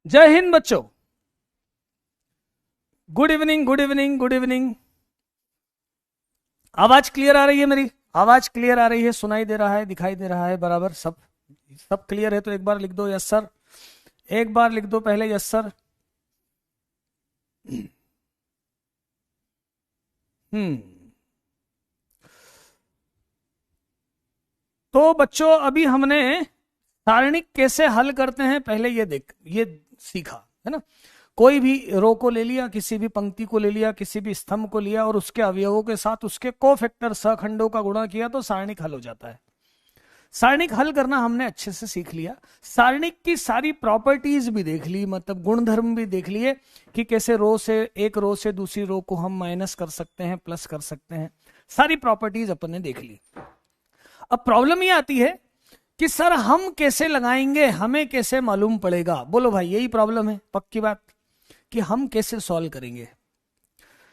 जय हिंद बच्चों। Good evening, good evening, good evening. आवाज क्लियर आ रही है मेरी? आवाज क्लियर आ रही है? सुनाई दे रहा है, दिखाई दे रहा है बराबर? सब सब क्लियर है तो एक बार लिख दो यस सर। एक बार लिख दो पहले यस सर। हम्म। तो बच्चों अभी हमने सारणिक कैसे हल करते हैं पहले ये सीखा है ना। कोई भी रो को ले लिया, किसी भी पंक्ति को ले लिया, किसी भी स्तंभ को लिया और उसके अवयवों के साथ उसके कोफैक्टर सहखंडों का गुणा किया तो सारणिक हल हो जाता है। सारणिक हल करना हमने अच्छे से सीख लिया। सारणिक की सारी प्रॉपर्टीज भी देख ली, मतलब गुणधर्म भी देख लिए कि कैसे एक रो से दूसरी रो को हम माइनस कर सकते हैं, प्लस कर सकते हैं। सारी प्रॉपर्टीज अपन ने देख ली। अब प्रॉब्लम ये आती है कि सर हम कैसे लगाएंगे, हमें कैसे मालूम पड़ेगा? बोलो भाई, यही प्रॉब्लम है पक्की बात कि हम कैसे सॉल्व करेंगे।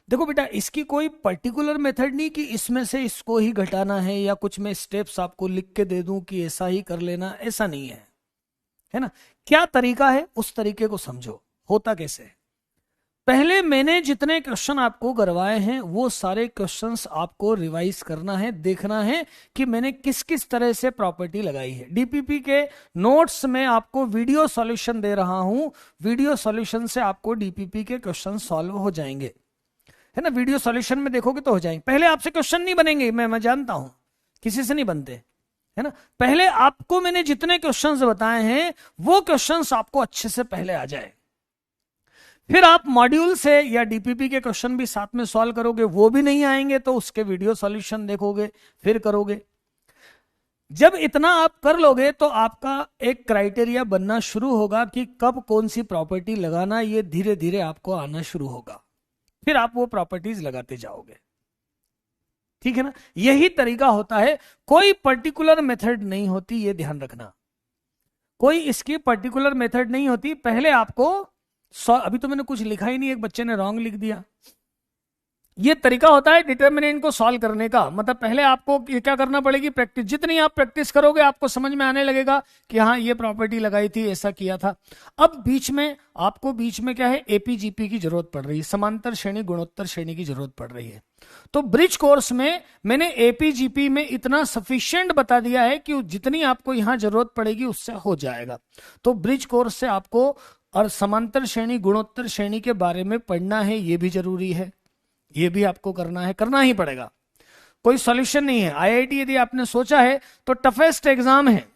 देखो बेटा, इसकी कोई पर्टिकुलर मेथड नहीं कि इसमें से इसको ही घटाना है या कुछ मैं स्टेप्स आपको लिख के दे दूं कि ऐसा ही कर लेना, ऐसा नहीं है ना। क्या तरीका है उस तरीके को समझो। होता कैसे है, पहले मैंने जितने क्वेश्चन आपको करवाए हैं वो सारे क्वेश्चंस आपको रिवाइज करना है, देखना है कि मैंने किस किस तरह से प्रॉपर्टी लगाई है। डीपीपी के नोट्स में आपको वीडियो सॉल्यूशन दे रहा हूं, वीडियो सॉल्यूशन से आपको डीपीपी के क्वेश्चन सॉल्व हो जाएंगे, है ना। वीडियो सॉल्यूशन में देखोगे तो हो जाएंगे। पहले आपसे क्वेश्चन नहीं बनेंगे, मैं जानता हूं, किसी से नहीं बनते, है ना। पहले आपको मैंने जितने क्वेश्चंस बताए हैं वो क्वेश्चंस आपको अच्छे से पहले आ जाए, फिर आप मॉड्यूल से या डीपीपी के क्वेश्चन भी साथ में सॉल्व करोगे। वो भी नहीं आएंगे तो उसके वीडियो सॉल्यूशन देखोगे, फिर करोगे। जब इतना आप कर लोगे तो आपका एक क्राइटेरिया बनना शुरू होगा कि कब कौन सी प्रॉपर्टी लगाना, ये धीरे धीरे आपको आना शुरू होगा। फिर आप वो प्रॉपर्टीज लगाते जाओगे, ठीक है ना। यही तरीका होता है, कोई पर्टिकुलर मेथड नहीं होती, ये ध्यान रखना। कोई इसकी पर्टिकुलर मेथड नहीं होती। पहले आपको अभी तो मैंने कुछ लिखा ही नहीं, एक बच्चे ने रॉन्ग लिख दिया। ये तरीका होता है डिटर्मिनेंट को सॉल्व करने का। मतलब पहले आपको ये क्या करना पड़ेगी, प्रैक्टिस। जितनी आप प्रैक्टिस करोगे आपको समझ में आने लगेगा कि हाँ ये प्रॉपर्टी लगाई थी, ऐसा किया था। अब बीच में क्या है, एपीजीपी की जरूरत पड़ रही है, समांतर श्रेणी गुणोत्तर श्रेणी की जरूरत पड़ रही है। तो ब्रिज कोर्स में मैंने एपीजीपी में इतना सफिशिएंट बता दिया है कि जितनी आपको यहां जरूरत पड़ेगी उससे हो जाएगा। तो ब्रिज कोर्स से आपको और समांतर श्रेणी गुणोत्तर श्रेणी के बारे में पढ़ना है, यह भी जरूरी है, ये भी आपको करना है, करना ही पड़ेगा। कोई सॉल्यूशन नहीं है। आईआईटी यदि आपने सोचा है तो टफेस्ट एग्जाम है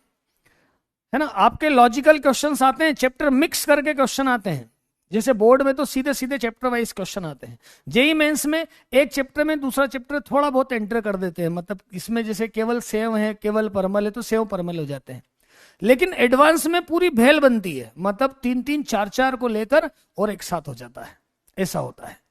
ना। आपके लॉजिकल क्वेश्चंस आते हैं, चैप्टर मिक्स करके क्वेश्चन आते हैं। जैसे बोर्ड में तो सीधे सीधे चैप्टर वाइज क्वेश्चन आते हैं, जेई मेंस में एक चैप्टर में दूसरा चैप्टर थोड़ा बहुत एंटर कर देते हैं। मतलब इसमें जैसे केवल सेव है, केवल परमल है तो सेव परमल हो जाते हैं। लेकिन एडवांस में पूरी भेल बनती है, मतलब 3-3 4-4 को लेकर और एक साथ हो जाता है, ऐसा होता है,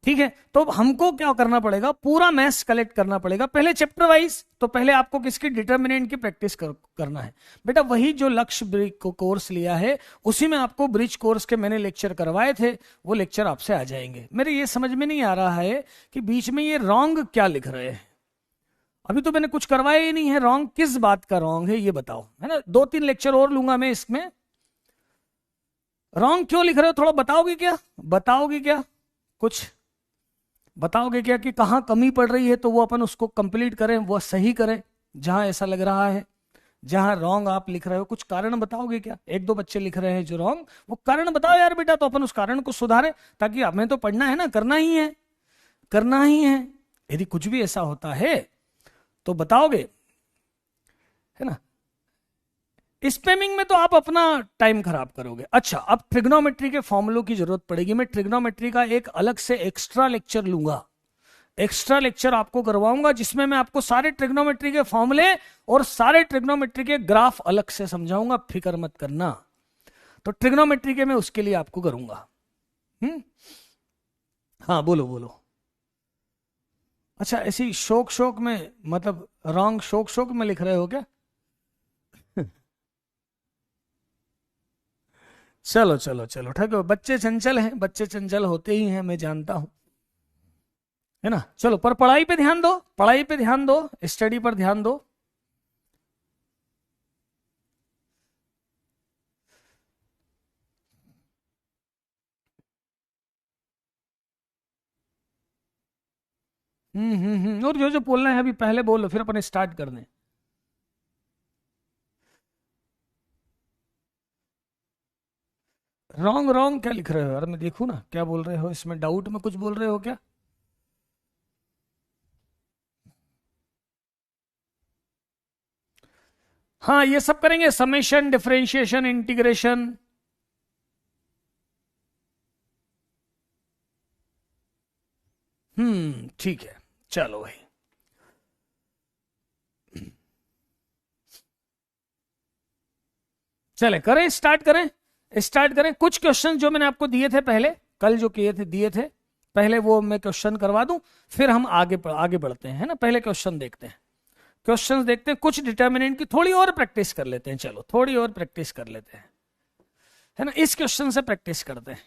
ठीक है। तो हमको क्या करना पड़ेगा, पूरा मैथ्स कलेक्ट करना पड़ेगा पहले चैप्टर वाइज। तो पहले आपको किसकी, डिटर्मिनेंट की प्रैक्टिस करना है बेटा। वही जो लक्ष्य ब्रिज को कोर्स लिया है उसी में आपको ब्रिज कोर्स के मैंने लेक्चर करवाए थे, वो लेक्चर आपसे आ जाएंगे। मेरे ये समझ में नहीं आ रहा है कि बीच में ये रॉन्ग क्या लिख रहे हैं। अभी तो मैंने कुछ करवाया ही नहीं है, रॉन्ग किस बात का रॉन्ग है ये बताओ, है ना। 2-3 लेक्चर और लूंगा मैं इसमें। रॉन्ग क्यों लिख रहे हो, थोड़ा बताओगे क्या कुछ बताओगे क्या कि कहाँ कमी पड़ रही है, तो वो अपन उसको कंप्लीट करें, वो सही करें जहां ऐसा लग रहा है। जहां रॉन्ग आप लिख रहे हो कुछ कारण बताओगे क्या? 1-2 बच्चे लिख रहे हैं जो रॉन्ग, वो कारण बताओ यार बेटा, तो अपन उस कारण को सुधारें, ताकि हमें तो पढ़ना है ना, करना ही है। यदि कुछ भी ऐसा होता है तो बताओगे, है ना। स्पैमिंग में तो आप अपना टाइम खराब करोगे। अच्छा, अब ट्रिग्नोमेट्री के फॉर्मूलों की जरूरत पड़ेगी। मैं ट्रिग्नोमेट्री का एक अलग से एक्स्ट्रा लेक्चर लूंगा, एक्स्ट्रा लेक्चर आपको करवाऊंगा, जिसमें मैं आपको सारे ट्रिग्नोमेट्री के फॉर्मूले और सारे ट्रिग्नोमेट्री के ग्राफ अलग से समझाऊंगा, फिक्र मत करना। तो ट्रिग्नोमेट्री के मैं उसके लिए आपको करूंगा। हाँ बोलो। अच्छा, ऐसी शोक में, मतलब रॉन्ग शोक में लिख रहे हो क्या? चलो ठीक है। बच्चे चंचल होते ही हैं, मैं जानता हूं, है ना। चलो, पर पढ़ाई पे ध्यान दो, स्टडी पर ध्यान दो। और जो जो बोलना है अभी पहले बोलो, फिर अपन स्टार्ट कर दें। रॉन्ग रॉन्ग क्या लिख रहे हो यार, मैं देखूं ना क्या बोल रहे हो, इसमें डाउट में कुछ बोल रहे हो क्या? हाँ ये सब करेंगे, समेशन, डिफरेंशिएशन, इंटीग्रेशन। ठीक है, चलो भाई। चले करें, स्टार्ट करें। स्टार्ट करें। कुछ क्वेश्चन जो मैंने आपको दिए थे पहले, कल जो किए थे दिए थे, पहले वो मैं क्वेश्चन करवा दूं, फिर हम आगे बढ़ते हैं, है ना। पहले क्वेश्चन देखते हैं, क्वेश्चंस देखते हैं, कुछ डिटर्मिनेंट की थोड़ी और प्रैक्टिस कर लेते हैं। चलो थोड़ी और प्रैक्टिस कर लेते हैं, है ना। इस क्वेश्चन से प्रैक्टिस करते हैं,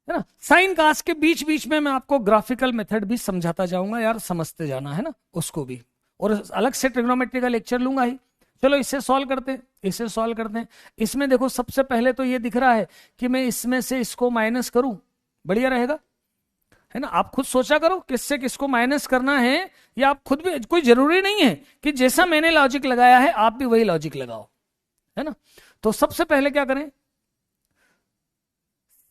है ना। साइन कास्ट के बीच बीच में मैं आपको ग्राफिकल मेथड भी समझाता जाऊंगा यार, समझते जाना, है ना, उसको भी। और अलग से ट्रिग्नोमेट्री का लेक्चर लूंगा ही। चलो इससे सॉल्व करते हैं, इससे सॉल्व करते हैं। इसमें देखो सबसे पहले तो ये दिख रहा है कि मैं इसमें से इसको माइनस करूं, बढ़िया रहेगा, है ना। आप खुद सोचा करो किससे किसको माइनस करना है, या आप खुद भी, कोई जरूरी नहीं है कि जैसा मैंने लॉजिक लगाया है आप भी वही लॉजिक लगाओ, है ना। तो सबसे पहले क्या करें,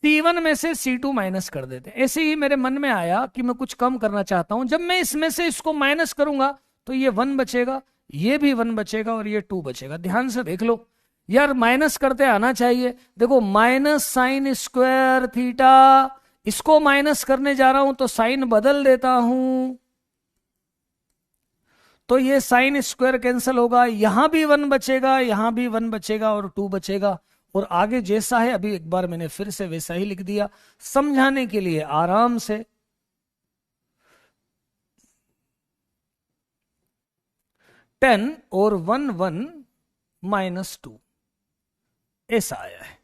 C1 में से C2 माइनस कर देते हैं। ऐसे ही मेरे मन में आया कि मैं कुछ कम करना चाहता हूं, जब मैं इसमें से इसको माइनस करूंगा तो ये 1 बचेगा, ये भी 1 बचेगा और ये 2 बचेगा। ध्यान से देख लो यार, माइनस करते आना चाहिए। देखो माइनस साइन स्क्वायर थीटा, इसको माइनस करने जा रहा हूं तो साइन बदल देता हूं, तो ये साइन स्क्वायर कैंसिल होगा, यहां भी 1 बचेगा, यहां भी 1 बचेगा और 2 बचेगा। और आगे जैसा है, अभी एक बार मैंने फिर से वैसा ही लिख दिया समझाने के लिए, आराम से। 10 और 1 1 -2 ऐसा आया है,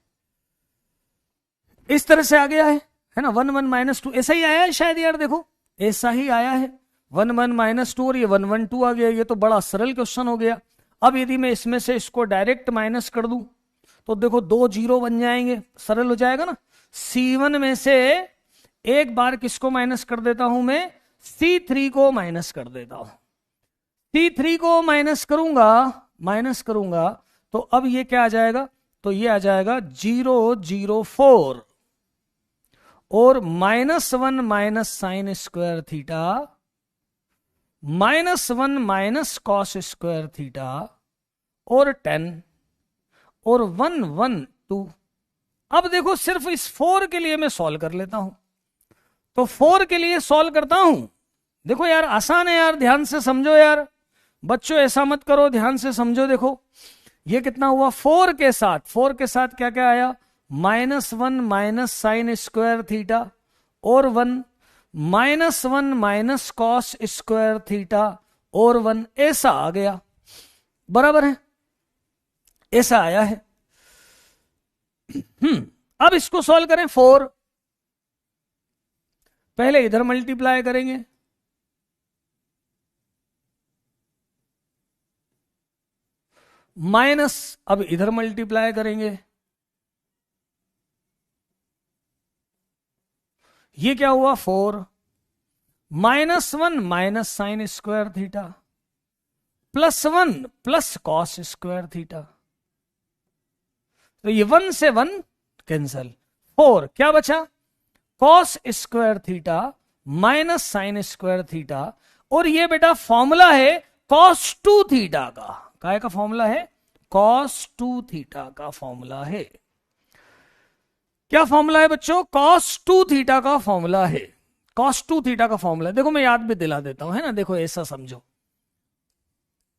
इस तरह से आ गया है ना। 1 1 -2 ऐसा ही आया है शायद यार, देखो ऐसा ही आया है, 1 1 -2 और ये 1 1 2 आ गया। ये तो बड़ा सरल क्वेश्चन हो गया। अब यदि मैं इसमें से इसको डायरेक्ट माइनस कर दूं तो देखो 2 0 बन जाएंगे, सरल हो जाएगा ना। C1 में से एक बार किसको माइनस कर देता हूं मैं, C3 को माइनस कर देता हूं। C3 को माइनस करूंगा तो अब ये क्या आ जाएगा, तो ये आ जाएगा 0 0 4 और -1 minus sine square theta, -1 minus cos square theta और 10 और 1 1 2। अब देखो सिर्फ इस 4 के लिए मैं सॉल्व कर लेता हूं, तो 4 के लिए सॉल्व करता हूं। देखो यार आसान है यार, ध्यान से समझो यार बच्चों, ऐसा मत करो, ध्यान से समझो। देखो ये कितना हुआ, 4 के साथ क्या क्या आया, -1 माइनस साइन स्क्वायर थीटा और 1, -1 माइनस कॉस स्क्वायर थीटा और 1, ऐसा आ गया, बराबर है, ऐसा आया है। अब इसको सॉल्व करें। 4 पहले इधर मल्टीप्लाई करेंगे, माइनस अब इधर मल्टीप्लाई करेंगे, ये क्या हुआ 4, -1 minus sine square theta +1 plus cos square theta, तो ये 1 से 1 कैंसल, 4 क्या बचा, cos square theta minus sine square theta, और ये बेटा फॉर्मूला है कॉस 2 थीटा का, काय का फॉर्मूला है, कॉस 2 थीटा का फॉर्मूला है। क्या फॉर्मूला है बच्चों, कॉस 2 थीटा का फॉर्मूला है, कॉस 2 थीटा का फॉर्मूला। देखो मैं याद भी दिला देता हूं, है ना। देखो ऐसा समझो,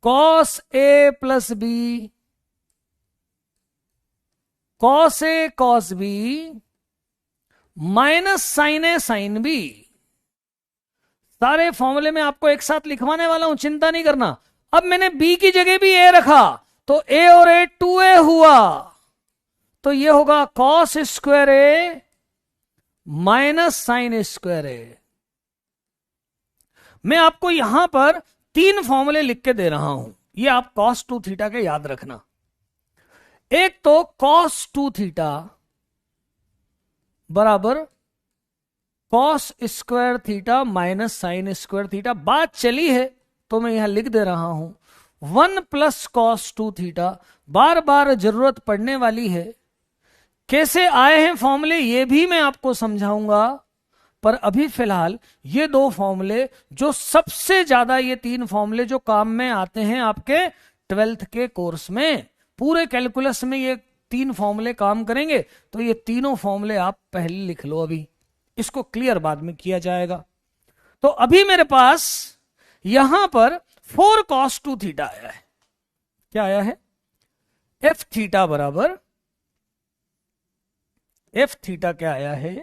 cos a plus B, cos A cos B minus sign A sine B. सारे फॉर्मूले में आपको एक साथ लिखवाने वाला हूं, चिंता नहीं करना। अब मैंने बी की जगह भी ए रखा, तो ए और ए 2a हुआ, तो ये होगा कॉस स्क्वायर ए माइनस साइन स्क्वायर ए। मैं आपको यहां पर 3 फॉर्मूले लिख के दे रहा हूं, ये आप कॉस 2 थीटा के याद रखना। एक तो कॉस 2 थीटा बराबर cos square theta minus sine square theta. बात चली है तो मैं यहां लिख दे रहा हूं 1 प्लस कॉस 2 थीटा। बार बार जरूरत पड़ने वाली है। कैसे आए हैं फॉर्मूले ये भी मैं आपको समझाऊंगा, पर अभी फिलहाल ये दो फॉर्मूले जो सबसे ज्यादा, ये तीन फॉर्मूले जो काम में आते हैं आपके 12th के कोर्स में, पूरे कैलकुलस में ये तीन फॉर्मूले काम करेंगे। तो ये तीनों फॉर्मूले आप पहले लिख लो, अभी इसको क्लियर बाद में किया जाएगा। तो अभी मेरे पास यहां पर 4 cos 2 थीटा आया है। क्या आया है? एफ थीटा बराबर, एफ थीटा क्या आया है?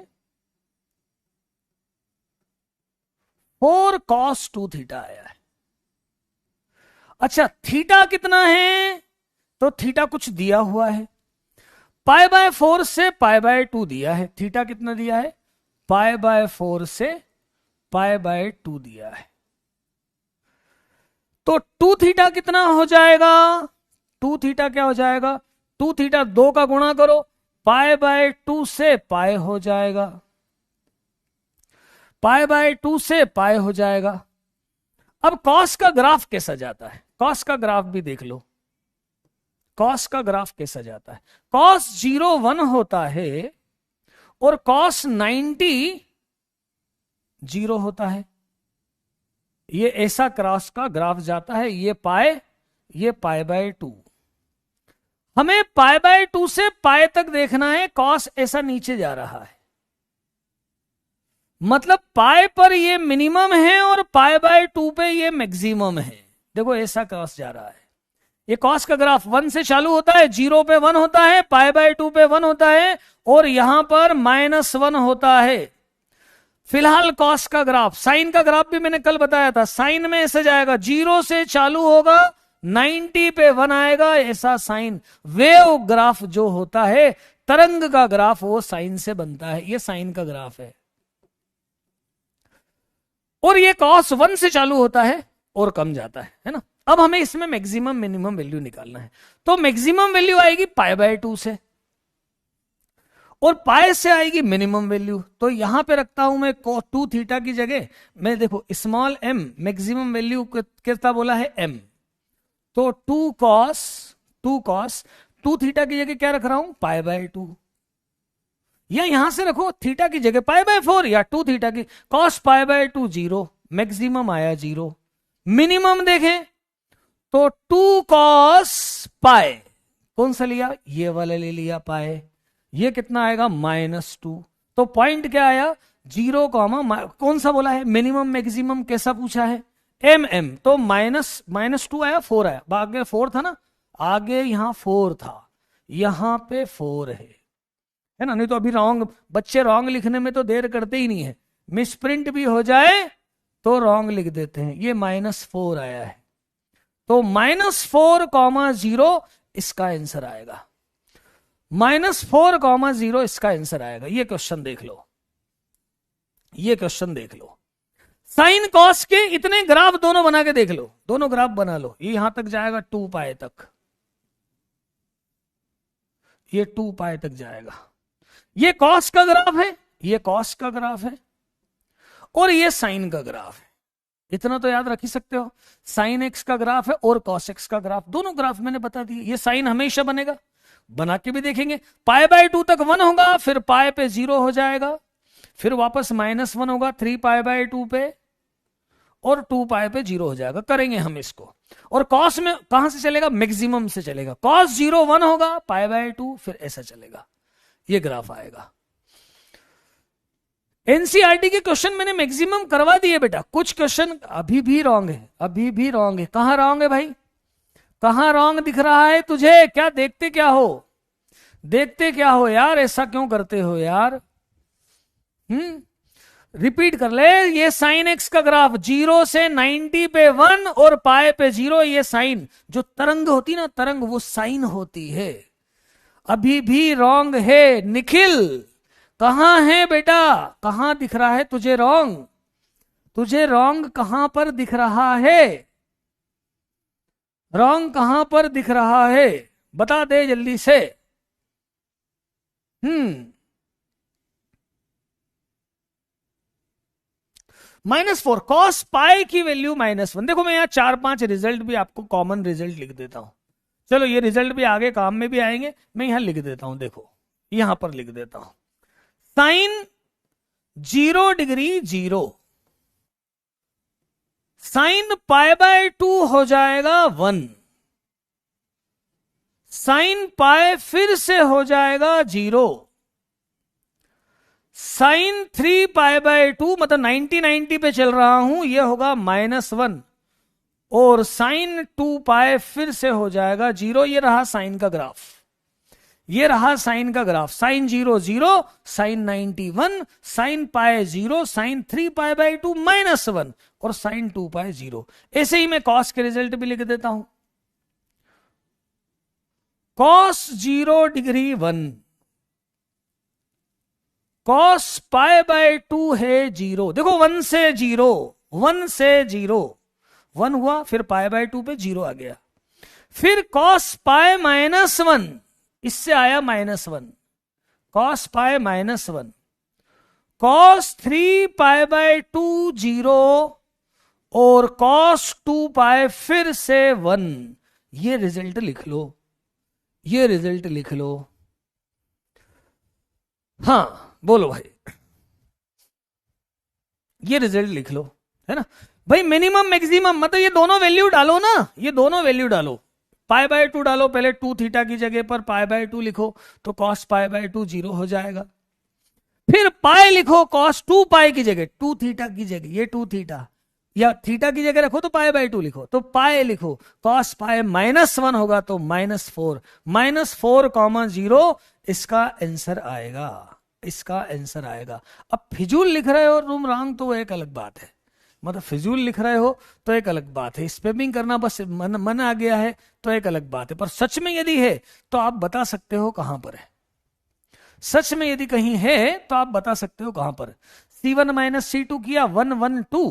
4 cos 2 थीटा आया है। अच्छा, थीटा कितना है? तो थीटा कुछ दिया हुआ है, पाई बाय 4 से पाई बाय 2 दिया है। थीटा कितना दिया है? पाई बाय 4 से पाई बाय 2 दिया है। तो 2 थीटा कितना हो जाएगा? 2 थीटा क्या हो जाएगा? 2 थीटा 2 का गुणा करो, पाई बाय 2 से पाई हो जाएगा, पाई बाय 2 से पाई हो जाएगा। अब कॉस का ग्राफ कैसा जाता है? कॉस का ग्राफ भी देख लो। कॉस का ग्राफ कैसा जाता है? कॉस 0 1 होता है और कॉस 90 0 होता है। ये ऐसा क्रॉस का ग्राफ जाता है। ये पाई बाय 2। हमें पाई बाय 2 से पाई तक देखना है। कॉस ऐसा नीचे जा रहा है, मतलब पाई पर ये मिनिमम है और पाई बाय 2 पे ये मैक्सिमम है। देखो ऐसा क्रॉस जा रहा है। ये कॉस का ग्राफ 1 से चालू होता है, 0 पे 1 होता है, पाई बाय 2 पे 1 होता है और यहां पर -1 होता है। फिलहाल कॉस का ग्राफ, साइन का ग्राफ भी मैंने कल बताया था। साइन में ऐसे जाएगा, 0 से चालू होगा, 90 पे 1 आएगा, ऐसा साइन। वेव ग्राफ जो होता है, तरंग का ग्राफ, वो साइन से बनता है। ये साइन का ग्राफ है। और ये कॉस 1 से चालू होता है और कम जाता है ना। अब हमें इसमें मैक्सिमम मिनिमम वैल्यू निकालना है। तो मैक्सिमम वैल्यू आएगी पाई बाय 2 से और पाई से आएगी मिनिमम वैल्यू। तो यहां पे रखता हूं मैं 2 थीटा की जगह मैं, देखो स्मॉल m, मैक्सिमम वैल्यू कितना बोला है? m। तो 2 cos 2 थीटा की जगह क्या रख रहा हूं? Pi by 2। या यहां से रखो थीटा की जगह पाई बाय 4 या 2 थीटा की। cos पाई बाय 2 0, मैक्सिमम आया 0। मिनिमम देखें तो 2 cos पाई, कौन सा लिया? ये वाला ले लिया पाई। ये कितना आएगा? -2। तो पॉइंट क्या आया? 0, कौन सा बोला है? मिनिमम मैक्सिमम कैसा पूछा है? m। तो -2 आया, 4 आया। आगे 4 था ना, आगे यहां 4 था, यहां पे 4 है ना। नहीं तो अभी रॉन्ग, बच्चे रॉन्ग लिखने में तो देर करते ही नहीं है, मिसप्रिंट भी हो जाए तो रॉन्ग लिख देते हैं। ये -4 आया है, तो -4, 0 इसका आंसर आएगा। -4, 0 इसका आंसर आएगा। ये क्वेश्चन देख लो, ये क्वेश्चन देख लो। साइन कॉस के इतने ग्राफ दोनों बना के देख लो, दोनों ग्राफ बना लो। ये यहां तक जाएगा 2 पाई तक, ये 2 पाई तक जाएगा। ये कॉस का ग्राफ है, ये कॉस का ग्राफ है और ये साइन का ग्राफ है। इतना तो याद रख ही सकते हो। साइन एक्स का ग्राफ है और कॉस एक्स का ग्राफ, दोनों ग्राफ मैंने बता दिए। ये साइन हमेशा बनेगा, बना के भी देखेंगे। पाई बाय 2 तक 1 होगा, फिर पाई पे 0 हो जाएगा, फिर वापस -1 होगा 3 पाई बाय 2 पे और 2 पाई पे 0 हो जाएगा। करेंगे हम इसको। और कॉस में कहां से चलेगा? मैक्सिमम से चलेगा। कॉस 0 1 होगा, पाई बाय 2, फिर ऐसा चलेगा। ये ग्राफ आएगा। एनसीईआरटी के क्वेश्चन मैंने मैक्सिमम करवा दिए बेटा। कुछ क्वेश्चन अभी भी रॉन्ग है, अभी भी रॉन्ग है। कहां रॉन्ग है भाई? कहां रॉन्ग दिख रहा है तुझे? क्या देखते क्या हो? देखते क्या हो यार? ऐसा क्यों करते हो यार? रिपीट कर ले। ये साइन एक्स का ग्राफ 0 से 90 पे 1 और पाई पे 0। ये साइन, जो तरंग होती ना, तरंग, वो साइन होती है। अभी भी रॉन्ग है निखिल। कहां है बेटा? कहां दिख रहा है तुझे रॉन्ग? तुझे रॉन्ग कहां पर दिख रहा है? रॉन्ग कहां पर दिख रहा है? बता दे जल्दी से। -4 कॉस पाई की वैल्यू -1। देखो मैं यहाँ 4-5 रिजल्ट भी आपको कॉमन रिजल्ट लिख देता हूं। चलो ये रिजल्ट भी आगे काम में भी आएंगे, मैं यहां लिख देता हूं। देखो यहां पर लिख देता हूं, साइन 0 डिग्री 0, साइन π/2 हो जाएगा 1, साइन पाई फिर से हो जाएगा 0, साइन 3π/2 मतलब 90 पे चल रहा हूं, यह होगा -1, और साइन 2π फिर से हो जाएगा 0। ये रहा साइन का ग्राफ, ये रहा साइन का graph. Sine 0 0, sine 90 1, sine pi 0, sine 3π/2 -1, और साइन 2π 0। ऐसे ही मैं कॉस के रिजल्ट भी लिख देता हूं। कॉस 0 डिग्री 1, कॉस π/2 है 0। देखो 1 से 0, 1 से 0, 1 हुआ, फिर π/2 पे 0 आ गया, फिर कॉस पाई -1, इससे आया -1, कॉस पाई -1, कॉस 3π/2 0, और कॉस 2π फिर से 1। ये रिजल्ट लिख लो, ये रिजल्ट लिख लो। हाँ बोलो भाई, ये रिजल्ट लिख लो, है ना भाई। मिनिमम मैक्सिमम मतलब ये दोनों वैल्यू डालो ना, ये दोनों वैल्यू डालो। π/2 डालो, पहले 2 थीटा की जगह पर π/2 लिखो, तो cos π/2 0 हो जाएगा। फिर पाई लिखो cos 2π की जगह, 2 थीटा की जगह ये 2 थीटा, या थीटा की जगह रखो तो π/2 लिखो, तो पाई लिखो, cos पाई -1 होगा तो -4, -4, 0 इसका आंसर आएगा, इसका आंसर आएगा। अब फिजूल लिख रहे हो तुम रॉन्ग तो एक अलग बात है, मतलब फिजूल लिख रहे हो तो एक अलग बात है, स्पेमिंग करना बस मन आ गया है तो एक अलग बात है, पर सच में यदि है तो आप बता सकते हो कहां पर है। सच में यदि कहीं है तो आप बता सकते हो कहां पर। C1 - C2 किया 1 1 2,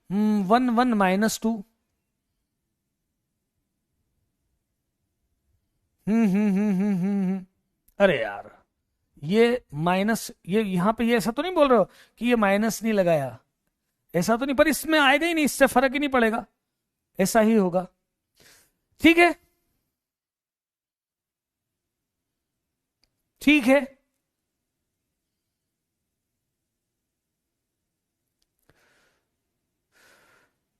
1 1 -2, अरे यार ये माइनस, ये यहां पे ये ऐसा तो नहीं बोल रहे हो कि ये माइनस नहीं लगाया, ऐसा तो नहीं, पर इसमें आएगा ही नहीं, इससे फर्क ही नहीं पड़ेगा, ऐसा ही होगा। ठीक है, ठीक है,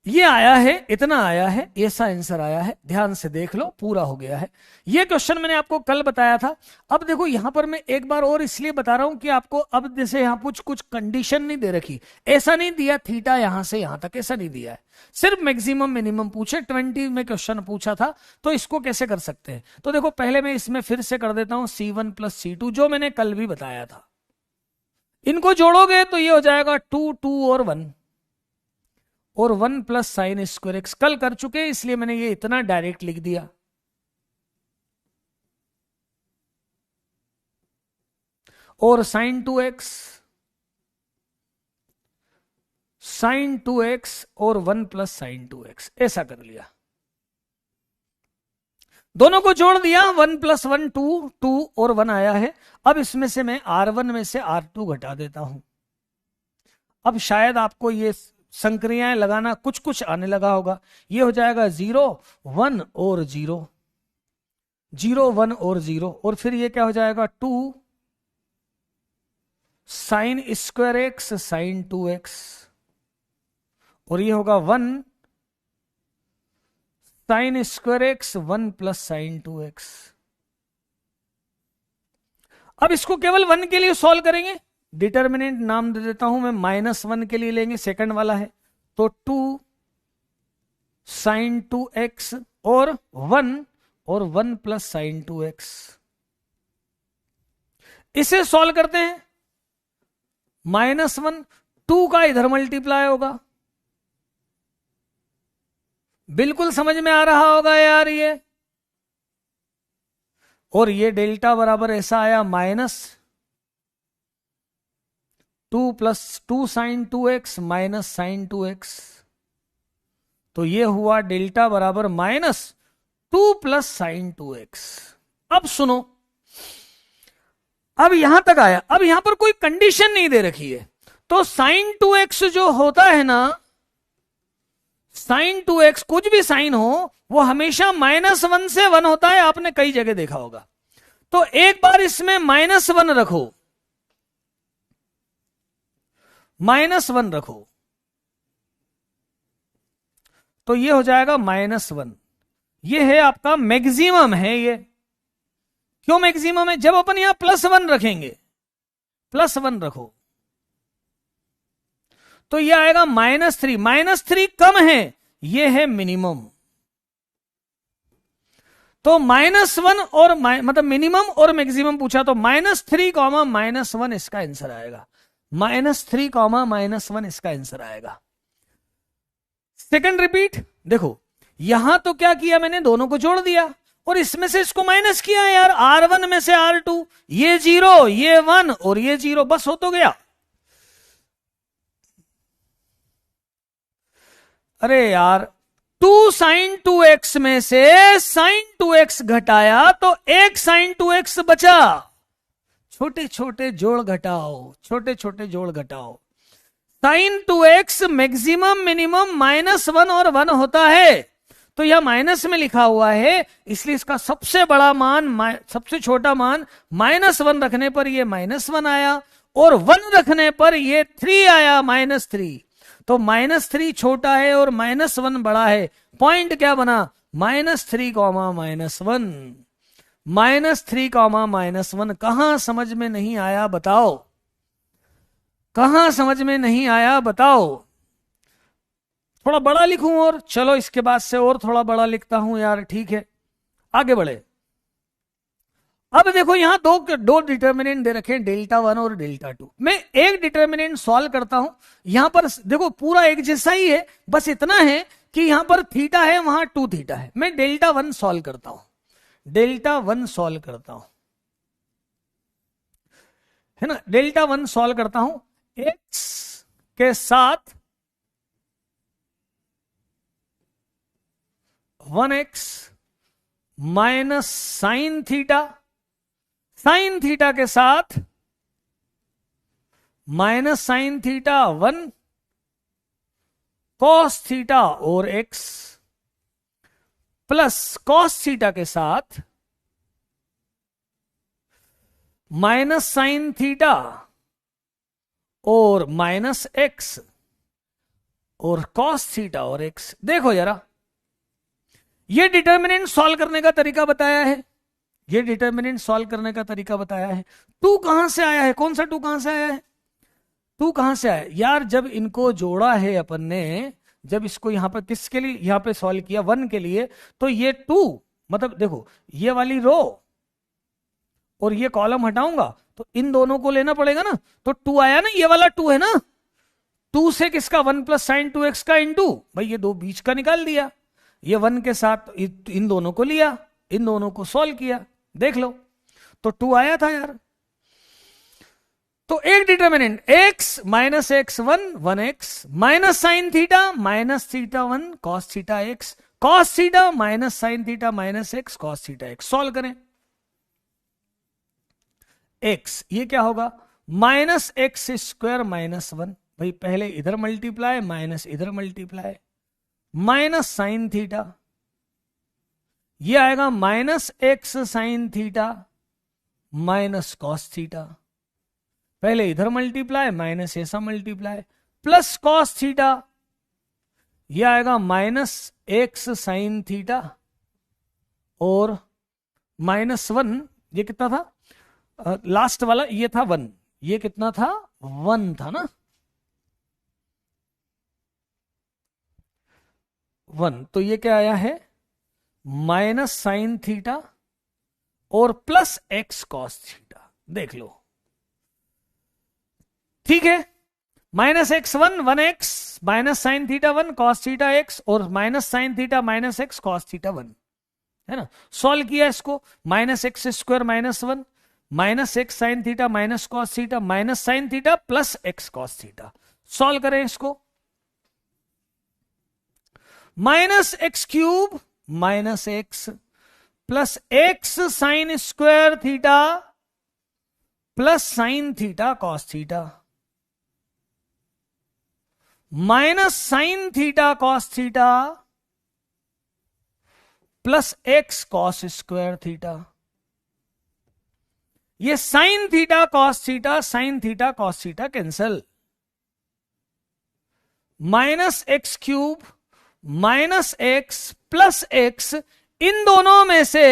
ये आया है, इतना आया है, ऐसा आंसर आया है, ध्यान से देख लो, पूरा हो गया है। ये क्वेश्चन मैंने आपको कल बताया था। अब देखो यहां पर मैं एक बार और इसलिए बता रहा हूं कि आपको अब जैसे यहां कुछ कंडीशन नहीं दे रखी, ऐसा नहीं दिया थीटा यहां से यहां तक, ऐसा नहीं दिया है, सिर्फ मैक्सिमम मिनिमम पूछे। 20 में क्वेश्चन पूछा था, तो इसको कैसे कर सकते हैं, तो देखो पहले मैं इसमें फिर से कर देता हूं C1 + C2, जो मैंने कल भी बताया था। इनको जोड़ोगे तो ये हो जाएगा 2 2 और 1, और 1 + sin²x कल कर चुके, इसलिए मैंने ये इतना डायरेक्ट लिख दिया। और sin 2x और 1 + sin2x ऐसा कर लिया, दोनों को जोड़ दिया, 1 + 1 2 2 और 1 आया है। अब इसमें से मैं R1 में से R2 घटा देता हूं। अब शायद आपको ये संक्रियाएं लगाना कुछ कुछ आने लगा होगा। ये हो जाएगा 0 1 और 0, 0 1 और 0, और फिर ये क्या हो जाएगा 2 sin²x sin2x, और ये होगा 1 sin²x 1 + sin2x। अब इसको केवल 1 के लिए सॉल्व करेंगे, डिटर्मिनेंट नाम दे देता हूं मैं, -1 के लिए लेंगे, सेकंड वाला है, तो 2 sin2x और 1 और 1 + sin2x। इसे सॉल्व करते हैं, -1 2 का इधर मल्टीप्लाई होगा, बिल्कुल समझ में आ रहा होगा यार ये, और ये डेल्टा बराबर ऐसा आया -2 + 2 sin2x -sin2x, तो ये हुआ डेल्टा बराबर -2 + sin2x। अब सुनो, अब यहां तक आया, अब यहां पर कोई कंडीशन नहीं दे रखी है, तो साइन 2x जो होता है ना, साइन 2x कुछ भी साइन हो वो हमेशा -1 से 1 होता है, आपने कई जगह देखा होगा। तो एक बार इसमें -1 रखो, -1 रखो, तो ये हो जाएगा -1। ये है आपका मैक्सिमम है। ये क्यों मैक्सिमम है? जब अपन यहां +1 रखेंगे, +1 रखो, तो ये आएगा -3। -3 कम है, ये है मिनिमम। तो -1 और मतलब मिनिमम और मैक्सिमम पूछा, तो -3, -1 इसका आंसर आएगा। -3, -1 इसका आंसर आएगा। सेकंड रिपीट, देखो यहां तो क्या किया मैंने, दोनों को जोड़ दिया और इसमें से इसको माइनस किया यार, R1 में से R2, ये 0, ये 1 और ये 0, बस हो तो गया। अरे यार 2 sin 2x में से sin 2x घटाया तो एक sin 2x बचा। छोटे छोटे जोड़ घटाओ, छोटे छोटे जोड़ घटाओ। sin 2x मैक्सिमम मिनिमम -1 और 1 होता है, तो यह माइनस में लिखा हुआ है, इसलिए इसका सबसे बड़ा मान, सबसे छोटा मान -1 रखने पर यह -1 आया और 1 रखने पर यह 3 आया, -3। तो -3 छोटा है और -1 बड़ा है। पॉइंट क्या बना? -3, -1। -3, -1 कहां समझ में नहीं आया बताओ? कहां समझ में नहीं आया बताओ? थोड़ा बड़ा लिखूं और चलो इसके बाद से और थोड़ा बड़ा लिखता हूं यार, ठीक है आगे बढ़े। अब देखो यहां दो डिटर्मिनेंट दे रखे हैं, Δ1 और Δ2। मैं एक डिटर्मिनेंट सॉल्व करता हूं। यहां पर देखो पूरा एक जैसा ही है, बस इतना है कि यहां पर थीटा है, वहां 2 थीटा है। मैं Δ1 सॉल्व करता हूं, Δ1 सॉल्व करता हूं, है ना। Δ1 सॉल्व करता हूं, x के साथ 1x minus sine theta, sine theta के साथ minus sine theta 1 cos theta और x प्लस कॉस थीटा के साथ माइनस साइन थीटा और माइनस x और कॉस थीटा और x। देखो जरा, ये डिटर्मिनेंट सॉल्व करने का तरीका बताया है, ये डिटर्मिनेंट सॉल्व करने का तरीका बताया है। 2 कहां से आया है? कौन सा 2 कहां से आया है? 2 कहां से आया यार? जब इनको जोड़ा है अपन ने, जब इसको यहां पर किसके लिए यहां पे सॉल्व किया, 1 के लिए, तो ये 2 मतलब देखो ये वाली रो और ये कॉलम हटाऊंगा तो इन दोनों को लेना पड़ेगा ना, तो 2 आया ना, ये वाला 2 है ना। 2 से किसका? 1 प्लस साइन 2x का इनटू, भाई ये 2 बीच का निकाल दिया, ये 1 के साथ इन दोनों को लिया, इन दोनों को सॉल्व किया, देख लो तो 2 आया था यार। तो एक determinant x minus x1 1x minus sine theta minus theta 1 cos theta x cos theta minus sine theta minus x cos theta x। Solve करें x, ये क्या होगा? माइनस एक्स स्क्वायर माइनस 1, भाई पहले इधर मल्टीप्लाई माइनस इधर multiply, minus sine theta, ये आएगा minus x sine theta minus cos theta, पहले इधर मल्टीप्लाई माइनस ऐसा मल्टीप्लाई, प्लस कॉस थीटा, ये आएगा माइनस एक्स साइन थीटा और -1, ये कितना था लास्ट वाला? ये था 1, ये कितना था? 1 था ना, 1। तो ये क्या आया है? माइनस साइन थीटा और प्लस एक्स कॉस थीटा। देख लो, ठीक है। Minus x1 1x minus sine theta 1 cos theta x और minus sine theta minus x cos theta 1, है ना। सॉल्व किया इसको, minus x square minus 1 minus x sine theta minus cos theta minus sine theta plus x cos theta. Solve करें इसको, minus x cube minus x plus x sign square theta plus sine theta cos theta minus sine theta cos theta plus x cos square theta. ये sine theta cos theta cancel. Minus x cube minus x plus x, इन दोनों में से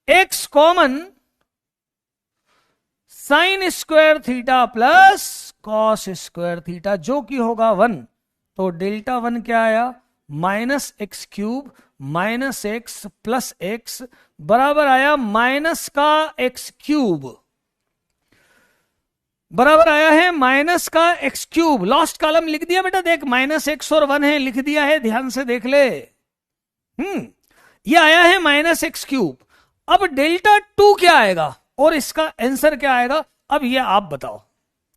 x common, sine square theta plus cos square theta, जो कि होगा 1। तो delta 1 क्या आया? Minus x cube minus x plus x बराबर आया माइनस का एक्स क्यूब, बराबर आया है माइनस का एक्स क्यूब। लास्ट कॉलम लिख दिया बेटा, देख माइनस एक्स और 1 है, लिख दिया है, ध्यान से देख ले। ये आया है माइनस एक्स क्यूब। अब डेल्टा 2 क्या आएगा और इसका आंसर क्या आएगा? अब ये आप बताओ।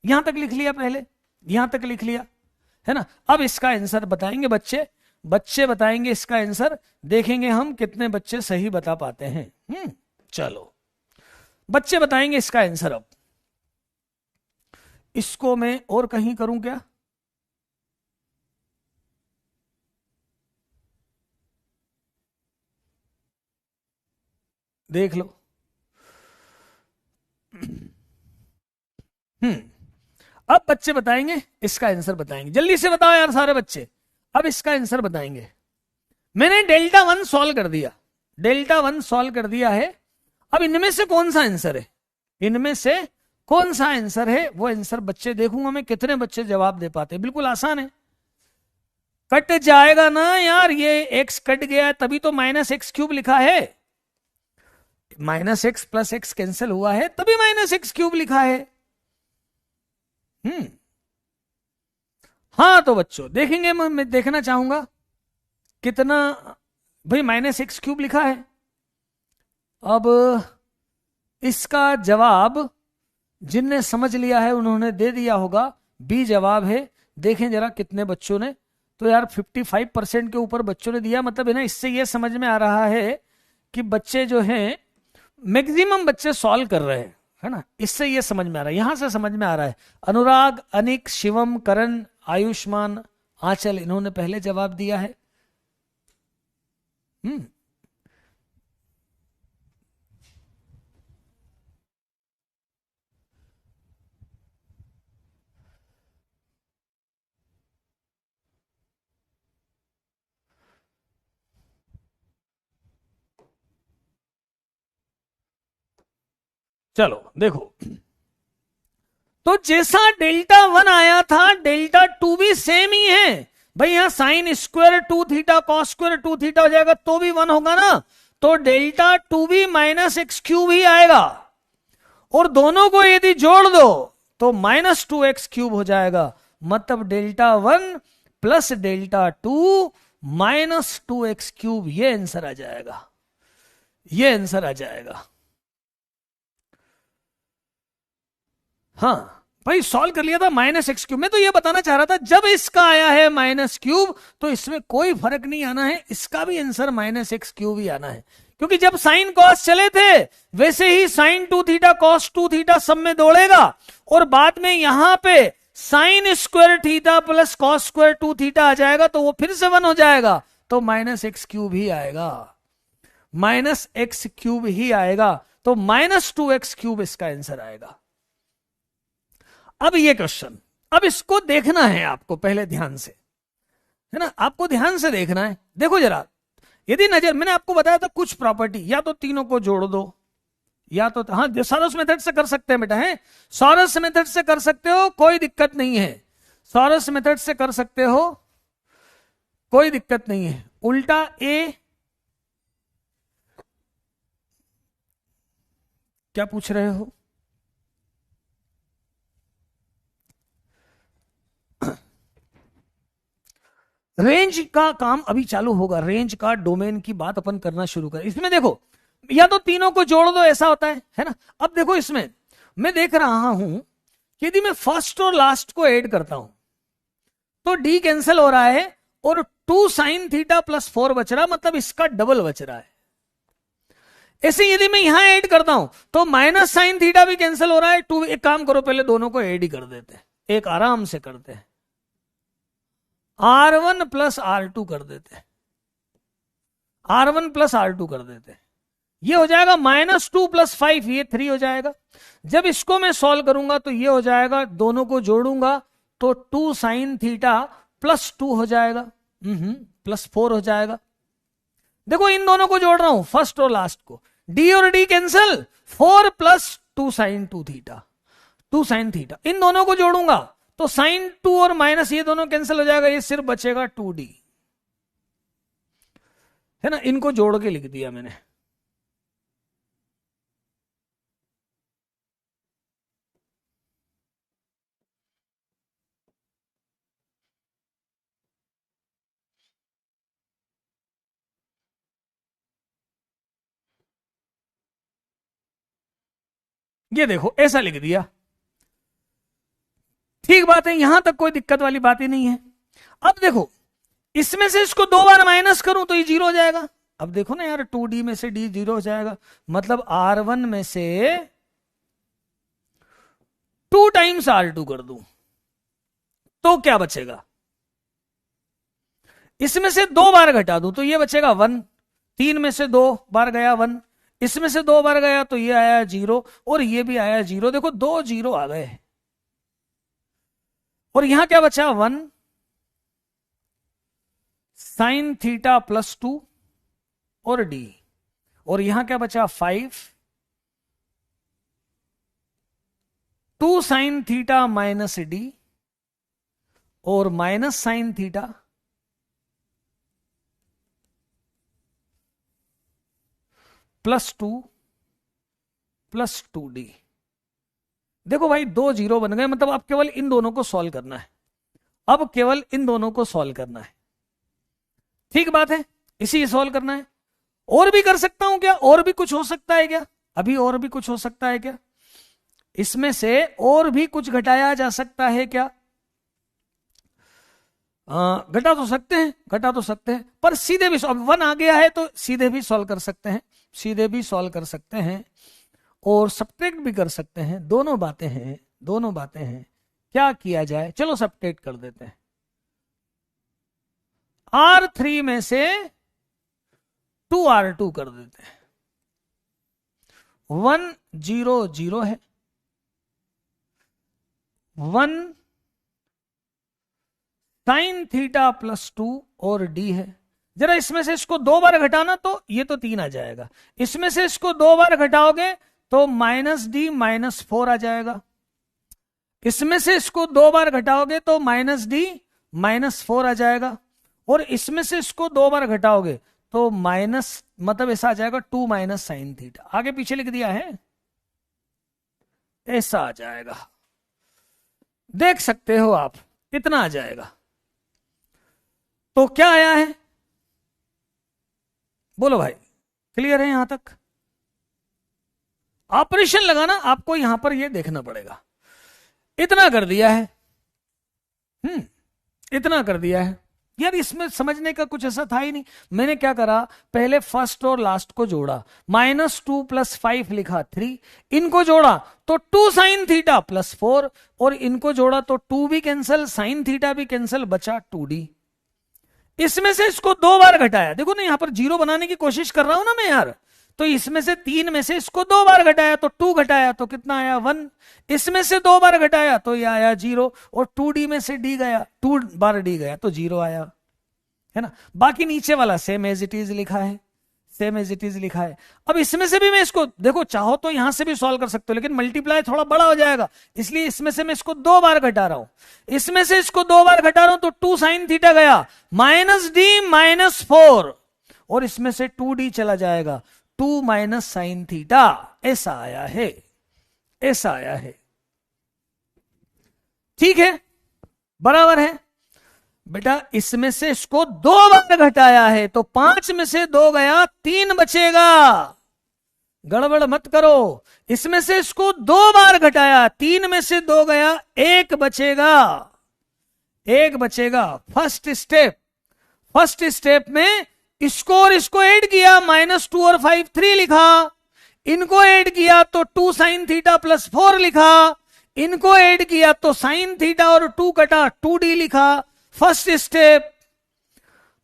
यहां तक लिख लिया, पहले यहां तक लिख लिया है ना। अब इसका आंसर बताएंगे बच्चे बताएंगे इसका आंसर, देखेंगे हम कितने बच्चे सही बता पाते हैं। चलो बच्चे बताएंगे इसका आंसर। अब इसको मैं और कहीं करूं क्या? देख लो। अब बच्चे बताएंगे इसका आंसर, बताएंगे जल्दी से बताओ यार सारे बच्चे। अब इसका आंसर बताएंगे। मैंने डेल्टा 1 सॉल्व कर दिया, डेल्टा 1 सॉल्व कर दिया है। अब इनमें से कौन सा आंसर है, इनमें से कौन सा आंसर है वो आंसर बच्चे देखूंगा मैं कितने बच्चे जवाब दे पाते हैं। बिल्कुल आसान है, कट जाएगा ना यार, ये एक्स कट गया है तभी तो माइनस एक्स क्यूब लिखा है। Minus x plus x cancel हुआ है तभी माइनस एक्स क्यूब लिखा है। हाँ तो बच्चों देखेंगे, मैं देखना चाहूंगा कितना भाई माइनस एक्स क्यूब लिखा है। अब इसका जवाब जिनने समझ लिया है उन्होंने दे दिया होगा, बी जवाब है। देखें जरा कितने बच्चों ने, तो यार 55% के ऊपर बच्चों ने दिया। मतलब है ना, इससे ये समझ में आ रहा है कि बच्चे जो हैं मैक्सिमम बच्चे सॉल्व कर रहे हैं, है ना। इससे ये समझ में आ रहा है, यहां से समझ में आ रहा है। अनुराग, अनिक, शिवम, करण, आयुष्मान, आंचल, इन्होंने पहले जवाब दिया है। चलो देखो, तो जैसा डेल्टा 1 आया था डेल्टा 2 भी सेम ही है भाई। यहां sine square 2 theta cos square 2 theta हो जाएगा तो भी 1 होगा ना। तो डेल्टा 2 भी माइनस एक्स क्यूब ही आएगा, और दोनों को यदि जोड़ दो तो माइनस 2x क्यूब हो जाएगा। मतलब delta 1 plus delta 2 minus 2x cube, ये आंसर आ जाएगा, ये आंसर आ जाएगा। हाँ भाई सॉल्व कर लिया था माइनस एक्स क्यूब। मैं तो ये बताना चाह रहा था जब इसका आया है माइनस क्यूब तो इसमें कोई फर्क नहीं आना है, इसका भी आंसर माइनस एक्स क्यूब ही आना है। क्योंकि जब साइन कॉस चले थे वैसे ही साइन 2 थीटा कॉस 2 थीटा सब में दौड़ेगा, और बाद में यहां पे sine square theta plus cos square 2 theta आ जाएगा तो वो फिर से 1 हो जाएगा, तो माइनस एक्स क्यूब ही आएगा, माइनस एक्स क्यूब ही आएगा। तो माइनस 2x क्यूब इसका आंसर आएगा। अब ये क्वेश्चन, अब इसको देखना है आपको पहले ध्यान से, है ना, आपको ध्यान से देखना है। देखो जरा, यदि नजर, मैंने आपको बताया था कुछ प्रॉपर्टी, या तो तीनों को जोड़ दो, या तो हाँ सॉरस मेथड से कर सकते हैं बेटा, है सॉरस मेथड से कर सकते हो, कोई दिक्कत नहीं है। सॉरस मेथड से कर सकते हो, कोई दिक्कत नहीं है। उल्टा ए, क्या पूछ रहे हो? रेंज का काम अभी चालू होगा, रेंज का डोमेन की बात अपन करना शुरू करें। इसमें देखो, या तो तीनों को जोड़ दो, ऐसा होता है ना। अब देखो इसमें मैं देख रहा हूं कि यदि मैं फर्स्ट और लास्ट को ऐड करता हूं तो डी कैंसिल हो रहा है और 2 साइन थीटा प्लस 4 बच रहा, मतलब इसका डबल बच रहा है। ऐसे यदि मैं यहां ऐड करता हूं तो माइनस साइन थीटा भी कैंसिल हो रहा है। 2, एक काम करो पहले दोनों को ऐड ही कर देते हैं, एक आराम से करते हैं। R1 प्लस R2 कर देते हैं, R1 प्लस R2 कर देते हैं, ये हो जाएगा -2 + 5, ये 3 हो जाएगा। जब इसको मैं सॉल्व करूंगा तो ये हो जाएगा, दोनों को जोड़ूंगा तो 2 sin थीटा +2 हो जाएगा, +4 हो जाएगा। देखो इन दोनों को जोड़ रहा हूं, फर्स्ट और लास्ट को, डी और D cancel, 4 + 2 sin 2 theta, 2 sin theta, इन दोनों को जोड़ूंगा तो sin 2 और माइनस ये दोनों कैंसिल हो जाएगा, ये सिर्फ बचेगा 2d, है ना। इनको जोड़ के लिख दिया मैंने। ये देखो ऐसा लिख दिया, ठीक बात है, यहां तक कोई दिक्कत वाली बात ही नहीं है। अब देखो इसमें से इसको 2 बार माइनस करूं तो ये 0 हो जाएगा। अब देखो ना यार, 2d में से d 0 हो जाएगा, मतलब R1 में से 2 टाइम्स R2 कर दूं तो क्या बचेगा, इसमें से 2 बार घटा दूं तो ये बचेगा 1, 3 में से 2 बार गया 1, इसमें से 2 बार गया तो ये आया 0 और ये भी आया 0, देखो 2 0 आ गए। और यहां क्या बचा, 1 sin थीटा +2 और d, और यहां क्या बचा 5 2 sin थीटा -d और -sin थीटा +2 + 2d। देखो भाई 2 0 बन गए, मतलब अब केवल इन दोनों को सॉल्व करना है, अब केवल इन दोनों को सॉल्व करना है, ठीक बात है, इसी सॉल्व करना है। और भी कर सकता हूं क्या, और भी कुछ हो सकता है क्या, अभी और भी कुछ हो सकता है क्या, इसमें से और भी कुछ घटाया जा सकता है क्या, घटा तो सकते हैं, घटा तो सकते हैं, पर सीधे भी, अब 1 आ गया है तो सीधे भी सॉल्व कर सकते हैं, सीधे भी सॉल्व कर सकते हैं और सब्ट्रैक्ट भी कर सकते हैं, दोनों बातें हैं, दोनों बातें हैं। क्या किया जाए, चलो सब्ट्रैक्ट कर देते हैं। R3 में से 2R2 कर देते हैं, 1 0 0 है, 1 sin थीटा +2 और d है। जरा इसमें से इसको 2 बार घटाना तो ये तो 3 आ जाएगा, इसमें से इसको 2 बार घटाओगे तो -d -4 आ जाएगा, इसमें से इसको 2 बार घटाओगे तो -d -4 आ जाएगा, और इसमें से इसको 2 बार घटाओगे तो माइनस, मतलब ऐसा आ जाएगा 2 - sin थीटा, आगे पीछे लिख दिया है, ऐसा आ जाएगा, देख सकते हो आप, इतना आ जाएगा। तो क्या आया है, बोलो भाई, क्लियर है यहां तक। ऑपरेशन लगाना आपको यहां पर ये देखना पड़ेगा, इतना कर दिया है, इतना कर दिया है यार, इसमें समझने का कुछ ऐसा था ही नहीं। मैंने क्या करा, पहले फर्स्ट और लास्ट को जोड़ा, -2 + 5 लिखा 3, इनको जोड़ा तो 2 sin थीटा +4 और इनको जोड़ा तो 2 भी कैंसिल, sin थीटा भी कैंसिल, बचा 2d। इसमें से इसको 2 बार घटाया, देखो ना यहां पर 0 बनाने की कोशिश कर रहा हूं ना मैं यार, तो इसमें से 3 में से इसको 2 बार घटाया तो 2 घटाया तो कितना आया 1, इसमें से 2 बार घटाया तो ये आया 0 और 2d में से d गया, 2 बार d गया तो 0 आया, है ना। बाकी नीचे वाला सेम एज इट इज लिखा है, सेम एज इट इज लिखा है। अब इसमें से भी मैं इसको, देखो चाहो तो यहां से भी सॉल्व कर सकते हो, लेकिन मल्टीप्लाई थोड़ा बड़ा हो जाएगा, इसलिए इसमें से मैं इसको 2 बार घटा रहा हूं, इसमें से इसको 2 बार घटा रहा हूं तो 2 sin थीटा गया, -d -4 और इसमें से 2d चला जाएगा, 2 - sin थीटा, ऐसा आया है, ऐसा आया है, ठीक है, बराबर है बेटा। इसमें से इसको 2 बार घटाया है तो 5 में से 2 गया, 3 बचेगा, गड़बड़ मत करो, इसमें से इसको 2 बार घटाया, 3 में से 2 गया, 1 बचेगा, 1 बचेगा। फर्स्ट स्टेप में इसको और इसको ऐड किया, -2 और 5 3 लिखा, इनको ऐड किया तो 2 sin थीटा +4 लिखा, इनको ऐड किया तो sin थीटा और 2 कटा 2d लिखा, फर्स्ट स्टेप,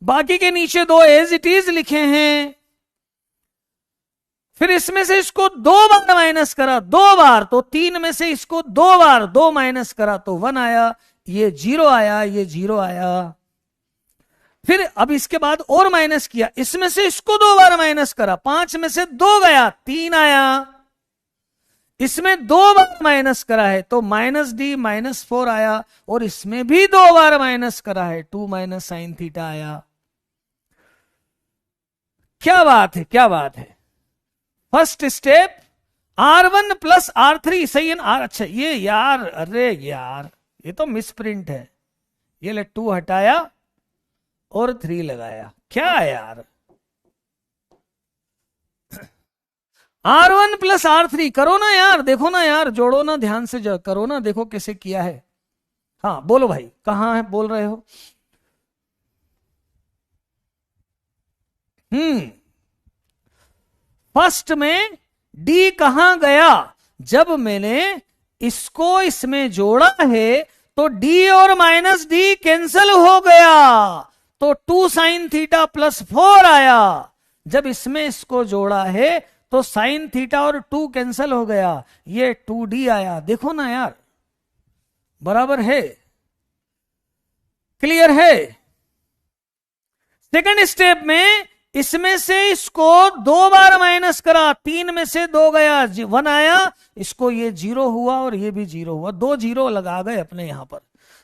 बाकी के नीचे दो एज इट इज लिखे हैं, फिर इसमें से इसको 2 बार माइनस करा, 2 बार, तो 3 में से इसको 2 बार 2 माइनस करा तो 1 आया, ये 0 आया, ये 0 आया। फिर अब इसके बाद और माइनस किया, इसमें से इसको 2 बार माइनस करा, 5 में से 2 गया, 3 आया। इसमें 2 बार माइनस करा है तो -d -4 आया, और इसमें भी 2 बार माइनस करा है, 2 माइनस साइन थीटा आया। क्या बात है, क्या बात है। First step R1 plus R3 सही है ना। अच्छा ये यार, अरे यार ये तो मिसप्रिंट है, ये ले 2 हटाया और 3 लगाया, क्या यार। R1 प्लस R3 करो ना यार, देखो ना यार, जोड़ो ना, ध्यान से करो ना, देखो कैसे किया है। हाँ बोलो भाई, कहां है, बोल रहे हो। फर्स्ट में D कहां गया, जब मैंने इसको इसमें जोड़ा है तो D और -d कैंसिल हो गया, तो 2 साइन थीटा प्लस 4 आया। जब इसमें इसको जोड़ा है तो साइन थीटा और 2 कैंसिल हो गया, ये 2D आया। देखो ना यार, बराबर है, क्लियर है। सेकंड स्टेप में इसमें से इसको 2 बार माइनस करा, 3 में से 2 गया, 1 आया, इसको ये 0 हुआ और ये भी 0 हुआ, 2 0 लगा गए अपने यहां पर,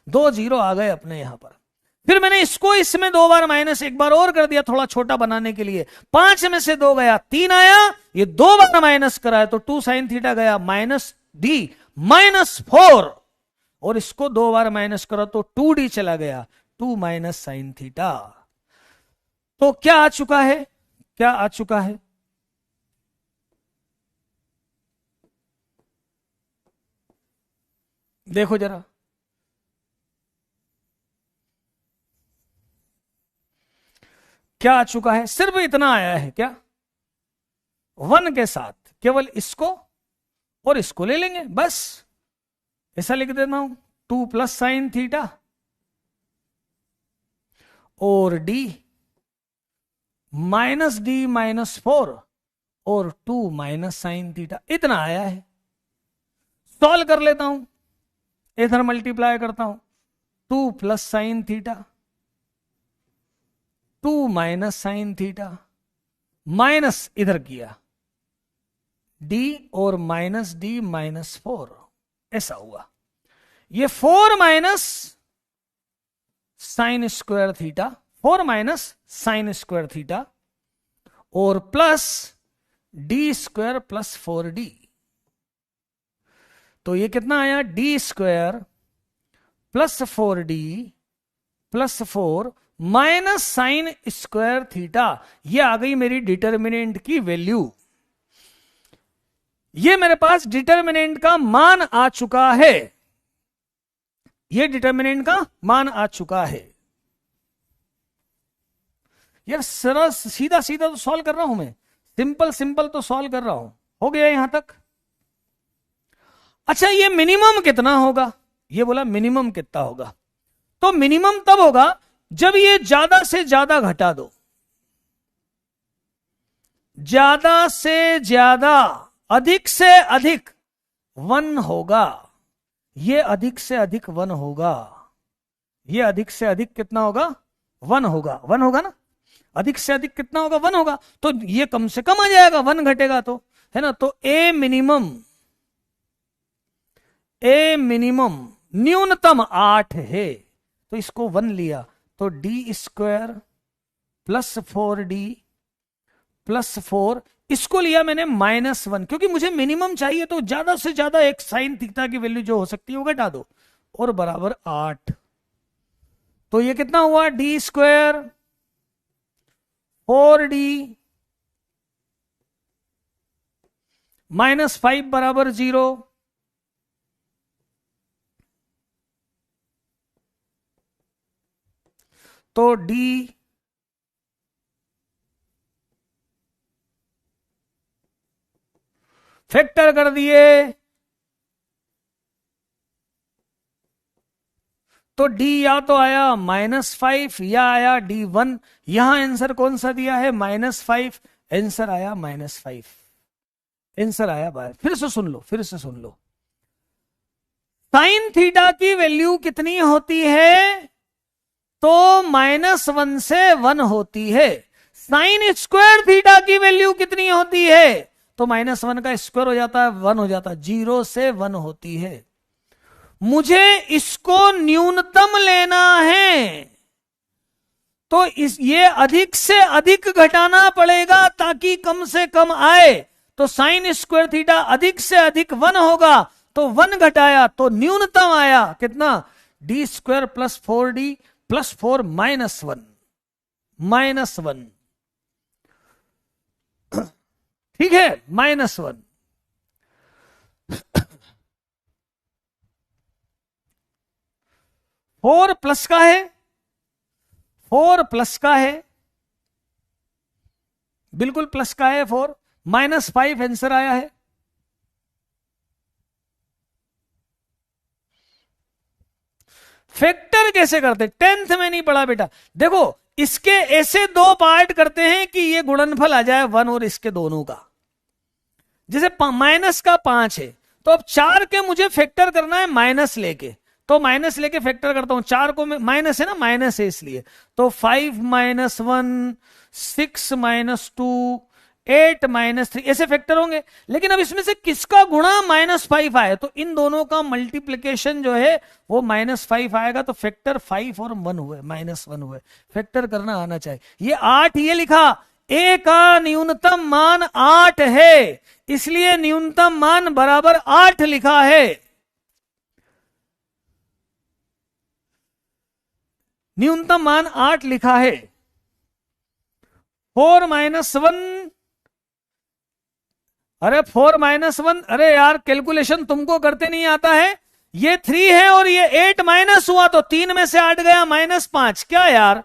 2 0 आ गए अपने यहां पर। फिर मैंने इसको इसमें 2 बार माइनस एक बार और कर दिया थोड़ा छोटा बनाने के लिए, 5 में से 2 गया, 3 आया, ये 2 बार माइनस करा है तो 2 साइन थीटा गया, -d -4, और इसको 2 बार माइनस करा तो 2d चला गया, 2 माइनस साइन थीटा। तो क्या आ चुका है, क्या आ चुका है, देखो जरा। क्या आ चुका है, सिर्फ इतना आया है क्या, 1 के साथ केवल इसको और इसको ले लेंगे बस, ऐसा लिख देता हूं, 2 प्लस साइन थीटा और d -d -4 और 2 माइनस साइन थीटा, इतना आया है। सॉल्व कर लेता हूं, इधर मल्टीप्लाई करता हूं, 2 plus sine theta, 2 minus sine theta, minus इधर किया d और -d -4, ऐसा हुआ। ये 4 minus sine square theta, 4 minus sine square theta और plus d square plus 4d, तो ये कितना आया, d square plus 4d plus 4 minus sine square theta. ये आ गई मेरी डिटर्मिनेंट की वैल्यू, ये मेरे पास डिटर्मिनेंट का मान आ चुका है, ये डिटर्मिनेंट का मान आ चुका है। यार सरल सीधा सीधा तो सॉल्व कर रहा हूं मैं, सिंपल सिंपल तो सॉल्व कर रहा हूं, हो गया यहां तक। अच्छा ये मिनिमम कितना होगा, ये बोला मिनिमम कितना होगा, तो मिनिमम तब होगा जब ये ज्यादा से ज्यादा घटा दो, ज्यादा से ज्यादा, अधिक से अधिक 1 होगा, ये अधिक से अधिक 1 होगा, ये अधिक से अधिक कितना होगा, 1 होगा, 1 होगा ना, अधिक से अधिक कितना होगा, 1 होगा, तो ये कम से कम आ जाएगा, 1 घटेगा तो, है ना। तो ए मिनिमम न्यूनतम 8 है, तो इसको 1 लिया, तो d square plus 4d plus 4, इसको लिया मैंने -1, क्योंकि मुझे मिनिमम चाहिए, तो ज्यादा से ज्यादा एक साइन थीटा की वैल्यू जो हो सकती है वो घटा दो, और बराबर 8। तो ये कितना हुआ, d स्क्वायर 4d -5 बराबर 0, तो d फैक्टर कर दिए तो डी या तो आया -5 या आया D1। यहां आंसर कौन सा दिया है? -5। आंसर आया -5, आंसर आया बाय। फिर से सुन लो, फिर से सुन लो। साइन थीटा की वैल्यू कितनी होती है? तो -1 से 1 होती है। साइन स्क्वायर थीटा की वैल्यू कितनी होती है? तो -1 का स्क्वायर हो जाता है 1 हो जाता है, 0 से 1 होती है। मुझे इसको न्यूनतम लेना है, तो ये अधिक से अधिक घटाना पड़ेगा ताकि कम से कम आए। तो साइन स्क्वायर थीटा अधिक से अधिक 1 होगा, तो 1 घटाया तो न्यूनतम आया कितना? d² + 4d + 4 -1। ठीक है, -1। फोर प्लस का है, 4 प्लस का है, बिल्कुल प्लस का है 4। -5 आंसर आया है। फैक्टर कैसे करते? 10th में नहीं पढ़ा बेटा। देखो इसके ऐसे 2 पार्ट करते हैं कि ये गुणनफल आ जाए 1 और इसके दोनों का। जैसे माइनस का 5 है, तो अब 4 के मुझे फैक्टर करना है माइनस लेके, तो माइनस लेके फैक्टर करता हूं। 4 को माइनस है ना, माइनस है इसलिए। तो 5 - 1 6 - 2 8 - 3 ऐसे फैक्टर होंगे। लेकिन अब इसमें से किसका गुणा -5 आए, तो इन दोनों का मल्टीप्लीकेशन जो है वो -5 आएगा। तो फैक्टर 5 और 1 हुए, -1 हुए। फैक्टर करना आना चाहिए। ये 8 ये लिखा, ए का न्यूनतम मान 8 है, इसलिए न्यूनतम मान बराबर 8 लिखा है। न्यूनतम मान 8 लिखा है। 4 - 1, अरे 4 - 1, अरे यार कैलकुलेशन तुमको करते नहीं आता है। ये 3 है और ये 8 माइनस हुआ, तो 3 में से 8 गया -5। क्या यार,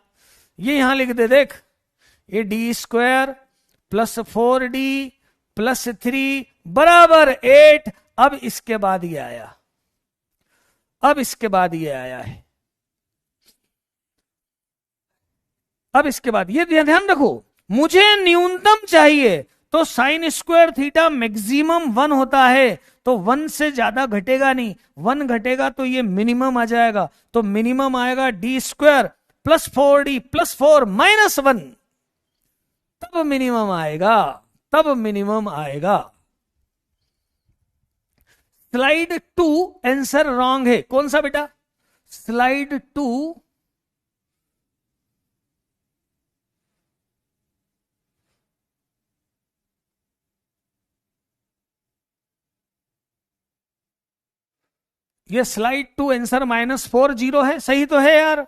ये यहां लिख दे, देख ये d² + 4d + 3 बराबर 8। अब इसके बाद ये आया, अब इसके बाद ये आया है। अब इसके बाद ये ध्यान रखो, मुझे न्यूनतम चाहिए, तो साइन स्क्वायर थीटा मैक्सिमम 1 होता है, तो 1 से ज्यादा घटेगा नहीं। 1 घटेगा तो ये मिनिमम आ जाएगा, तो मिनिमम आएगा d² + 4d + 4 -1। तब मिनिमम आएगा, तब मिनिमम आएगा। स्लाइड 2 आंसर रॉन्ग है। कौन सा बेटा? स्लाइड 2 ये स्लाइड 2 आंसर -4 0 है। सही तो है यार।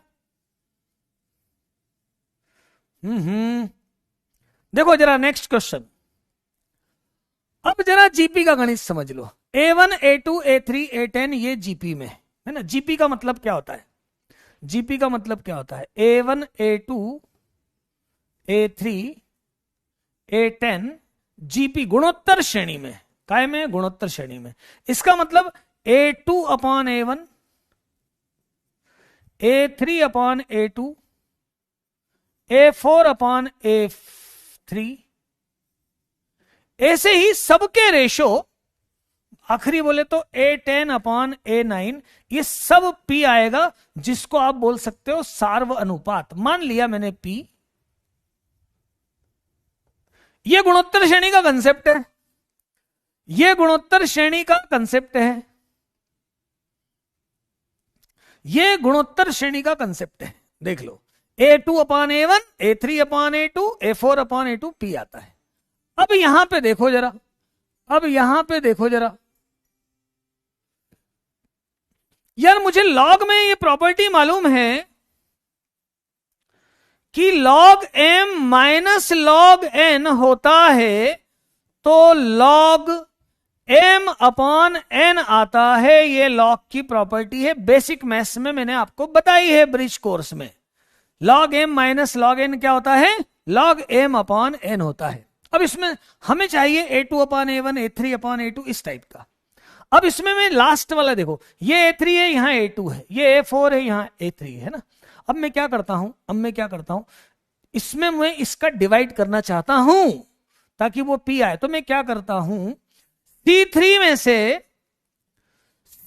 देखो जरा नेक्स्ट क्वेश्चन। अब जरा जीपी का गणित समझ लो। A1 A2 A3 A10 ये जीपी में है ना। जीपी का मतलब क्या होता है? जीपी का मतलब क्या होता है? A1 A2 A3 A10 GP गुणोत्तर श्रेणी में, काय में? गुणोत्तर श्रेणी में। इसका मतलब A2/A1 A3/A2 A4/A3 ऐसे ही सबके रेशो आखिरी बोले तो A10/A9 ये सब P आएगा, जिसको आप बोल सकते हो सार्व अनुपात। मान लिया मैंने P। ये गुणोत्तर श्रेणी का कंसेप्ट है, ये गुणोत्तर श्रेणी का कंसेप्ट है, ये गुणोत्तर श्रेणी का कंसेप्ट है। देख लो A2/A1 A3/A2 A4/A2 P आता है। अब यहां पे देखो जरा, अब यहां पे देखो जरा यार, मुझे लॉग में ये प्रॉपर्टी मालूम है कि log m minus log n होता है, तो log m/n आता है। ये log की प्रॉपर्टी है, बेसिक मैथ्स में मैंने आपको बताई है ब्रिज कोर्स में। log m minus log n क्या होता है? log m/n होता है। अब इसमें हमें चाहिए A2/A1 A3/A2 इस टाइप का। अब इसमें मैं लास्ट वाला देखो, ये A3 है, यहां A2 है, ये A4 है, यहां A3 है ना। अब मैं क्या करता हूं, इसमें मैं इसका डिवाइड करना चाहता हूं ताकि वो P आए। तो मैं क्या करता हूं, C3 में से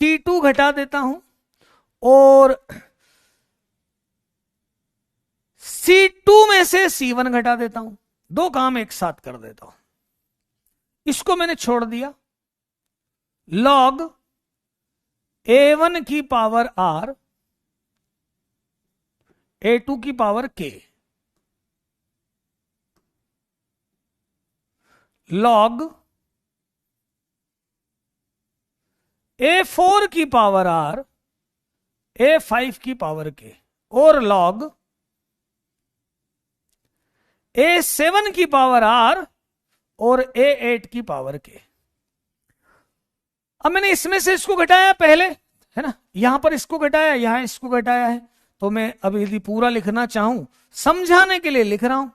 C2 घटा देता हूं और C2 में से C1 घटा देता हूं, दो काम एक साथ कर देता हूं। इसको मैंने छोड़ दिया, log A1 की पावर R A2 की पावर K log A4 की पावर R A5 की पावर K और log A7 की पावर R और A8 की पावर K। अब मैंने इसमें से इसको घटाया पहले, है ना, यहां पर इसको घटाया, यहां इसको घटाया है। तो मैं अब यदि पूरा लिखना चाहूं, समझाने के लिए लिख रहा हूं।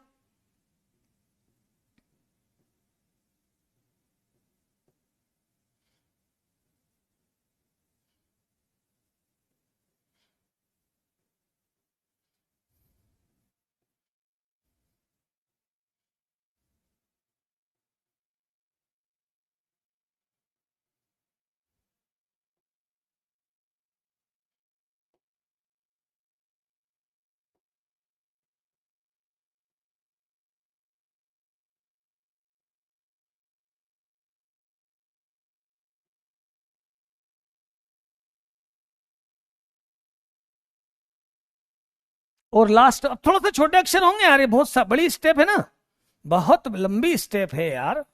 और लास्ट, अब थोड़ा सा छोटे अक्षर होंगे यार, ये बहुत बड़ी स्टेप है ना, बहुत लंबी स्टेप है यार।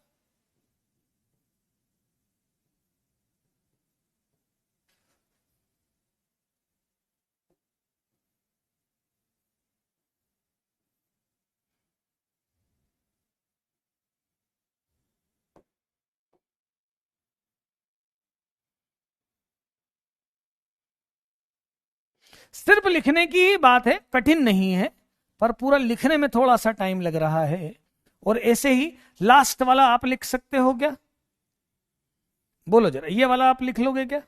सिर्फ लिखने की ही बात है, कठिन नहीं है, पर पूरा लिखने में थोड़ा सा टाइम लग रहा है। और ऐसे ही लास्ट वाला आप लिख सकते हो क्या, बोलो जरा, ये वाला आप लिख लोगे क्या,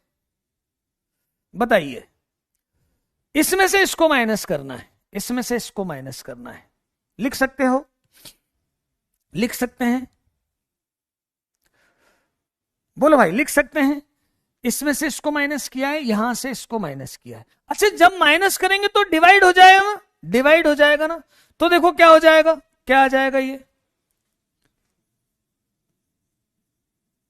बताइए। इसमें से इसको माइनस करना है, इसमें से इसको माइनस करना है, लिख सकते हो, लिख सकते हैं, बोलो भाई, लिख सकते हैं। इसमें से इसको माइनस किया है, यहां से इसको माइनस किया है। अच्छा, जब माइनस करेंगे तो डिवाइड हो जाएगा ना, डिवाइड हो जाएगा ना। तो देखो क्या हो जाएगा, क्या आ जाएगा, ये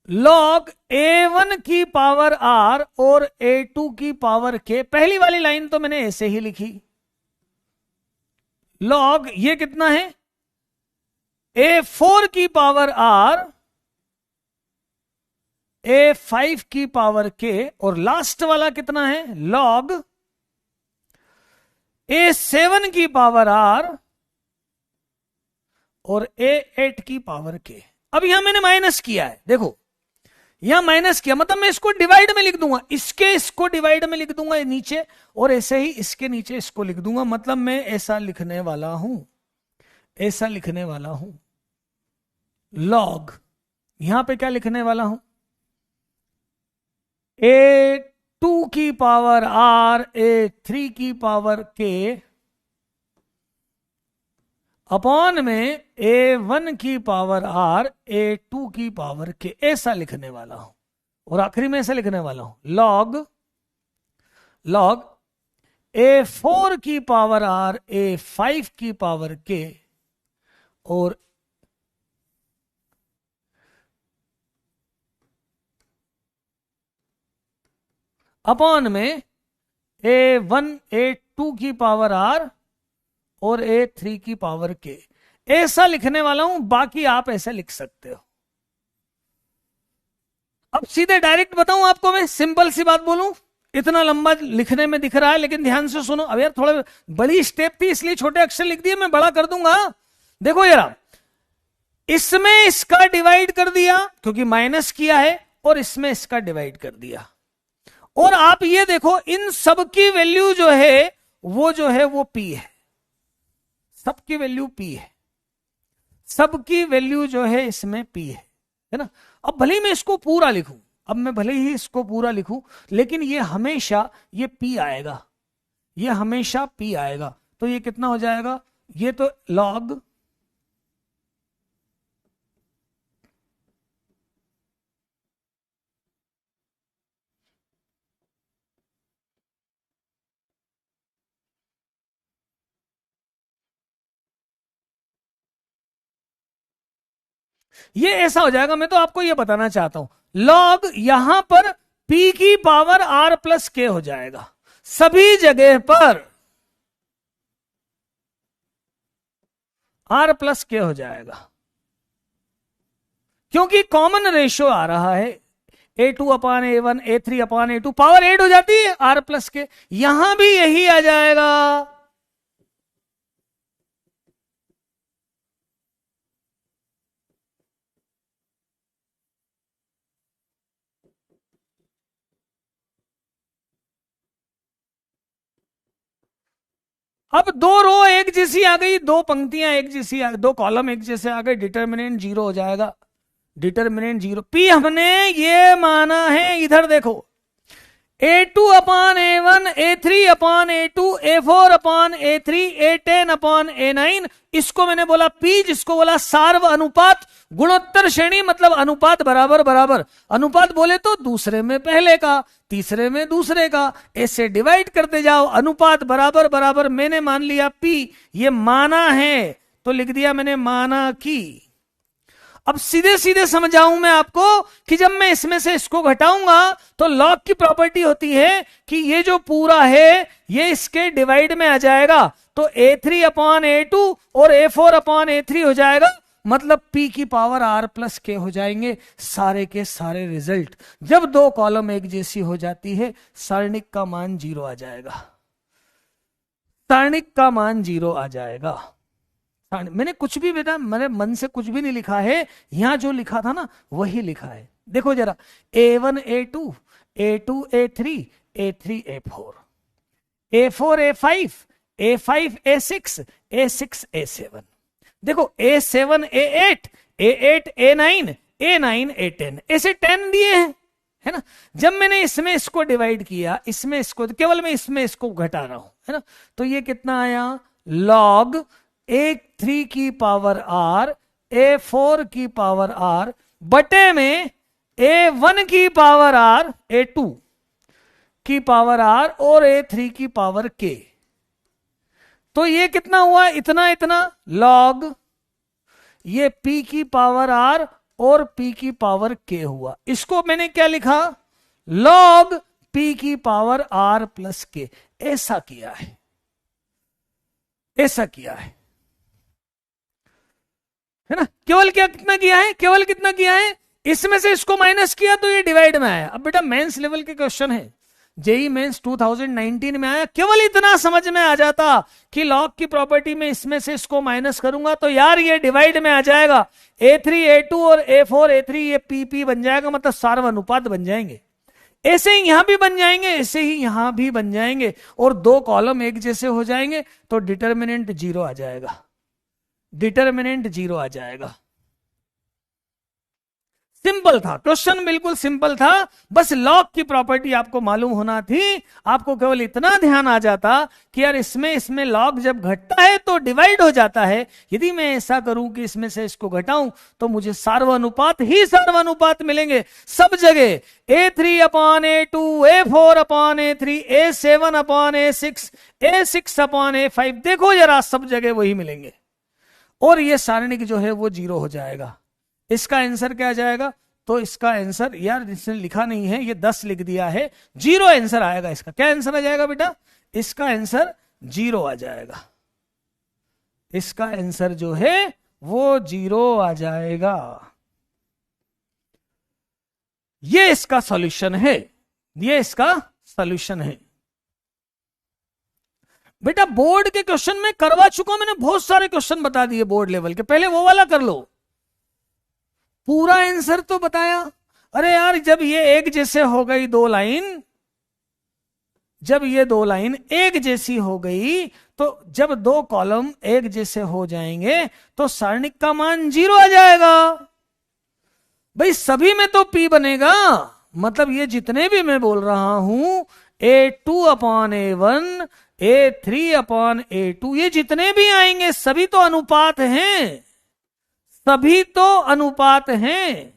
log A1 की पावर R और A2 की पावर K। पहली वाली लाइन तो मैंने ऐसे ही लिखी, log ये कितना है, A4 की पावर R A5 की पावर K और लास्ट वाला कितना है, log A7 की पावर R और A8 की पावर K। अब यहां मैंने माइनस किया है, देखो यहां माइनस किया, मतलब मैं इसको डिवाइड में लिख दूंगा, इसको डिवाइड में लिख दूंगा नीचे, और ऐसे ही इसके नीचे इसको लिख दूंगा। मतलब मैं ऐसा लिखने वाला हूं, ऐसा लिखने वाला हूं, log यहां पे क्या लिखने वाला हूं, A2 की पावर R A3 की पावर K अपॉन में A1 की पावर R A2 की पावर K, ऐसा लिखने वाला हूं। और आखिरी में ऐसा लिखने वाला हूं, log A4 की पावर R A5 की पावर K और अपॉन में A1 A2 की पावर R और A3 की पावर K, ऐसा लिखने वाला हूं। बाकी आप ऐसे लिख सकते हो। अब सीधे डायरेक्ट बताऊं आपको, मैं सिंपल सी बात बोलूं, इतना लंबा लिखने में दिख रहा है, लेकिन ध्यान से सुनो। अब यार थोड़ा बड़ी स्टेप थी इसलिए छोटे अक्षर लिख दिए, मैं बड़ा कर दूंगा। देखो यार, इसमें इसका डिवाइड कर दिया क्योंकि माइनस किया है, और इसमें इसका डिवाइड कर दिया। और आप ये देखो, इन सब की वैल्यू जो है वो P है, सबकी वैल्यू P है, सबकी वैल्यू जो है इसमें P है ना। अब भले ही मैं इसको पूरा लिखूं, अब मैं भले ही इसको पूरा लिखूं, लेकिन ये हमेशा ये P आएगा, ये हमेशा P आएगा। तो ये कितना हो जाएगा, ये तो लॉग ये ऐसा हो जाएगा। मैं तो आपको ये बताना चाहता हूं, लॉग यहां पर P की पावर R प्लस K हो जाएगा, सभी जगह पर R प्लस K हो जाएगा, क्योंकि कॉमन रेशियो आ रहा है A2 अपान A1, A3 अपान A2, पावर 8 हो जाती है R प्लस K, यहां भी यही आ जाएगा। अब दो रो एक जैसी आ गई, दो पंक्तियां एक जैसी आ गई, दो कॉलम एक जैसे आ गए, डिटर्मिनेंट जीरो हो जाएगा, डिटर्मिनेंट जीरो। P हमने ये माना है, इधर देखो, A2 अपान A1, A3 अपान A2, A4 अपान A3, A10 अपान A9, इसको मैंने बोला P, जिसको बोला सार्व अनुपात। गुणोत्तर श्रेणी मतलब अनुपात बराबर बराबर, अनुपात बोले तो दूसरे में पहले का, तीसरे में दूसरे का, ऐसे डिवाइड करते जाओ, अनुपात बराबर बराबर। मैंने मान लिया P, ये माना है तो लिख दिया मैंने माना की। अब सीधे सीधे समझाऊं मैं आपको कि जब मैं इसमें से इसको घटाऊंगा तो लॉग की प्रॉपर्टी होती है कि ये जो पूरा है ये इसके डिवाइड में आ जाएगा, तो A3 अपान A2 और A4 अपान A3 हो जाएगा, मतलब P की पावर R प्लस K हो जाएंगे। सारे के सारे रिजल्ट जब दो कॉलम एक जैसी हो जाती है, सारणिक का मान 0 आ जाएगा, सारणिक का मान 0 आ जाएगा। मैंने कुछ भी बेटा मेरे मन से कुछ भी नहीं लिखा है, यहां जो लिखा था ना वही लिखा है। देखो जरा, A1 A2, A2 A3, A3 A4, A4 A5, A5 A6, A6 A7, देखो A7 A8, A8 A9, A9 A10, ऐसे 10 दिए हैं, है ना। जब मैंने इसमें इसको डिवाइड किया, इसमें इसको, तो केवल मैं इसमें इसको घटा रहा हूं, है ना, तो ये कितना आया, लॉग A3 की पावर R, A4 की पावर R बटे में A1 की पावर R, A2 की पावर R और A3 की पावर K। तो ये कितना हुआ, इतना इतना, लॉग ये P की पावर R और P की पावर K हुआ। इसको मैंने क्या लिखा, लॉग P की पावर R प्लस K। ऐसा किया है, ऐसा किया है ना। केवल क्या कितना किया है, केवल कितना किया है, इसमें से इसको माइनस किया तो ये डिवाइड में आया। अब बेटा मेंस लेवल के क्वेश्चन है, जेई मेंस 2019 में आया, केवल इतना समझ में आ जाता कि लॉग की प्रॉपर्टी में इसमें से इसको माइनस करूंगा तो यार ये डिवाइड में आ जाएगा, A3 A2 और A4 A3 ये PP बन जाएगा, मतलब सार्वनुपात बन जाएंगे। ऐसे ही यहां भी बन जाएंगे, ऐसे ही यहां भी बन जाएंगे, और दो कॉलम एक जैसे हो जाएंगे तो डिटर्मिनेंट 0 आ जाएगा, डिटर्मिनेंट 0 आ जाएगा। सिंपल था क्वेश्चन, बिल्कुल सिंपल था, बस लॉग की प्रॉपर्टी आपको मालूम होना थी। आपको केवल इतना ध्यान आ जाता कि यार इसमें इसमें लॉग जब घटता है तो डिवाइड हो जाता है, यदि मैं ऐसा करूं कि इसमें से इसको घटाऊं तो मुझे सार्वनुपात ही सार्वनुपात मिलेंगे सब जगह। A3 अपान A2, A4 अपान A3, A7 अपान A6, A6 अपान A5, देखो जरा सब जगह वही मिलेंगे, और ये सारणिक जो है वो 0 हो जाएगा। इसका आंसर क्या आ जाएगा, तो इसका आंसर, यार इसने लिखा नहीं है, ये 10 लिख दिया है, 0 आंसर आएगा। इसका क्या आंसर आ जाएगा बेटा, इसका आंसर 0 आ जाएगा, इसका आंसर जो है वो 0 आ जाएगा। ये इसका सॉल्यूशन है, ये इसका सॉल्यूशन है। बेटा बोर्ड के क्वेश्चन में करवा चुका हूं, मैंने बहुत सारे क्वेश्चन बता दिए बोर्ड लेवल के, पहले वो वाला कर लो, पूरा आंसर तो बताया। अरे यार जब ये एक जैसे हो गई दो लाइन, जब ये दो लाइन एक जैसी हो गई, तो जब दो कॉलम एक जैसे हो जाएंगे तो सारणिक का मान 0 आ जाएगा। भाई सभी में तो P बनेगा, मतलब ये जितने भी मैं बोल रहा हूं, A2/A1, A3/A2, ये जितने भी आएंगे सभी तो अनुपात हैं, सभी तो अनुपात हैं,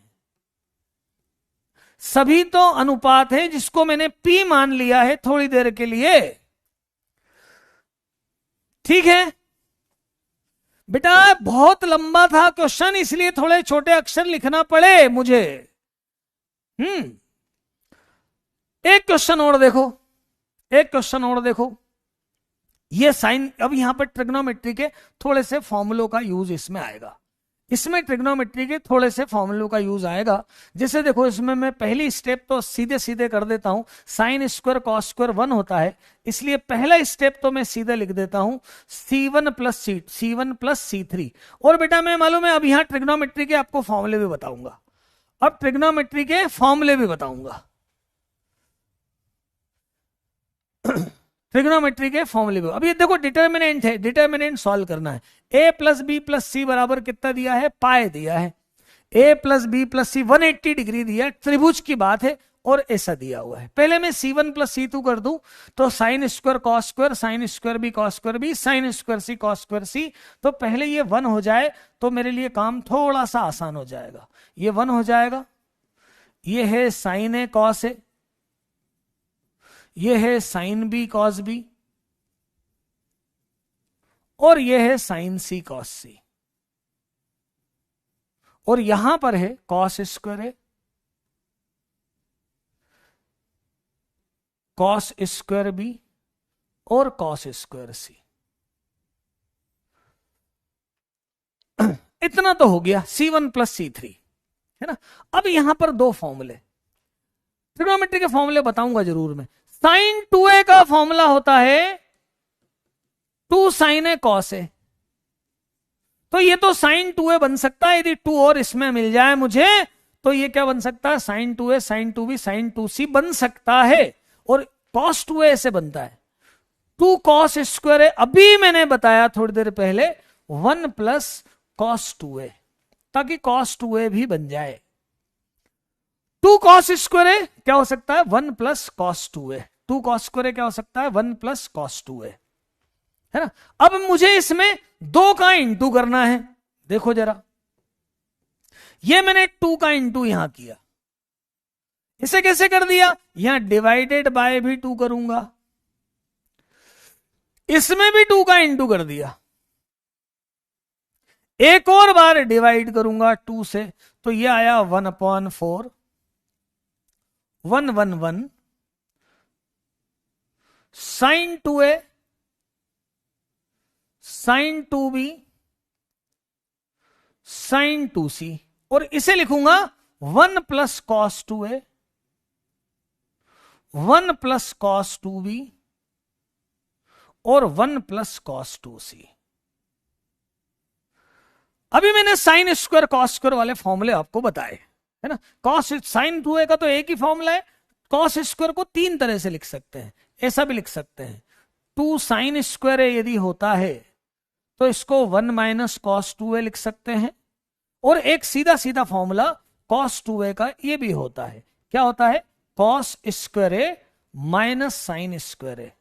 सभी तो अनुपात हैं, जिसको मैंने P मान लिया है थोड़ी देर के लिए। ठीक है बेटा, बहुत लंबा था क्वेश्चन, इसलिए थोड़े छोटे अक्षर लिखना पड़े मुझे। एक क्वेश्चन और देखो, एक क्वेश्चन और देखो। ये साइन, अब यहां पर ट्रिग्नोमेट्री के थोड़े से फॉर्मूलों का यूज इसमें आएगा, इसमें ट्रिग्नोमेट्री के थोड़े से फॉर्मूलों का यूज आएगा। जैसे देखो, इसमें मैं पहली स्टेप तो सीधे सीधे कर देता हूं, साइन स्क्वायर कॉस स्क्वायर 1 होता है, इसलिए पहला स्टेप तो मैं सीधे लिख देता हूं C1 प्लस C3। और बेटा मैं मालूम है अब यहां ट्रिग्नोमेट्री के आपको फॉर्मूले भी बताऊंगा, अब ट्रिग्नोमेट्री के फॉर्मूले भी बताऊंगा, ट्रिग्नोमेट्री के फॉर्मूले भी। अब ये देखो डिटर्मिनेंट है, डिटर्मिनेंट सॉल्व करना है। a plus b plus c बराबर कितना दिया है, पाए दिया है। a plus b plus c 180 degree दिया है, त्रिभुज की बात है, और ऐसा दिया हुआ है। पहले मैं C1 प्लस C2 कर दूं तो sine square cos square, sine square B cos square B, sine square C cos square C. तो पहले ये 1 हो जाए तो मेरे लिए काम थोड़ा सा आसान हो जाएगा। ये 1 हो जाएगा, ये है साइन ए कॉस ए, ये है साइन बी कॉस बी, और ये है साइन सी कॉस सी, और यहां पर है कॉस स्क्वायर ए, कॉस स्क्वायर बी, और कॉस स्क्वायर सी। इतना तो हो गया C1 प्लस C3, है ना। अब यहां पर दो फॉर्मूले, ट्रिग्नोमेट्री के फॉर्मूले बताऊंगा जरूर मैं। साइन 2a का फॉर्मूला होता है 2 साइन ए कॉस ए, तो ये तो साइन 2a बन सकता है, यदि 2 और इसमें मिल जाए मुझे तो ये क्या बन सकता है, sign 2a sign 2b sign 2c बन सकता है। और कॉस 2a ऐसे बनता है 2 कॉस स्क्वायर ए, अभी मैंने बताया थोड़ी देर पहले 1 प्लस कॉस 2a, ताकि कॉस 2a भी बन जाए। 2 कॉस स्क्वायर ए क्या हो सकता है, 1 plus cos 2a, 2 cos square A क्या हो सकता है, 1 प्लस कॉस 2a, है ना। अब मुझे इसमें 2 का इंटू करना है, देखो जरा, ये मैंने 2 का इंटू यहां किया, इसे कैसे कर दिया, यहां डिवाइडेड बाय भी 2 करूंगा, इसमें भी 2 का इंटू कर दिया, एक और बार डिवाइड करूंगा 2 से, तो ये आया 1/4, 1 1 1 sign 2a sign 2b sign 2c, और इसे लिखूंगा 1 plus cos 2a 1 plus cos 2b और 1 प्लस कॉस 2c। अभी मैंने साइन स्क्वायर कॉस स्क्वायर वाले फॉर्मूले आपको बताए, है ना। कॉस साइन 2a का तो एक ही फॉर्मूला है, कॉस स्क्वायर को 3 तरह से लिख सकते हैं, ऐसा भी लिख सकते हैं 2 साइन स्क्वायर यदि होता है तो इसको 1 माइनस कॉस 2a लिख सकते हैं, और एक सीधा सीधा फॉर्मूला कॉस 2a का ये भी होता है, क्या होता है, कॉस स्क्वायर ए माइनस साइन स्क्वायर ए।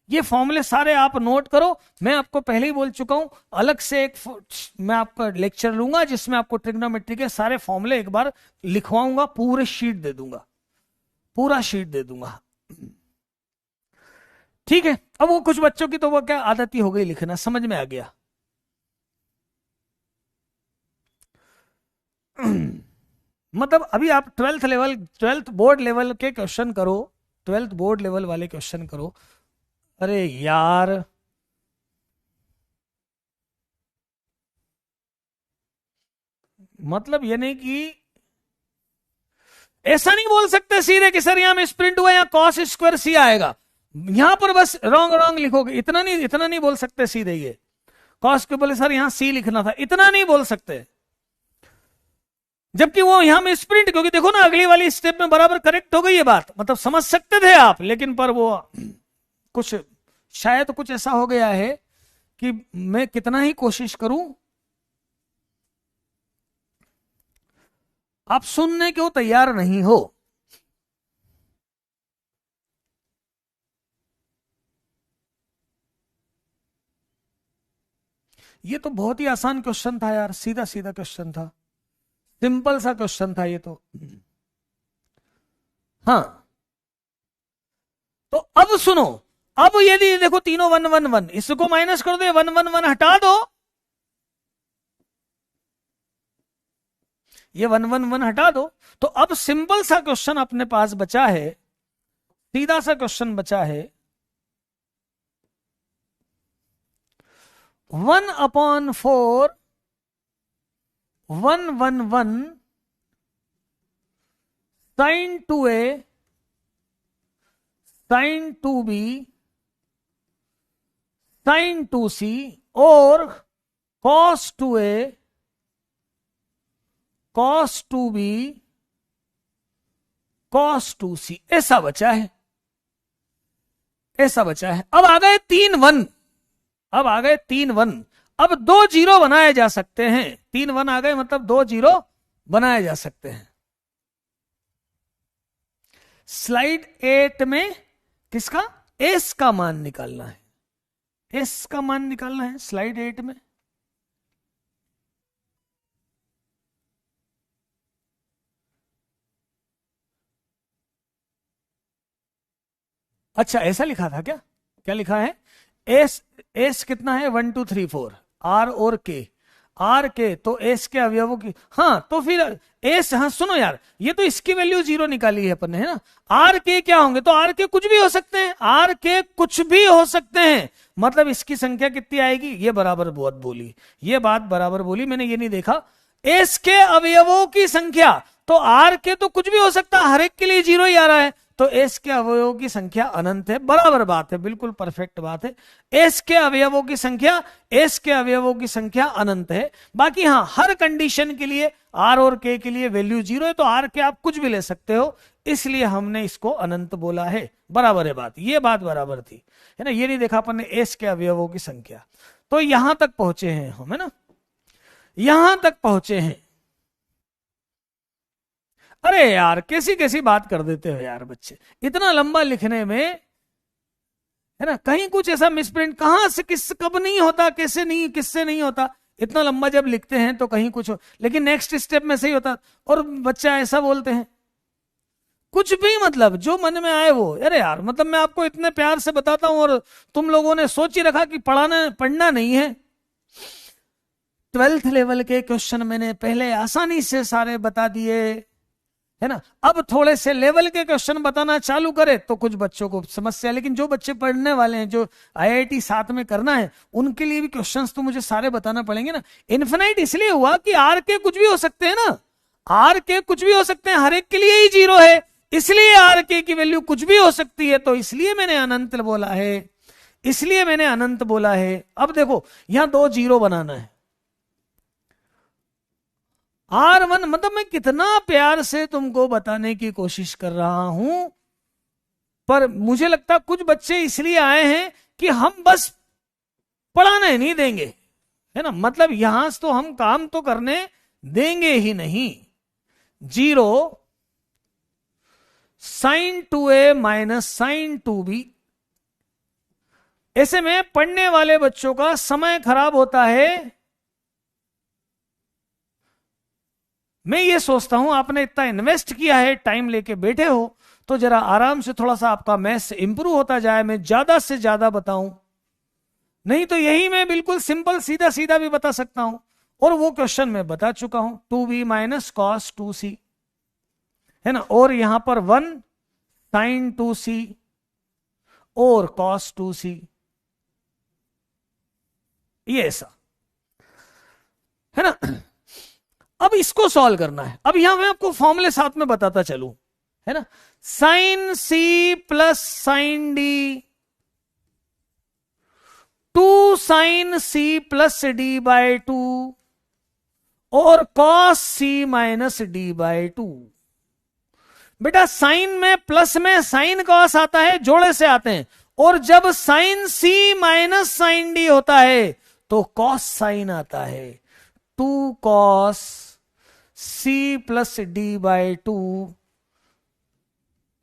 ये फॉर्मूले सारे आप नोट करो, मैं आपको पहले ही बोल चुका हूं, अलग से एक मैं आपका लेक्चर लूंगा जिसमें आपको ट्रिग्नोमेट्री के सारे फॉर्मूले एक बार लिखवाऊंगा, पूरे शीट दे दूंगा, पूरा शीट दे दूंगा, ठीक है। अब वो कुछ बच्चों की तो वो क्या आदत ही हो गई लिखना, समझ में आ गया। मतलब अभी आप 12th बोर्ड लेवल के क्वेश्चन करो, 12th बोर्ड लेवल वाले क्वेश्चन करो, अरे यार मतलब ये नहीं कि ऐसा नहीं बोल सकते सीधे कि सर यहां में स्प्रिंट हुआ या कॉस स्क्वायर सी आएगा, यहां पर बस रॉन्ग लिखोगे, इतना नहीं बोल सकते सीधे, ये कॉस के बोले सर यहां सी लिखना था, इतना नहीं बोल सकते, जबकि वो यहां में स्प्रिंट, क्योंकि देखो ना अगली वाली स्टेप में बराबर करेक्ट हो गई ये बात, मतलब समझ सकते थे आप, लेकिन पर वो कुछ शायद कुछ ऐसा हो गया है कि मैं कितना ही कोशिश करूं आप सुनने को तैयार नहीं हो, ये तो बहुत ही आसान क्वेश्चन था यार, सीधा सीधा क्वेश्चन था, सिंपल सा क्वेश्चन था ये तो। हाँ, तो अब सुनो, अब यदि देखो तीनों 1 1 1, इसको माइनस कर दो, 1 1 1 हटा दो, ये 1 1 1 हटा दो, तो अब सिंपल सा क्वेश्चन अपने पास बचा है, सीधा सा क्वेश्चन बचा है, 1/4 1 1 1 sin 2a sin 2b sin 2c और cos 2a cos 2b cos 2c, ऐसा बचा है, ऐसा बचा है। अब आ गए 3 1, अब आ गए 3 1, अब 2 0 बनाए जा सकते हैं, 3 1 आ गए मतलब 2 0 बनाए जा सकते हैं। स्लाइड 8 में किसका, एस का मान निकालना है, एस का मान निकालना है स्लाइड 8 में। अच्छा ऐसा लिखा था क्या, क्या लिखा है, एस, एस कितना है 1 2 3 4, आर और के, आर के तो एस के अवयवों की, हाँ तो फिर एस, हाँ सुनो यार, ये तो इसकी वैल्यू 0 निकाली है अपन ने, है ना। आर के क्या होंगे, तो आर के कुछ भी हो सकते हैं, आर के कुछ भी हो सकते हैं, मतलब इसकी संख्या कितनी आएगी, ये बराबर बहुत बोली, ये बात बराबर बोली, मैंने ये नहीं देखा, एस के अवयवों की संख्या, तो आर के तो कुछ भी हो सकता है, हर एक के लिए 0 ही आ रहा है, तो एस के अवयवों की संख्या अनंत है, बराबर बात है, बिल्कुल परफेक्ट बात है, एस के अवयवों की संख्या, एस के अवयवों की संख्या अनंत है। बाकी हाँ, हर कंडीशन के लिए आर और के के लिए वैल्यू 0 है, तो आर के आप कुछ भी ले सकते हो, इसलिए हमने इसको अनंत बोला है, बराबर है बात, ये बात बराबर थी, है ना। ये नहीं देखा अपन ने एस के अवयवों की संख्या, तो यहां तक पहुंचे हैं हम, है ना, यहां तक पहुंचे हैं। अरे यार कैसी कैसी बात कर देते हो यार बच्चे, इतना लंबा लिखने में, है ना, कहीं कुछ ऐसा मिसप्रिंट कहां से किस कब नहीं होता, कैसे नहीं, किससे नहीं होता, इतना लंबा जब लिखते हैं तो कहीं कुछ हो, लेकिन नेक्स्ट स्टेप में सही होता, और बच्चा ऐसा बोलते हैं कुछ भी, मतलब जो मन में आए वो। अरे यार मतलब मैं आपको इतने प्यार से बताता हूं और तुम लोगों ने सोच ही रखा कि पढ़ाना पढ़ना नहीं है। 12th लेवल के क्वेश्चन मैंने पहले आसानी से सारे बता दिए, है ना, अब थोड़े से लेवल के क्वेश्चन बताना चालू करे तो कुछ बच्चों को समस्या, लेकिन जो बच्चे पढ़ने वाले हैं, जो आईआईटी साथ में करना है, उनके लिए भी क्वेश्चंस तो मुझे सारे बताना पड़ेंगे ना। इन्फिनाइट इसलिए हुआ कि आर के कुछ भी हो सकते हैं ना, आर के कुछ भी हो सकते हैं, हर एक के लिए ही 0 है, इसलिए आर के की वैल्यू कुछ भी हो सकती है, तो इसलिए मैंने अनंत बोला है, इसलिए मैंने अनंत बोला है। अब देखो यहां 2 0 बनाना है, R1, मतलब मैं कितना प्यार से तुमको बताने की कोशिश कर रहा हूं, पर मुझे लगता कुछ बच्चे इसलिए आए हैं कि हम बस पढ़ाने नहीं देंगे, है ना, मतलब यहां से तो हम काम तो करने देंगे ही नहीं। 0 sin 2a minus sin 2b, ऐसे में पढ़ने वाले बच्चों का समय खराब होता है। मैं ये सोचता हूं आपने इतना इन्वेस्ट किया है, टाइम लेके बैठे हो, तो जरा आराम से थोड़ा सा आपका मैथ्स इंप्रूव होता जाए, मैं ज्यादा से ज्यादा बताऊं, नहीं तो यही मैं बिल्कुल सिंपल सीधा सीधा भी बता सकता हूं, और वो क्वेश्चन मैं बता चुका हूं, 2b माइनस कॉस 2c, है ना, और यहां पर 1 sin 2c और cos 2c, ये ऐसा, है ना। अब इसको सॉल्व करना है, अब यहां मैं आपको फॉर्मूले साथ में बताता चलूं, है ना, sine c plus sine d, 2 sine c plus D by 2 और cos C minus D by 2। बेटा साइन में प्लस में साइन कॉस आता है, जोड़े से आते हैं, और जब sine C minus sine D होता है तो कॉस साइन आता है, 2 cos C plus D by 2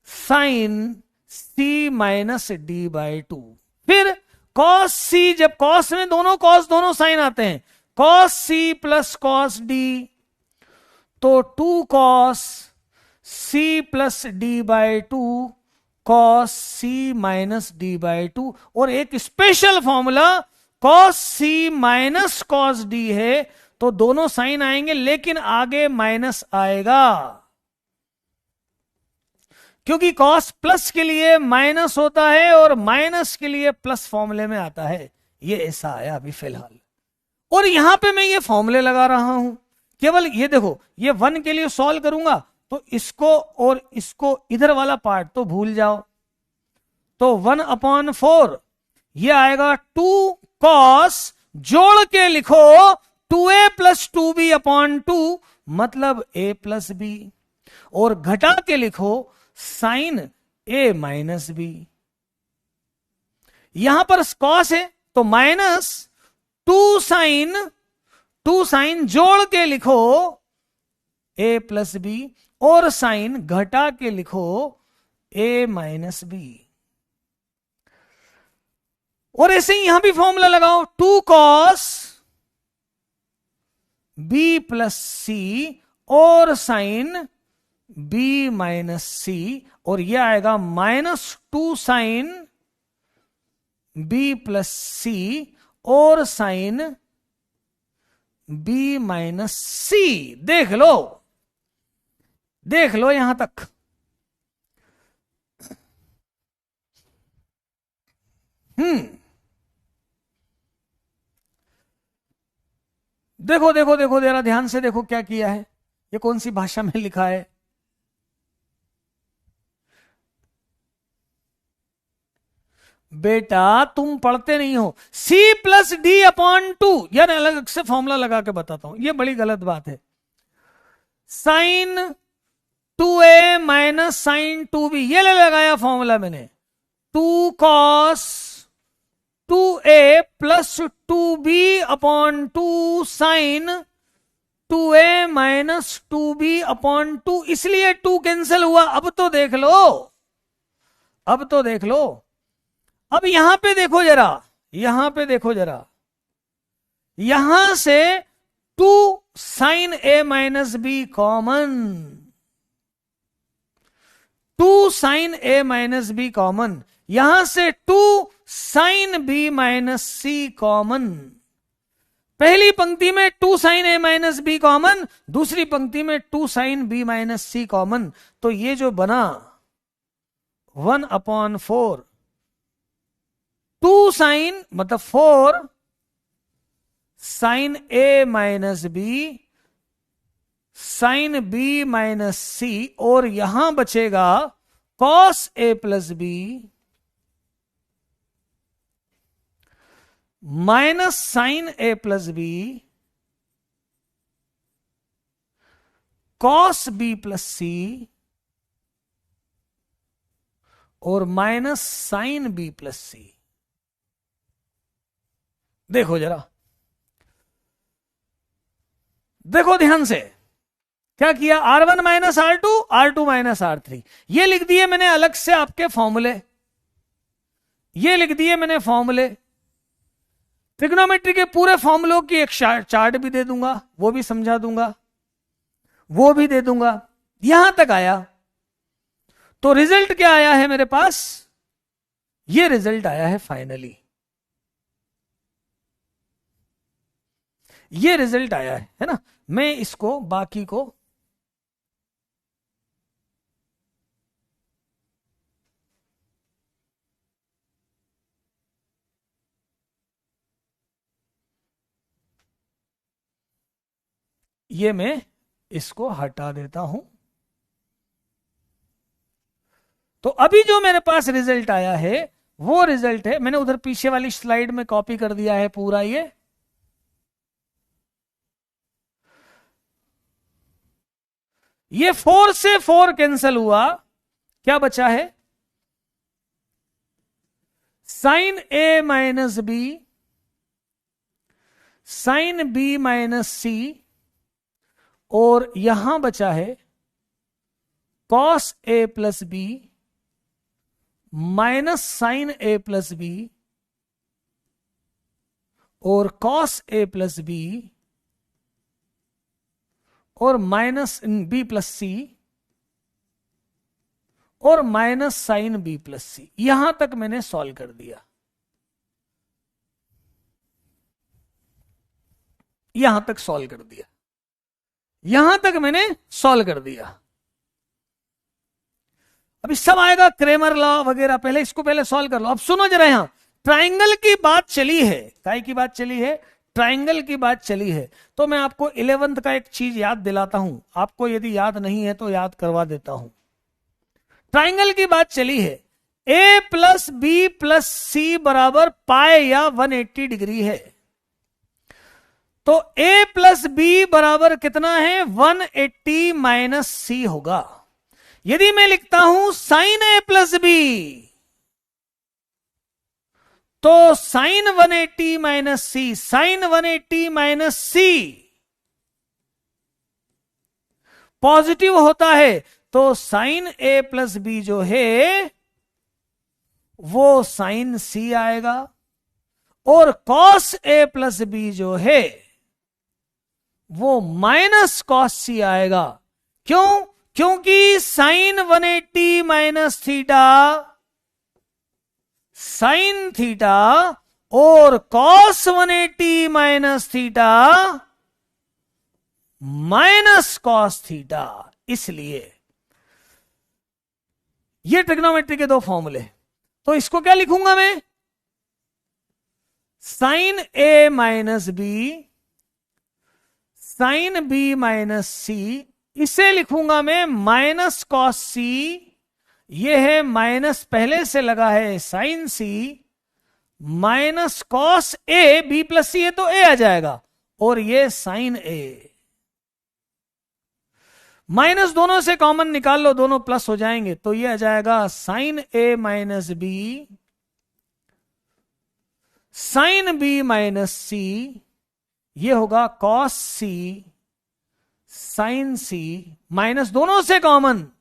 sine C minus D by 2, फिर कॉस सी, जब कॉस में दोनों कॉस दोनों साइन आते हैं, कॉस सी प्लस कॉस डी, तो 2 cos C plus d by 2 cos C minus d by 2, और एक स्पेशल फॉर्मूला कॉस सी माइनस कॉस डी है, तो दोनों साइन आएंगे लेकिन आगे माइनस आएगा, क्योंकि कॉस प्लस के लिए माइनस होता है और माइनस के लिए प्लस फॉर्मूले में आता है। ये ऐसा आया अभी फिलहाल, और यहां पे मैं ये फॉर्मूले लगा रहा हूं केवल। ये देखो, ये 1 के लिए सॉल्व करूंगा तो इसको और इसको, इधर वाला पार्ट तो भूल जाओ, तो 1/4 ये आएगा 2 कॉस, जोड़ के लिखो 2a प्लस 2b अपॉन 2, मतलब a प्लस b, और घटा के लिखो साइन a माइनस b। यहां पर कॉस है तो माइनस 2 साइन जोड़ के लिखो a प्लस b, और साइन घटा के लिखो a माइनस b। और ऐसे ही यहां भी फॉर्मूला लगाओ, 2 कॉस b प्लस सी और साइन b माइनस सी, और यह आएगा -2 साइन b प्लस सी और साइन b माइनस सी। देख लो यहां तक। देखो जरा ध्यान से देखो क्या किया है, ये कौन सी भाषा में लिखा है। बेटा तुम पढ़ते नहीं हो। c प्लस डी अपॉन 2, यार अलग से फॉर्मूला लगा के बताता हूं, ये बड़ी गलत बात है। Sign 2a minus sign 2b, ये लगाया फॉर्मूला मैंने, 2 cos 2a plus 2b upon 2 sine 2a minus 2b upon 2, इसलिए 2 कैंसिल हुआ। अब तो देख लो, अब यहां पे देखो जरा, यहां से 2 sine a minus b common, 2 sine a minus b common, यहां से 2 sine b minus c common. पहली पंक्ति में 2 sine a minus b common, दूसरी पंक्ति में 2 sine b minus c common, तो ये जो बना 1/4, 2 साइन मतलब 4 sine a minus b sine b minus c, और यहां बचेगा cos a plus b minus sine a plus b cos b plus c और minus sine b plus c। देखो ध्यान से क्या किया, R1 minus R2, R2 minus R3, ये लिख दिए मैंने अलग से आपके फॉर्मूले, ये लिख दिए मैंने फॉर्मूले। ट्रिग्नोमेट्री के पूरे फॉर्मूलों की एक चार्ट भी दे दूंगा, वो भी समझा दूंगा, वो भी दे दूंगा। यहां तक आया तो रिजल्ट क्या आया है मेरे पास, ये रिजल्ट आया है फाइनली, ये रिजल्ट आया है ना। मैं इसको बाकी को ये मैं इसको हटा देता हूं। तो अभी जो मेरे पास रिजल्ट आया है वो रिजल्ट है, मैंने उधर पीछे वाली स्लाइड में कॉपी कर दिया है पूरा। ये 4 से 4 कैंसिल हुआ, क्या बचा है, sine a minus b sine b minus c, और यहां बचा है cos a plus b minus sine a plus b और कॉस ए प्लस बी और माइनस बी प्लस सी और minus sine b plus c. यहां तक मैंने सॉल्व कर दिया, यहां तक सॉल्व कर दिया, यहां तक मैंने सॉल्व कर दिया। अभी सब आएगा क्रेमर लॉ वगैरह, पहले इसको पहले सॉल्व कर लो। अब सुनो जरा, यहां ट्राइंगल की बात चली है, काय की बात चली है, ट्राइंगल की बात चली है। तो मैं आपको 11th का एक चीज याद दिलाता हूं, आपको यदि याद नहीं है तो याद करवा देता हूं। ट्राइंगल की बात चली है, ए प्लस बी प्लस सी बराबर पाए या 180 डिग्री है। तो ए प्लस बी बराबर कितना है, 180 माइनस सी होगा। यदि मैं लिखता हूं साइन ए प्लस बी, तो sign 180 minus C, sign 180 minus सी पॉजिटिव होता है, तो साइन ए प्लस बी जो है वो साइन सी आएगा, और कॉस ए प्लस बी जो है वो माइनस कॉस सी आएगा। क्यों? क्योंकि sine 180 minus theta sine theta और cos 180 minus theta minus cos theta. इसलिए ये ट्रिग्नोमेट्री के दो फॉर्मूले। तो इसको क्या लिखूंगा मैं, sine A minus B sine B minus C, इसे लिखूंगा मैं माइनस कॉस सी, ये है माइनस पहले से लगा है साइन सी, माइनस कॉस ए, बी प्लस सी है तो ए आ जाएगा, और ये साइन ए। माइनस दोनों से कॉमन निकाल लो, दोनों प्लस हो जाएंगे, तो ये आ जाएगा sine A minus B sine B minus C, ये होगा cos C sine C, minus दोनों से कॉमन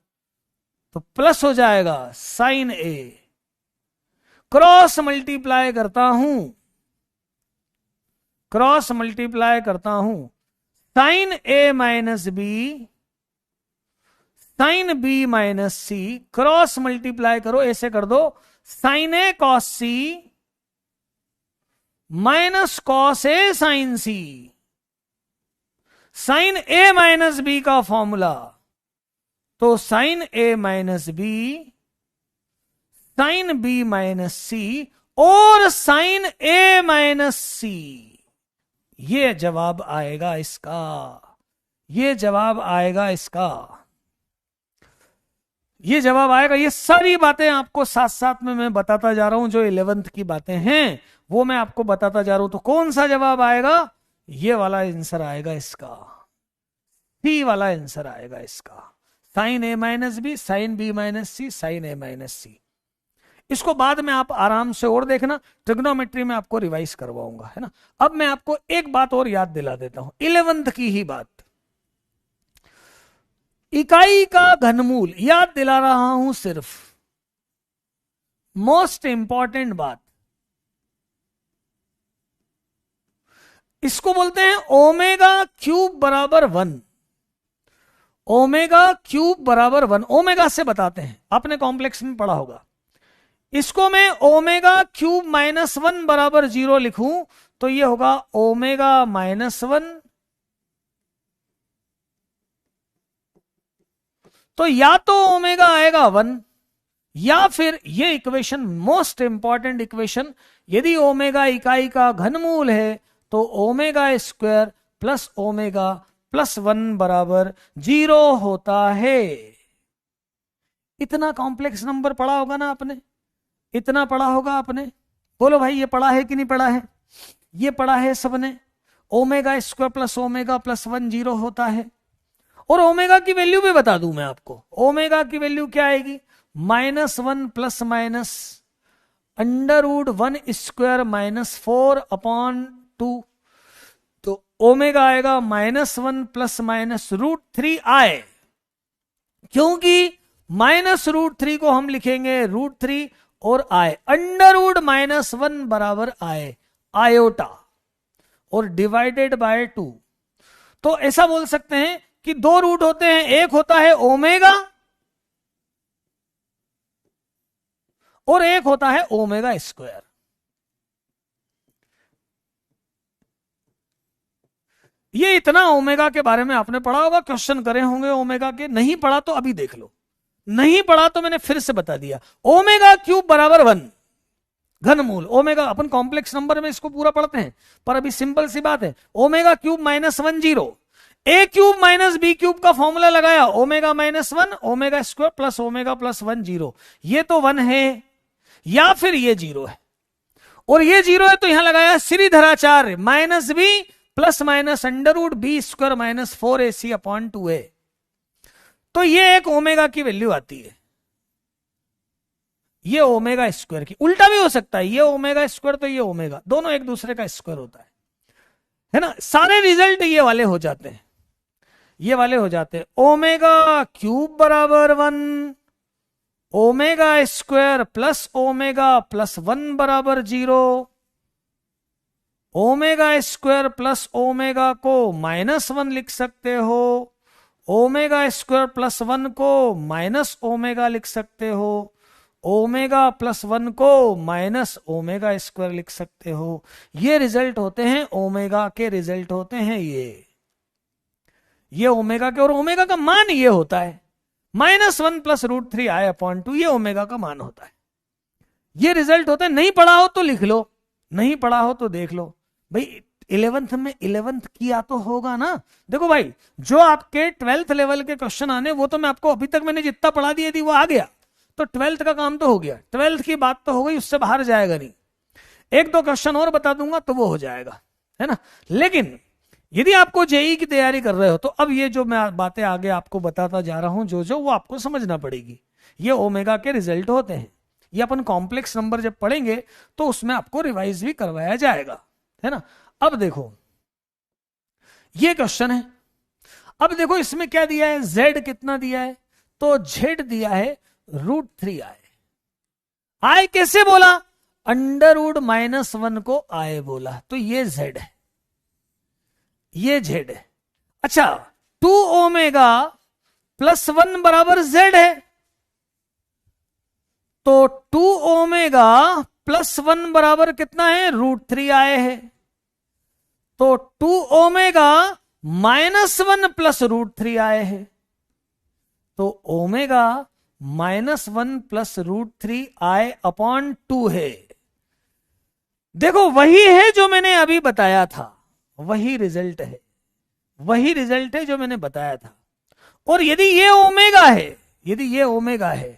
तो प्लस हो जाएगा साइन ए। क्रॉस मल्टीप्लाई करता हूं, क्रॉस मल्टीप्लाई करता हूं, sine A minus B sine B minus C, cross multiply करो, ऐसे कर दो, sine A cos C minus cos A sine C. Sine A minus B का फॉर्मूला, तो sine A minus B sine B minus C और sine A minus C, ये जवाब आएगा इसका, ये जवाब आएगा इसका, ये जवाब आएगा। ये सारी बातें आपको साथ साथ में मैं बताता जा रहा हूं, जो 11th की बातें हैं वो मैं आपको बताता जा रहा हूं। तो कौन सा जवाब आएगा, ये वाला आंसर आएगा इसका, सी वाला आंसर आएगा इसका, sine A minus B sine B minus C sine A minus C. इसको बाद में आप आराम से और देखना, ट्रिग्नोमेट्री में आपको रिवाइज करवाऊंगा, है ना। अब मैं आपको एक बात और याद दिला देता हूं, 11th की ही बात, इकाई का घनमूल याद दिला रहा हूं सिर्फ, मोस्ट इंपॉर्टेंट बात, इसको बोलते हैं ओमेगा क्यूब बराबर 1, ओमेगा क्यूब बराबर 1, ओमेगा से बताते हैं, आपने कॉम्प्लेक्स में पढ़ा होगा। इसको मैं ओमेगा क्यूब माइनस 1 बराबर 0 लिखूं तो ये होगा ओमेगा माइनस 1, तो या तो ओमेगा आएगा 1 या फिर ये इक्वेशन मोस्ट इंपॉर्टेंट इक्वेशन, यदि ओमेगा इकाई का घनमूल है तो omega square plus omega plus 1 बराबर 0 होता है। इतना कॉम्प्लेक्स नंबर पढ़ा होगा ना आपने, इतना पढ़ा होगा आपने, बोलो भाई ये पढ़ा है कि नहीं पढ़ा है, ये पढ़ा है सबने। Omega square plus omega plus 1 0 होता है। और ओमेगा की वैल्यू भी बता दूं मैं आपको, ओमेगा की वैल्यू क्या आएगी, -1 प्लस माइनस √1 स्क्वायर -4/2, तो ओमेगा आएगा -1 प्लस माइनस √3i, क्योंकि -√3 को हम लिखेंगे √3 और i, √-1 बराबर i, आयोटा, और डिवाइडेड बाय 2। तो ऐसा बोल सकते हैं कि दो रूट होते हैं, एक होता है ओमेगा और एक होता है ओमेगा स्क्वायर। ये इतना ओमेगा के बारे में आपने पढ़ा होगा, क्वेश्चन करे होंगे ओमेगा के। नहीं पढ़ा तो अभी देख लो, नहीं पढ़ा तो मैंने फिर से बता दिया। ओमेगा क्यूब बराबर 1 घनमूल ओमेगा, अपन कॉम्प्लेक्स नंबर में इसको पूरा पढ़ते हैं, पर अभी सिंपल सी बात है। ओमेगा क्यूब माइनस 1 0, ए क्यूब माइनस बी क्यूब का फॉर्मूला लगाया, omega minus 1 omega square plus omega plus 1 0। ये तो 1 है या फिर ये 0 है, और ये 0 है तो यहां लगाया Sridharacharya minus b plus minus under root b square minus 4ac upon 2a। तो ये एक ओमेगा की वैल्यू आती है, ये ओमेगा स्क्वायर की। उल्टा भी हो सकता है, ये ओमेगा स्क्वायर तो ये ओमेगा, दोनों एक दूसरे का स्क्वायर होता है ना। सारे रिजल्ट ये वाले हो जाते हैं, ये वाले हो जाते हैं। ओमेगा क्यूब बराबर 1, omega square plus omega plus 1 बराबर 0, ओमेगा स्क्वायर प्लस ओमेगा को माइनस 1 लिख सकते हो, ओमेगा स्क्वायर प्लस 1 को माइनस ओमेगा लिख सकते हो, ओमेगा प्लस 1 को माइनस ओमेगा स्क्वायर लिख सकते हो। ये रिजल्ट होते हैं ओमेगा के, रिजल्ट होते हैं ये ओमेगा के। और ओमेगा का मान ये होता है -1 प्लस √3 i अपॉन 2, ये ओमेगा का मान होता है। ये रिजल्ट होता है। नहीं पढ़ा हो तो लिख लो, नहीं पढ़ा हो तो देख लो भाई। 11th में 11th किया तो होगा ना। देखो भाई, जो आपके 12th लेवल के क्वेश्चन आने, वो तो मैं आपको अभी तक मैंने जितना पढ़ा दिया थी वो आ गया, तो 12th का काम तो हो गया, 12th की बात तो हो गई, उससे बाहर जाएगा नहीं। एक दो क्वेश्चन और बता दूंगा तो वो हो जाएगा, है ना। लेकिन यदि आपको जेई की तैयारी कर रहे हो तो अब ये जो मैं बातें आगे आपको बताता जा रहा हूं, जो वो आपको समझना पड़ेगी। ये ओमेगा के रिजल्ट होते हैं। ये अपन कॉम्प्लेक्स नंबर जब पढ़ेंगे तो उसमें आपको रिवाइज भी करवाया जाएगा, है ना। अब देखो ये क्वेश्चन है, अब देखो इसमें क्या दिया है, z कितना दिया है, तो z दिया है √3i। i कैसे बोला, अंडर रूट -1 को i बोला, तो ये z है, ये z है। अच्छा, 2 ओमेगा प्लस 1 बराबर z है, तो 2 ओमेगा प्लस 1 बराबर कितना है, √3i है। तो 2 ओमेगा -1 प्लस √3i है, तो ओमेगा -1 प्लस √3i अपॉन 2 है। देखो वही है जो मैंने अभी बताया था, वही रिजल्ट है, वही रिजल्ट है जो मैंने बताया था। और यदि ये ओमेगा है, यदि ये ओमेगा है,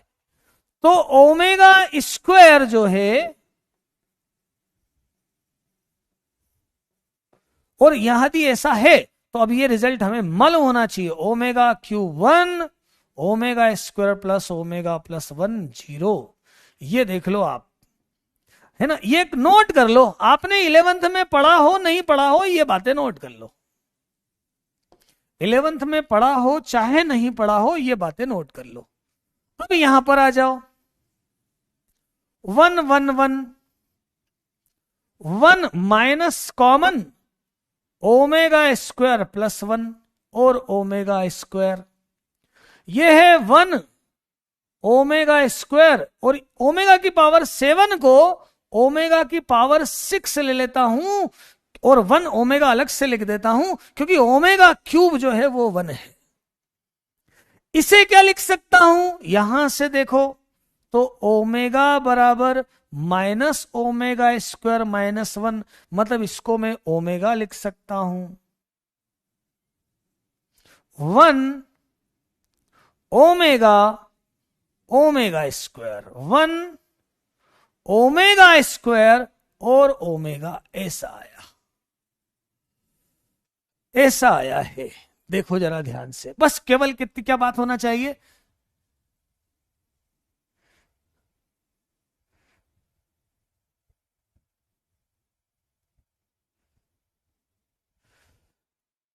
तो ओमेगा स्क्वायर जो है, और यदि ऐसा है तो अब ये रिजल्ट हमें मल होना चाहिए, omega cube 1 omega square plus omega plus 1 0। ये देख लो आप, है ना। ये नोट कर लो, आपने 11th में पढ़ा हो नहीं पढ़ा हो, ये बातें नोट कर लो। 11th में पढ़ा हो चाहे नहीं पढ़ा हो, ये बातें नोट कर लो। अब यहां पर आ जाओ, 1 1 1 1 minus common omega square plus 1 और ओमेगा स्क्वायर, ये है 1 ओमेगा स्क्वायर, और ओमेगा की पावर 7 को ओमेगा की पावर 6 ले लेता हूं, और 1 ओमेगा अलग से लिख देता हूं, क्योंकि ओमेगा क्यूब जो है वो 1 है। इसे क्या लिख सकता हूं, यहां से देखो तो ओमेगा बराबर माइनस ओमेगा स्क्वायर -1, मतलब इसको मैं ओमेगा लिख सकता हूं। 1 omega omega square, 1 omega square और ओमेगा, ऐसा आया, ऐसा आया है। देखो जरा ध्यान से, बस केवल कितनी क्या बात होना चाहिए,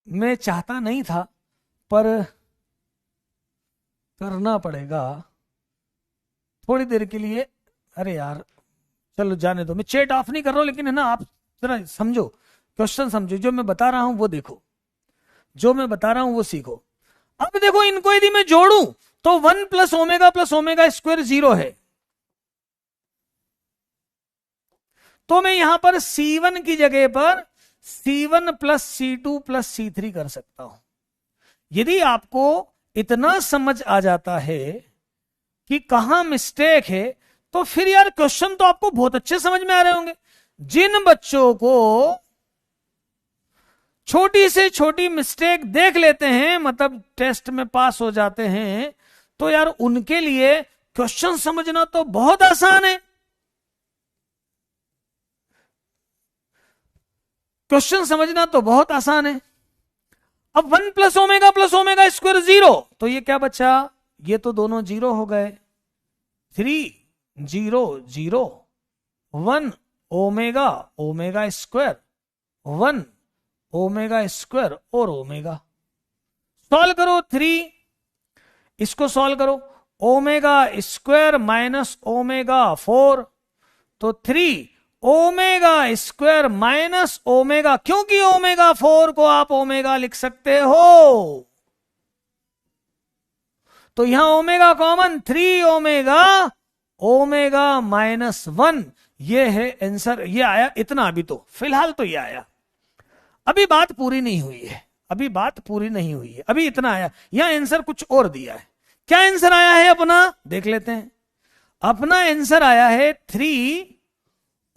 मैं चाहता नहीं था पर करना पड़ेगा थोड़ी देर के लिए। अरे यार चलो जाने दो, मैं चैट ऑफ नहीं कर रहा हूं, लेकिन है ना, आप जरा समझो, क्वेश्चन समझो, जो मैं बता रहा हूं वो देखो, जो मैं बता रहा हूं वो सीखो। अब देखो इनको यदि मैं जोड़ूं तो 1 प्लस ओमेगा स्क्वायर 0 है, तो मैं यहां पर C1 की जगह पर C1 plus C2 plus C3 कर सकता हूं। यदि आपको इतना समझ आ जाता है कि कहां मिस्टेक है, तो फिर यार क्वेश्चन तो आपको बहुत अच्छे समझ में आ रहे होंगे। जिन बच्चों को छोटी से छोटी मिस्टेक देख लेते हैं, मतलब टेस्ट में पास हो जाते हैं, तो यार उनके लिए क्वेश्चन समझना तो बहुत आसान है। क्वेश्चन समझना तो बहुत आसान है। अब 1 प्लस ओमेगा स्क्वायर 0, तो ये क्या बचा, ये तो दोनों 0 हो गए। 3 0 0 1 ओमेगा स्क्वायर 1 ओमेगा स्क्वायर और ओमेगा। सॉल्व करो 3, इसको सॉल्व करो, ओमेगा स्क्वायर माइनस ओमेगा 4, तो 3 ओमेगा स्क्वायर माइनस ओमेगा, क्योंकि ओमेगा 4 को आप ओमेगा लिख सकते हो, तो यहां ओमेगा कॉमन, 3 ओमेगा माइनस 1, ये है आंसर। ये आया इतना, अभी तो फिलहाल तो ये आया, अभी बात पूरी नहीं हुई है, अभी बात पूरी नहीं हुई है, अभी इतना आया। यहां आंसर कुछ और दिया है। क्या आंसर आया है अपना, देख लेते हैं। अपना आंसर आया है 3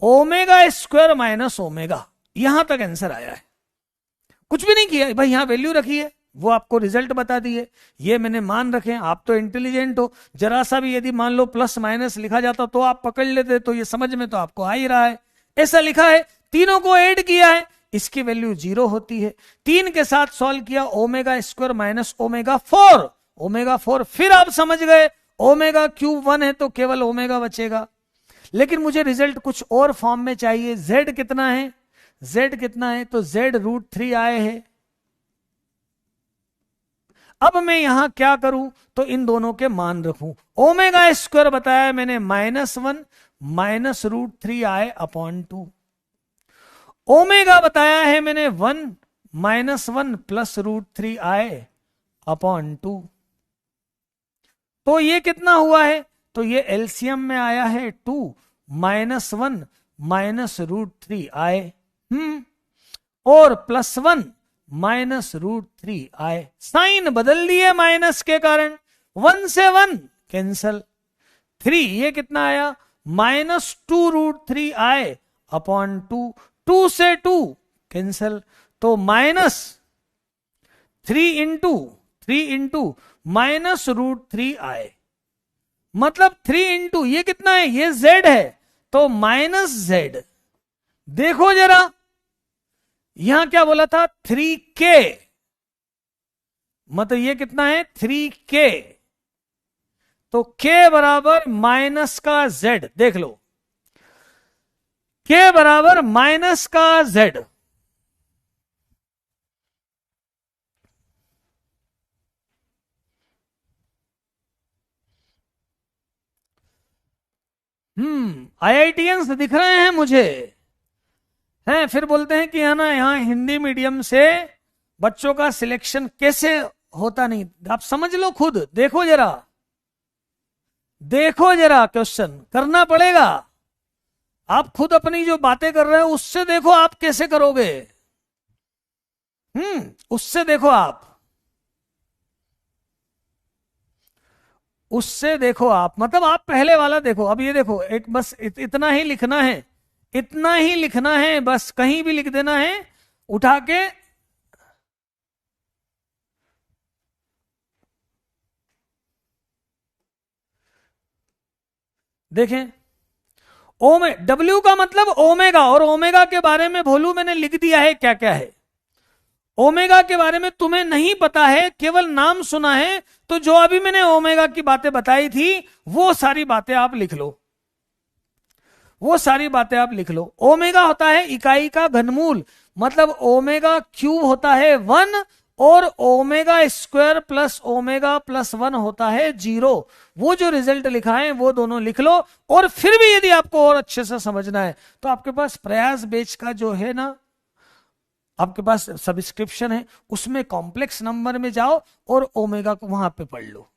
ओमेगा स्क्वायर माइनस ओमेगा, यहां तक आंसर आया है, कुछ भी नहीं किया भाई। यहां वैल्यू रखी है, वो आपको रिजल्ट बता दिए, ये मैंने मान रखे। आप तो इंटेलिजेंट हो, जरा सा भी यदि मान लो प्लस माइनस लिखा जाता तो आप पकड़ लेते, तो ये समझ में तो आपको आ ही रहा है। ऐसा लिखा है, तीनों को ऐड किया है, इसकी वैल्यू 0 होती है। 3 के साथ सॉल्व किया, ओमेगा स्क्वायर माइनस ओमेगा 4, फिर आप समझ गए ओमेगा क्यूब 1 है तो केवल ओमेगा बचेगा। लेकिन मुझे रिजल्ट कुछ और फॉर्म में चाहिए। z कितना है, z कितना है, तो z √3 आए है। अब मैं यहां क्या करूं, तो इन दोनों के मान रखूं। ओमेगा स्क्वायर बताया मैंने -1 माइनस √3 आए अपॉन 2। ओमेगा बताया है मैंने 1 -1 प्लस √3 आए अपॉन 2। तो ये कितना हुआ है, तो ये एलसीएम में आया है 2 -1 माइनस √3 आए, और +1 माइनस √3 आए। साइन बदल दिए माइनस के कारण, 1 से 1 कैंसल। 3 ये कितना आया, -2 √3 आए अपॉन 2, 2 से 2 कैंसल, तो -3 इंटू माइनस √3 आए। मतलब 3 इंटू ये कितना है, ये z है, तो -z। देखो जरा यहां क्या बोला था, 3k, मतलब ये कितना है 3k, तो k बराबर माइनस का z। देख लो k बराबर माइनस का z। IITians दिख रहे हैं मुझे, हैं, फिर बोलते हैं कि है ना यहाँ हिंदी मीडियम से बच्चों का सिलेक्शन कैसे होता नहीं। आप समझ लो खुद, देखो जरा क्वेश्चन करना पड़ेगा। आप खुद अपनी जो बातें कर रहे हो उससे देखो आप कैसे करोगे, उससे देखो आप मतलब आप पहले वाला देखो। अब ये देखो, एक बस इतना ही लिखना है, इतना ही लिखना है, बस कहीं भी लिख देना है उठा के। देखें, W का मतलब ओमेगा, और ओमेगा के बारे में भोलू मैंने लिख दिया है क्या क्या है। ओमेगा के बारे में तुम्हें नहीं पता है, केवल नाम सुना है, तो जो अभी मैंने ओमेगा की बातें बताई थी वो सारी बातें आप लिख लो, वो सारी बातें आप लिख लो। ओमेगा होता है इकाई का घनमूल, मतलब ओमेगा क्यूब होता है 1, और omega square plus omega plus 1 होता है 0। वो जो रिजल्ट लिखा है वो दोनों लिख लो। और फिर भी यदि आपको और अच्छे से समझना है तो आपके पास प्रयास बेच का जो है ना आपके पास सब्सक्रिप्शन है, उसमें कॉम्प्लेक्स नंबर में जाओ और ओमेगा को वहां पे पढ़ लो,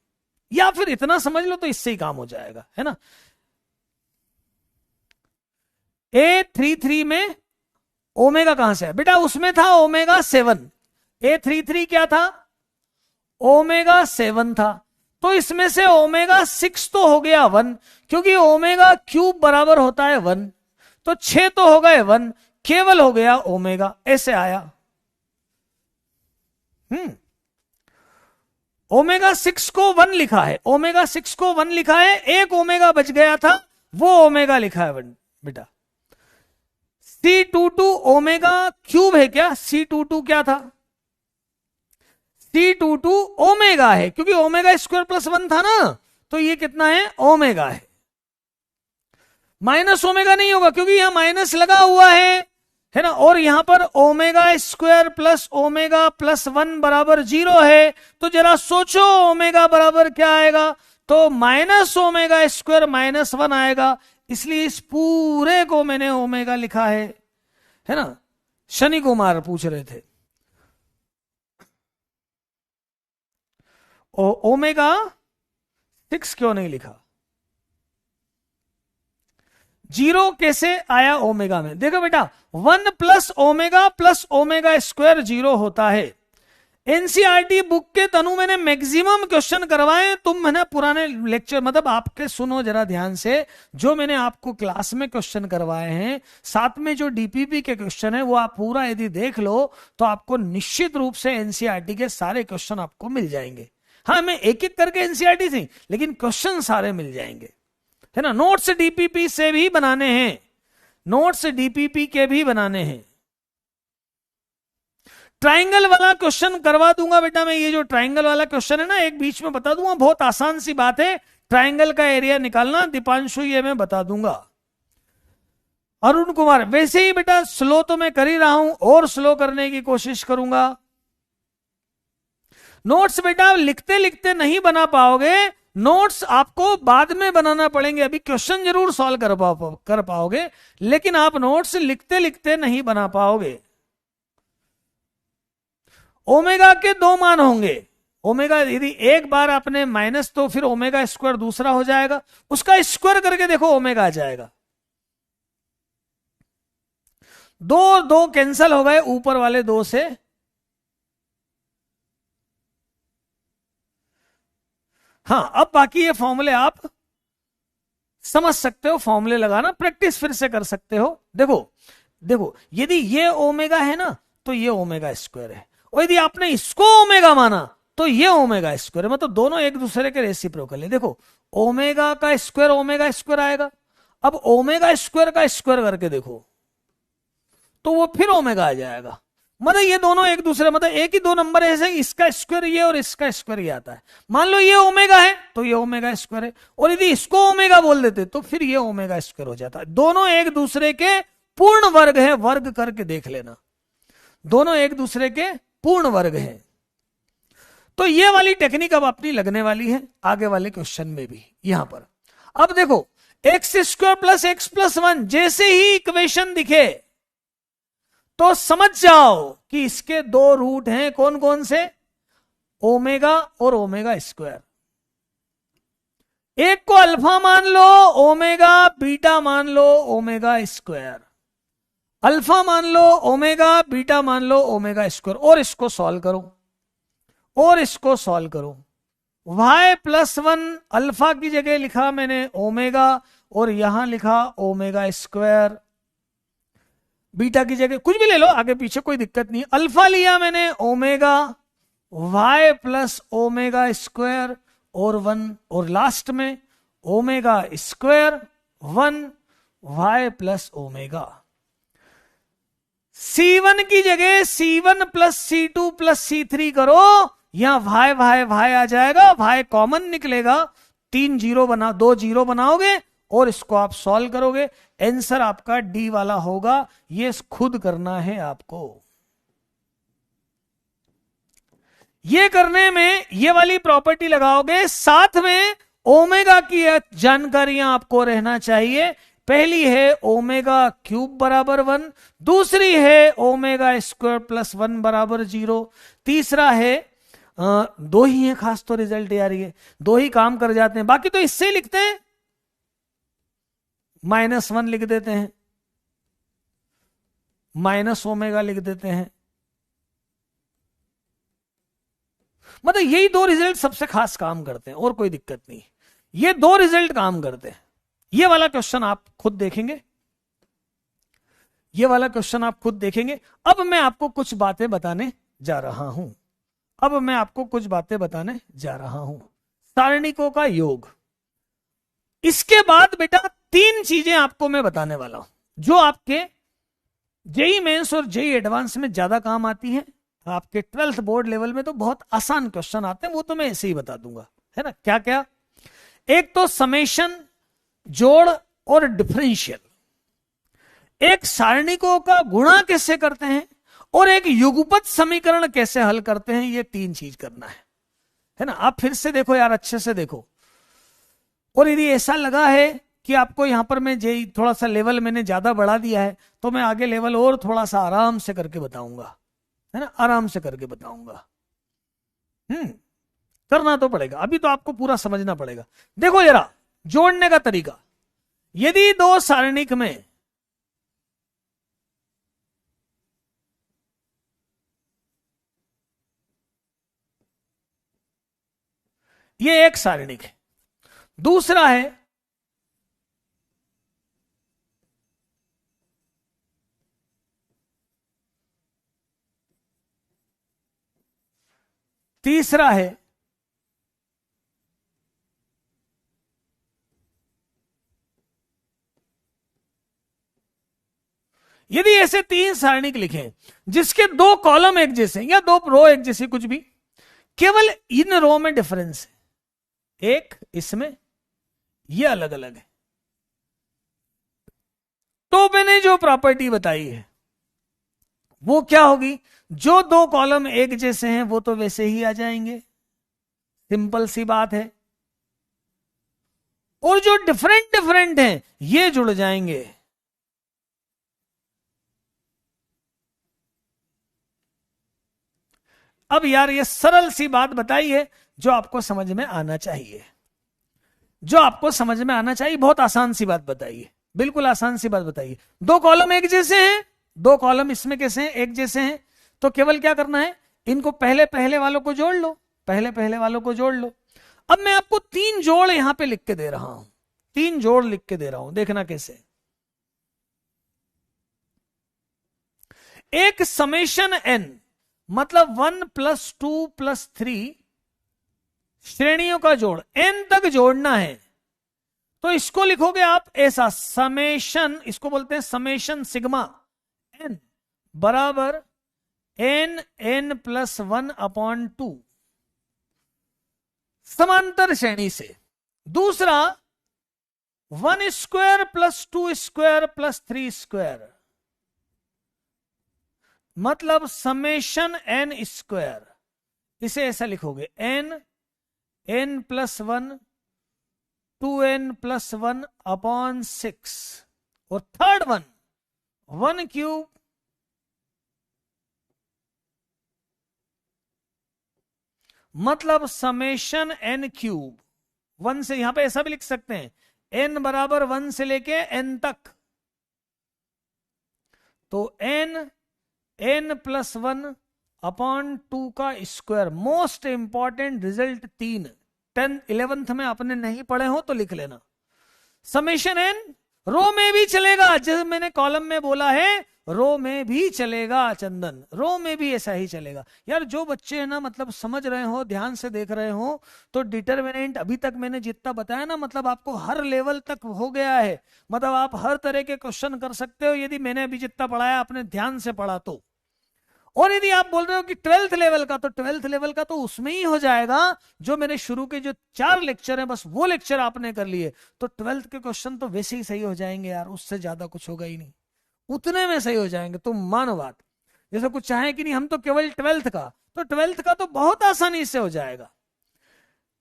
या फिर इतना समझ लो तो इससे ही काम हो जाएगा, है ना। A33 में ओमेगा कहां से है बेटा, उसमें था ओमेगा 7, A33 क्या था, ओमेगा 7 था, तो इसमें से ओमेगा 6 तो हो गया 1, क्योंकि ओमेगा क्यूब बराबर होता है 1, तो 6 तो हो गए 1, केवल हो गया ओमेगा, ऐसे आया। ओमेगा 6 को 1 लिखा है, ओमेगा 6 को 1 लिखा है, एक ओमेगा बच गया था, वो ओमेगा लिखा है 1 बेटा। C22 ओमेगा क्यूब है क्या, C22 क्या था, C22 ओमेगा है, क्योंकि ओमेगा स्क्वायर प्लस 1 था ना, तो ये कितना है, ओमेगा है। माइनस ओमेगा नहीं होगा क्योंकि यहां माइनस लगा हुआ है ना, और यहां पर omega square plus omega plus 1 बराबर 0 है, तो जरा सोचो ओमेगा बराबर क्या आएगा, तो माइनस ओमेगा स्क्वायर माइनस 1 आएगा, इसलिए इस पूरे को मैंने ओमेगा लिखा है ना। शनि कुमार पूछ रहे थे ओमेगा 6 क्यों नहीं लिखा, 0 कैसे आया ओमेगा में, देखो बेटा 1 प्लस ओमेगा स्क्वायर 0 होता है। एनसीईआरटी बुक के तनु मैंने मैक्सिमम क्वेश्चन करवाए, तुम मैंने पुराने लेक्चर मतलब आपके सुनो जरा ध्यान से, जो मैंने आपको क्लास में क्वेश्चन करवाए हैं, साथ में जो डीपीपी के क्वेश्चन है वो आप पूरा यदि देख लो तो आपको निश्चित रूप से एनसीईआरटी के सारे क्वेश्चन आपको मिल जाएंगे। हाँ, मैं एक एक करके एनसीईआरटी थी, लेकिन क्वेश्चन सारे मिल जाएंगे, है ना। नोट्स डीपीपी से भी बनाने हैं, नोट्स डीपीपी के भी बनाने हैं। ट्राइंगल वाला क्वेश्चन करवा दूंगा बेटा मैं, ये जो ट्राइंगल वाला क्वेश्चन है ना, एक बीच में बता दूंगा, बहुत आसान सी बात है, ट्राइंगल का एरिया निकालना, दीपांशु ये मैं बता दूंगा। अरुण कुमार, वैसे ही बेटा स्लो तो मैं कर ही रहा हूं, और स्लो करने की कोशिश करूंगा। नोट्स बेटा लिखते लिखते नहीं बना पाओगे, नोट्स आपको बाद में बनाना पड़ेंगे, अभी क्वेश्चन जरूर सॉल्व कर पाओगे, लेकिन आप नोट्स लिखते लिखते नहीं बना पाओगे। ओमेगा के 2 मान होंगे, ओमेगा यदि एक बार आपने माइनस, तो फिर ओमेगा स्क्वायर दूसरा हो जाएगा, उसका स्क्वायर करके देखो ओमेगा आ जाएगा। 2 कैंसल हो गए ऊपर वाले 2 से, हाँ अब बाकी ये फॉर्मूले आप समझ सकते हो, फॉर्मूले लगाना प्रैक्टिस फिर से कर सकते हो। देखो यदि ये ओमेगा है ना, तो ये ओमेगा स्क्वायर है, और यदि आपने इसको ओमेगा माना तो ये ओमेगा स्क्वायर है, मतलब दोनों एक दूसरे के रेसिप्रोकल है। देखो ओमेगा का स्क्वायर ओमेगा स्क्वायर आएगा, अब ओमेगा स्क्वायर का स्क्वायर करके देखो तो वो फिर ओमेगा आ जाएगा, मतलब ये दोनों एक दूसरे, मतलब एक ही 2 नंबर ऐसे, इसका स्क्वायर ये और इसका स्क्वायर ये आता है। मान लो ये ओमेगा है तो ये ओमेगा स्क्वायर है, और यदि इसको ओमेगा बोल देते तो फिर ये ओमेगा स्क्वायर हो जाता है। दोनों एक दूसरे के पूर्ण वर्ग है, वर्ग करके देख लेना, दोनों एक दूसरे के पूर्ण वर्ग है। तो ये वाली टेक्निक अब अपनी लगने वाली है आगे वाले क्वेश्चन में भी। यहां पर अब देखो x square plus x plus 1 जैसे ही इक्वेशन दिखे तो समझ जाओ कि इसके 2 रूट हैं, कौन कौन से, ओमेगा और ओमेगा स्क्वायर। एक को अल्फा मान लो ओमेगा, बीटा मान लो ओमेगा स्क्वायर, अल्फा मान लो ओमेगा, बीटा मान लो ओमेगा स्क्वायर, और इसको सॉल्व करो, और इसको सॉल्व करो। y प्लस 1 अल्फा की जगह लिखा मैंने ओमेगा, और यहां लिखा ओमेगा स्क्वायर, बीटा की जगह कुछ भी ले लो, आगे पीछे कोई दिक्कत नहीं। अल्फा लिया मैंने omega, y plus omega square और 1, और लास्ट में omega square 1 y plus omega. C1 की जगह C1 plus C2 plus C3 करो, यहां y y y आ जाएगा, y कॉमन निकलेगा, 3 जीरो बना 2 जीरो बनाओगे और इसको आप सॉल्व करोगे, आंसर आपका डी वाला होगा। ये खुद करना है आपको। ये करने में ये वाली प्रॉपर्टी लगाओगे, साथ में ओमेगा की जानकारियां आपको रहना चाहिए। पहली है ओमेगा क्यूब बराबर 1, दूसरी है ओमेगा स्क्वायर प्लस 1 बराबर 0, तीसरा है दो ही है खास तो रिजल्ट यार, ये दो ही काम कर जाते हैं, बाकी तो इससे लिखते हैं, -1 लिख देते हैं, माइनस ओमेगा लिख देते हैं। मतलब यही दो रिजल्ट सबसे खास काम करते हैं और कोई दिक्कत नहीं, ये दो रिजल्ट काम करते हैं। ये वाला क्वेश्चन आप खुद देखेंगे, ये वाला क्वेश्चन आप खुद देखेंगे। अब मैं आपको कुछ बातें बताने जा रहा हूं, अब मैं आपको कुछ बातें बताने जा रहा हूं। सारणिकों का योग, इसके बाद बेटा 3 चीजें आपको मैं बताने वाला हूं जो आपके जेई मेंस और जेई एडवांस में ज्यादा काम आती हैं। आपके 12th बोर्ड लेवल में तो बहुत आसान क्वेश्चन आते हैं, वो तो मैं ऐसे ही बता दूंगा, है ना। क्या क्या? एक तो समेशन, जोड़ और डिफरेंशियल, एक सारणिकों का गुणा कैसे करते हैं और एक युगपत समीकरण कैसे हल करते हैं, ये 3 चीज करना है ना। आप फिर से देखो यार, अच्छे से देखो, और यदि ऐसा लगा है कि आपको यहां पर मैं जेई थोड़ा सा लेवल मैंने ज्यादा बढ़ा दिया है, तो मैं आगे लेवल और थोड़ा सा आराम से करके बताऊंगा, है ना, आराम से करके बताऊंगा। करना तो पड़ेगा, अभी तो आपको पूरा समझना पड़ेगा। देखो जरा जोड़ने का तरीका, यदि दो सारणिक में ये एक सारणिक है, दूसरा है तीसरा है यदि ऐसे 3 सारणिक लिखें जिसके 2 कॉलम एक जैसे या 2 रो एक जैसी, कुछ भी, केवल इन रो में डिफरेंस है, एक इसमें ये अलग अलग है, तो मैंने जो प्रॉपर्टी बताई है वो क्या होगी? जो 2 कॉलम एक जैसे हैं वो तो वैसे ही आ जाएंगे, सिंपल सी बात है, और जो डिफरेंट डिफरेंट हैं ये जुड़ जाएंगे। अब यार ये सरल सी बात बताई है जो आपको समझ में आना चाहिए, जो आपको समझ में आना चाहिए, बहुत आसान सी बात बताई है, बिल्कुल आसान सी बात बताइए। 2 कॉलम एक जैसे हैं, 2 कॉलम इसमें कैसे हैं? एक जैसे हैं, तो केवल क्या करना है, इनको पहले पहले वालों को जोड़ लो, पहले पहले वालों को जोड़ लो। अब मैं आपको 3 जोड़ यहां पे लिख के दे रहा हूं, 3 जोड़ लिख के दे रहा हूं, देखना कैसे। एक समेशन एन, मतलब 1 + 2 + 3 श्रेणियों का जोड़, एन तक जोड़ना है, तो इसको लिखोगे आप ऐसा, समेशन, इसको बोलते हैं समेशन सिग्मा एन बराबर n+1/2 समांतर श्रेणी से। दूसरा 1² + 2² + 3², मतलब समेशन n², इसे ऐसा लिखोगे n+1 2n+1/6, और थर्ड 1³ मतलब समेशन n³। 1 से यहां पे ऐसा भी लिख सकते हैं, n बराबर 1 से लेके n तक, तो n+1/2 का square. Most important result 3 11th में आपने नहीं पढ़े हो तो लिख लेना। समेशन n रो में भी चलेगा, जैसे मैंने कॉलम में बोला है, रो में भी चलेगा चंदन, रो में भी ऐसा ही चलेगा। यार जो बच्चे हैं ना, मतलब समझ रहे हो, ध्यान से देख रहे हो, तो डिटरमिनेंट अभी तक मैंने जितना बताया ना, मतलब आपको हर लेवल तक हो गया है, मतलब आप हर तरह के क्वेश्चन कर सकते हो यदि मैंने अभी जितना पढ़ाया आपने ध्यान से पढ़ा तो। और यदि आप बोल रहे हो कि 12th लेवल का, तो 12th लेवल का तो उसमें ही हो जाएगा, जो मैंने शुरू के जो 4 लेक्चर हैं बस वो लेक्चर आपने कर लिए, तो 12th के क्वेश्चन तो वैसे ही सही हो जाएंगे यार, उससे ज्यादा कुछ होगा ही नहीं, उतने में सही हो जाएंगे, तुम मानो बात। जैसे कुछ चाहे कि नहीं, हम तो केवल 12th का, तो 12th का तो बहुत आसानी से हो जाएगा।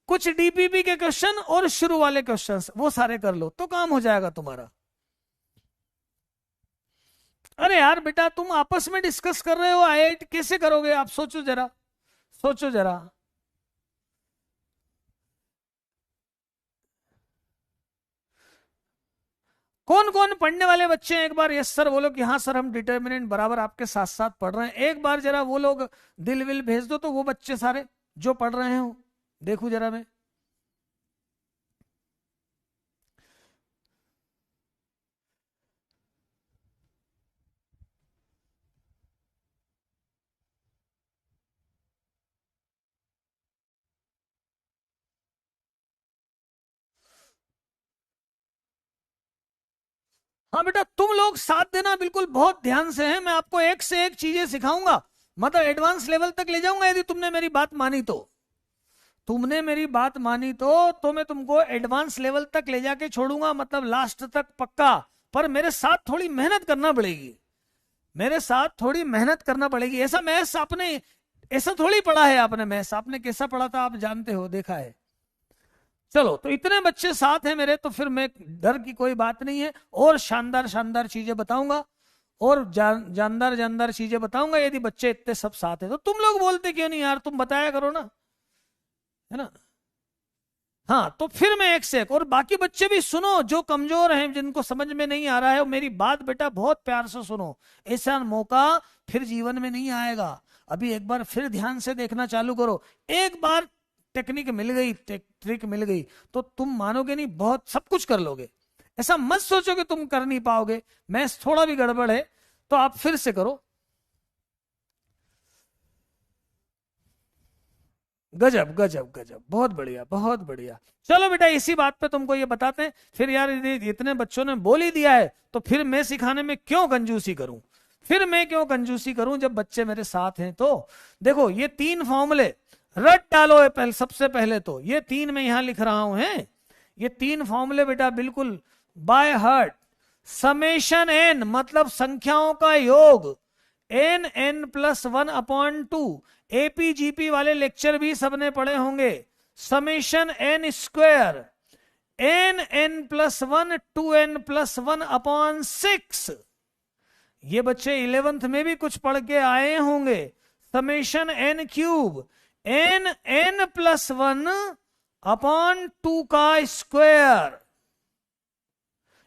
कुछ डीपीपी के क्वेश्चन और शुरू वाले क्वेश्चन वो सारे कर लो तो काम हो जाएगा तुम्हारा। अरे यार बेटा, तुम आपस में डिस्कस कर रहे हो, आईआईटी कैसे करोगे आप? सोचो जरा, सोचो जरा। कौन कौन पढ़ने वाले बच्चे हैं? एक बार यस सर बोलो कि हाँ सर हम डिटर्मिनेंट बराबर आपके साथ साथ पढ़ रहे हैं। एक बार जरा वो लोग दिल विल भेज दो, तो वो बच्चे सारे जो पढ़ रहे हो देखू जरा मैं। हाँ बेटा, तुम लोग साथ देना बिल्कुल, बहुत ध्यान से है। मैं आपको एक से एक चीजें सिखाऊंगा, मतलब एडवांस लेवल तक ले जाऊंगा। यदि तुमने मेरी बात मानी तो, तुमने मेरी बात मानी तो मैं तुमको एडवांस लेवल तक ले जाके छोड़ूंगा, मतलब लास्ट तक पक्का। पर मेरे साथ थोड़ी मेहनत करना पड़ेगी, मेरे साथ थोड़ी मेहनत करना पड़ेगी। ऐसा मैथ्स आपने ऐसा थोड़ी पढ़ा है, आपने मैथ्स आपने कैसा पढ़ा था आप जानते हो, देखा है। चलो, तो इतने बच्चे साथ हैं मेरे, तो फिर मैं डर की कोई बात नहीं है। और शानदार शानदार चीजें बताऊंगा, और जानदार जानदार चीजें बताऊंगा, यदि बच्चे इतने सब साथ हैं तो। तुम लोग बोलते क्यों नहीं यार? तुम बताया करो ना, है ना। हाँ, तो फिर मैं एक से एक, और बाकी बच्चे भी सुनो, जो कमजोर हैं, जिनको समझ में नहीं आ रहा है, वो मेरी बात बेटा बहुत प्यार से सुनो। ऐसा मौका फिर जीवन में नहीं आएगा। अभी एक बार फिर ध्यान से देखना चालू करो। एक बार टेक्निक मिल गई, ट्रिक मिल गई, तो तुम मानोगे नहीं, बहुत सब कुछ कर लोगे। ऐसा मत सोचो कि तुम कर नहीं पाओगे। मैथ्स थोड़ा भी गड़बड़ है तो आप फिर से करो। गजब गजब गजब, बहुत बढ़िया बहुत बढ़िया। चलो बेटा, इसी बात पे तुमको ये बताते हैं फिर। यार यदि इतने बच्चों ने बोल ही दिया है, तो फिर मैं सिखाने में क्यों कंजूसी करूं? फिर मैं क्यों कंजूसी करूं जब बच्चे मेरे साथ हैं तो। देखो, ये तीन फॉर्मूले रट डालो है। पहले, सबसे पहले तो ये तीन मैं यहां लिख रहा हूं, है ये तीन फॉर्मूले बेटा बिल्कुल बाय हार्ट। समेशन एन मतलब संख्याओं का योग, n n plus one upon two. AP GP वाले लेक्चर भी सबने पढ़े होंगे। Summation n square, n n plus one two n plus one upon six. ये बच्चे 11th में भी कुछ पढ़ के आए होंगे। Summation n cube, n n plus one upon two का स्क्वायर।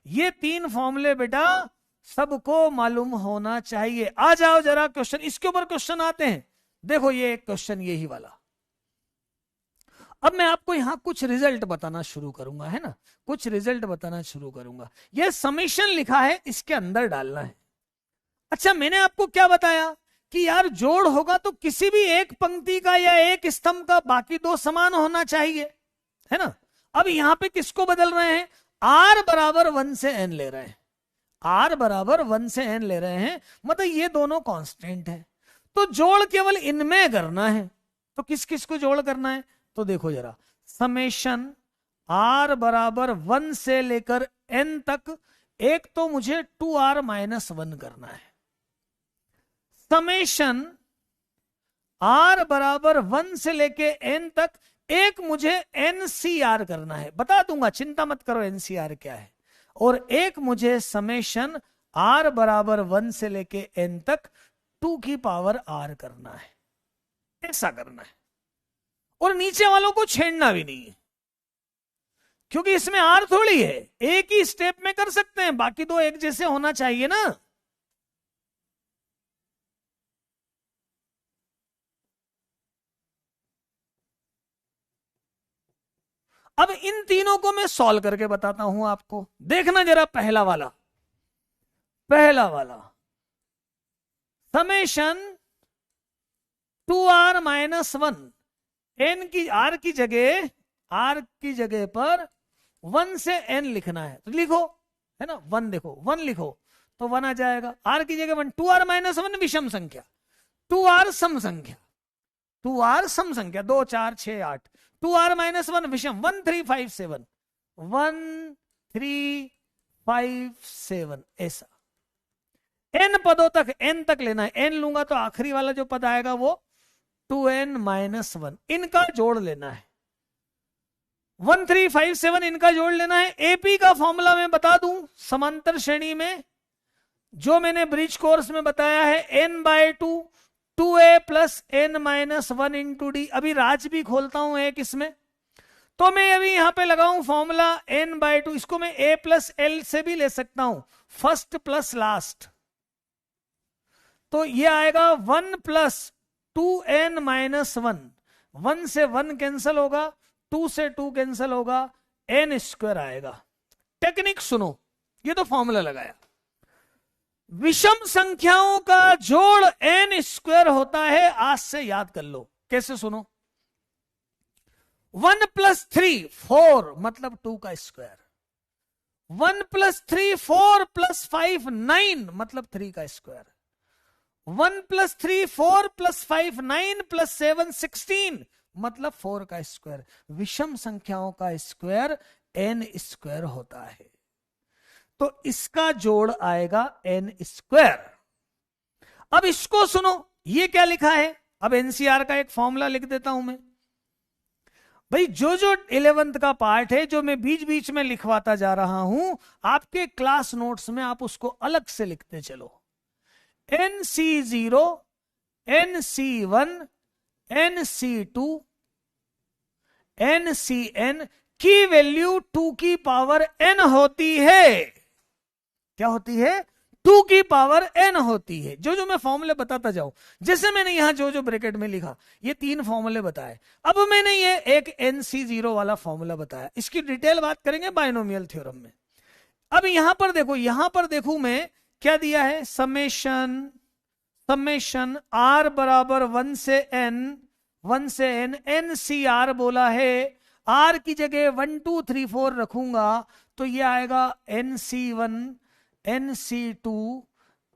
ये तीन फॉर्मूले बेटा सबको मालूम होना चाहिए। आ जाओ जरा क्वेश्चन, इसके ऊपर क्वेश्चन आते हैं। देखो, ये एक क्वेश्चन यही वाला। अब मैं आपको यहां कुछ रिजल्ट बताना शुरू करूंगा, है ना, कुछ रिजल्ट बताना शुरू करूंगा। ये समेशन लिखा है, इसके अंदर डालना है। अच्छा, मैंने आपको क्या बताया कि यार जोड़ होगा तो किसी भी एक पंक्ति का या एक स्तंभ का बाकी दो समान होना चाहिए, है ना। अब यहां पे किसको बदल रहे हैं? आर बराबर 1 से एन ले रहे हैं। आर बराबर 1 से एन ले रहे हैं, मतलब ये दोनों कांस्टेंट है। तो जोड़ केवल इनमें करना है। तो किस किस को जोड़ करना है? तो देखो जरा, समेशन आर बराबर 1 से लेकर एन तक, एक तो मुझे 2r माइनस 1 करना है। समेशन आर बराबर 1 से लेके एन तक, एक मुझे एनसीआर करना है। बता दूंगा, चिंता मत करो एनसीआर क्या है। और एक मुझे समेशन आर बराबर 1 से लेके एन तक 2 की पावर r करना है। ऐसा करना है। और नीचे वालों को छेड़ना भी नहीं है, क्योंकि इसमें आर थोड़ी है। एक ही स्टेप में कर सकते हैं, बाकी दो एक जैसे होना चाहिए ना। अब इन तीनों को मैं सॉल्व करके बताता हूं आपको। देखना जरा, पहला वाला, पहला वाला समेशन 2r माइनस 1, एन की आर की जगह पर 1 से n लिखना है। तो लिखो, है ना, 1 देखो, 1 लिखो तो 1 आ जाएगा। आर की जगह 1, 2r माइनस 1 विषम संख्या, 2r सम संख्या, 2r सम संख्या, 2 4 6 8, 2r माइनस 1 विषम, 1 3 5 7, 1 3 5 7। ऐसा n पदों तक, n तक लेना है। n लूंगा तो आखिरी वाला जो पद आएगा वो 2n माइनस 1, इनका जोड़ लेना है। 1 3 5 7 इनका जोड़ लेना है। एपी का फॉर्मूला मैं बता दूं, समांतर श्रेणी में जो मैंने ब्रिज कोर्स में बताया है n/2 2a plus n-1 into D. अभी राज भी खोलता हूं एक इसमें, तो मैं अभी यहां पे लगाऊं फॉर्मूला n/2, इसको मैं a प्लस एल से भी ले सकता हूं, फर्स्ट प्लस लास्ट। तो ये आएगा 1 प्लस 2n-1, 1 से 1 कैंसल होगा, 2 से 2 कैंसल होगा, n स्क्वायर आएगा। टेक्निक सुनो, ये तो फॉर्मूला लगाया। विषम संख्याओं का जोड़ n स्क्वायर होता है, आज से याद कर लो। कैसे सुनो, 1 प्लस 3 4 मतलब 2 का स्क्वायर, 1 प्लस 3 4 प्लस 5 9 मतलब 3 का स्क्वायर, 1 प्लस 3 4 प्लस 5 9 प्लस 7 16 मतलब 4 का स्क्वायर। विषम संख्याओं का स्क्वायर n स्क्वायर होता है, तो इसका जोड़ आएगा n स्क्वायर। अब इसको सुनो, ये क्या लिखा है, अब एनसीआर का एक फॉर्मूला लिख देता हूं मैं भाई। जो 11th का पार्ट है, जो मैं बीच बीच में लिखवाता जा रहा हूं, आपके क्लास नोट्स में आप उसको अलग से लिखते चलो। NC0, NC1, NC2, NCn की वैल्यू 2 की पावर n होती है। क्या होती है, 2 की पावर n होती है। जो मैं फॉर्मूले बताता जाऊं, जैसे मैंने यहां जो ब्रैकेट में लिखा, ये 3 फॉर्मूले बताए। अब मैंने ये एक NC0 वाला फॉर्मूला बताया, इसकी डिटेल बात करेंगे बाइनोमियल थ्योरम में। अब यहां पर देखो, यहां पर देखू मैं क्या दिया है, समेशन r बराबर 1 से n NCR बोला है। r की जगह 1 2 3 4 रखूंगा तो ये आएगा NC1 NC2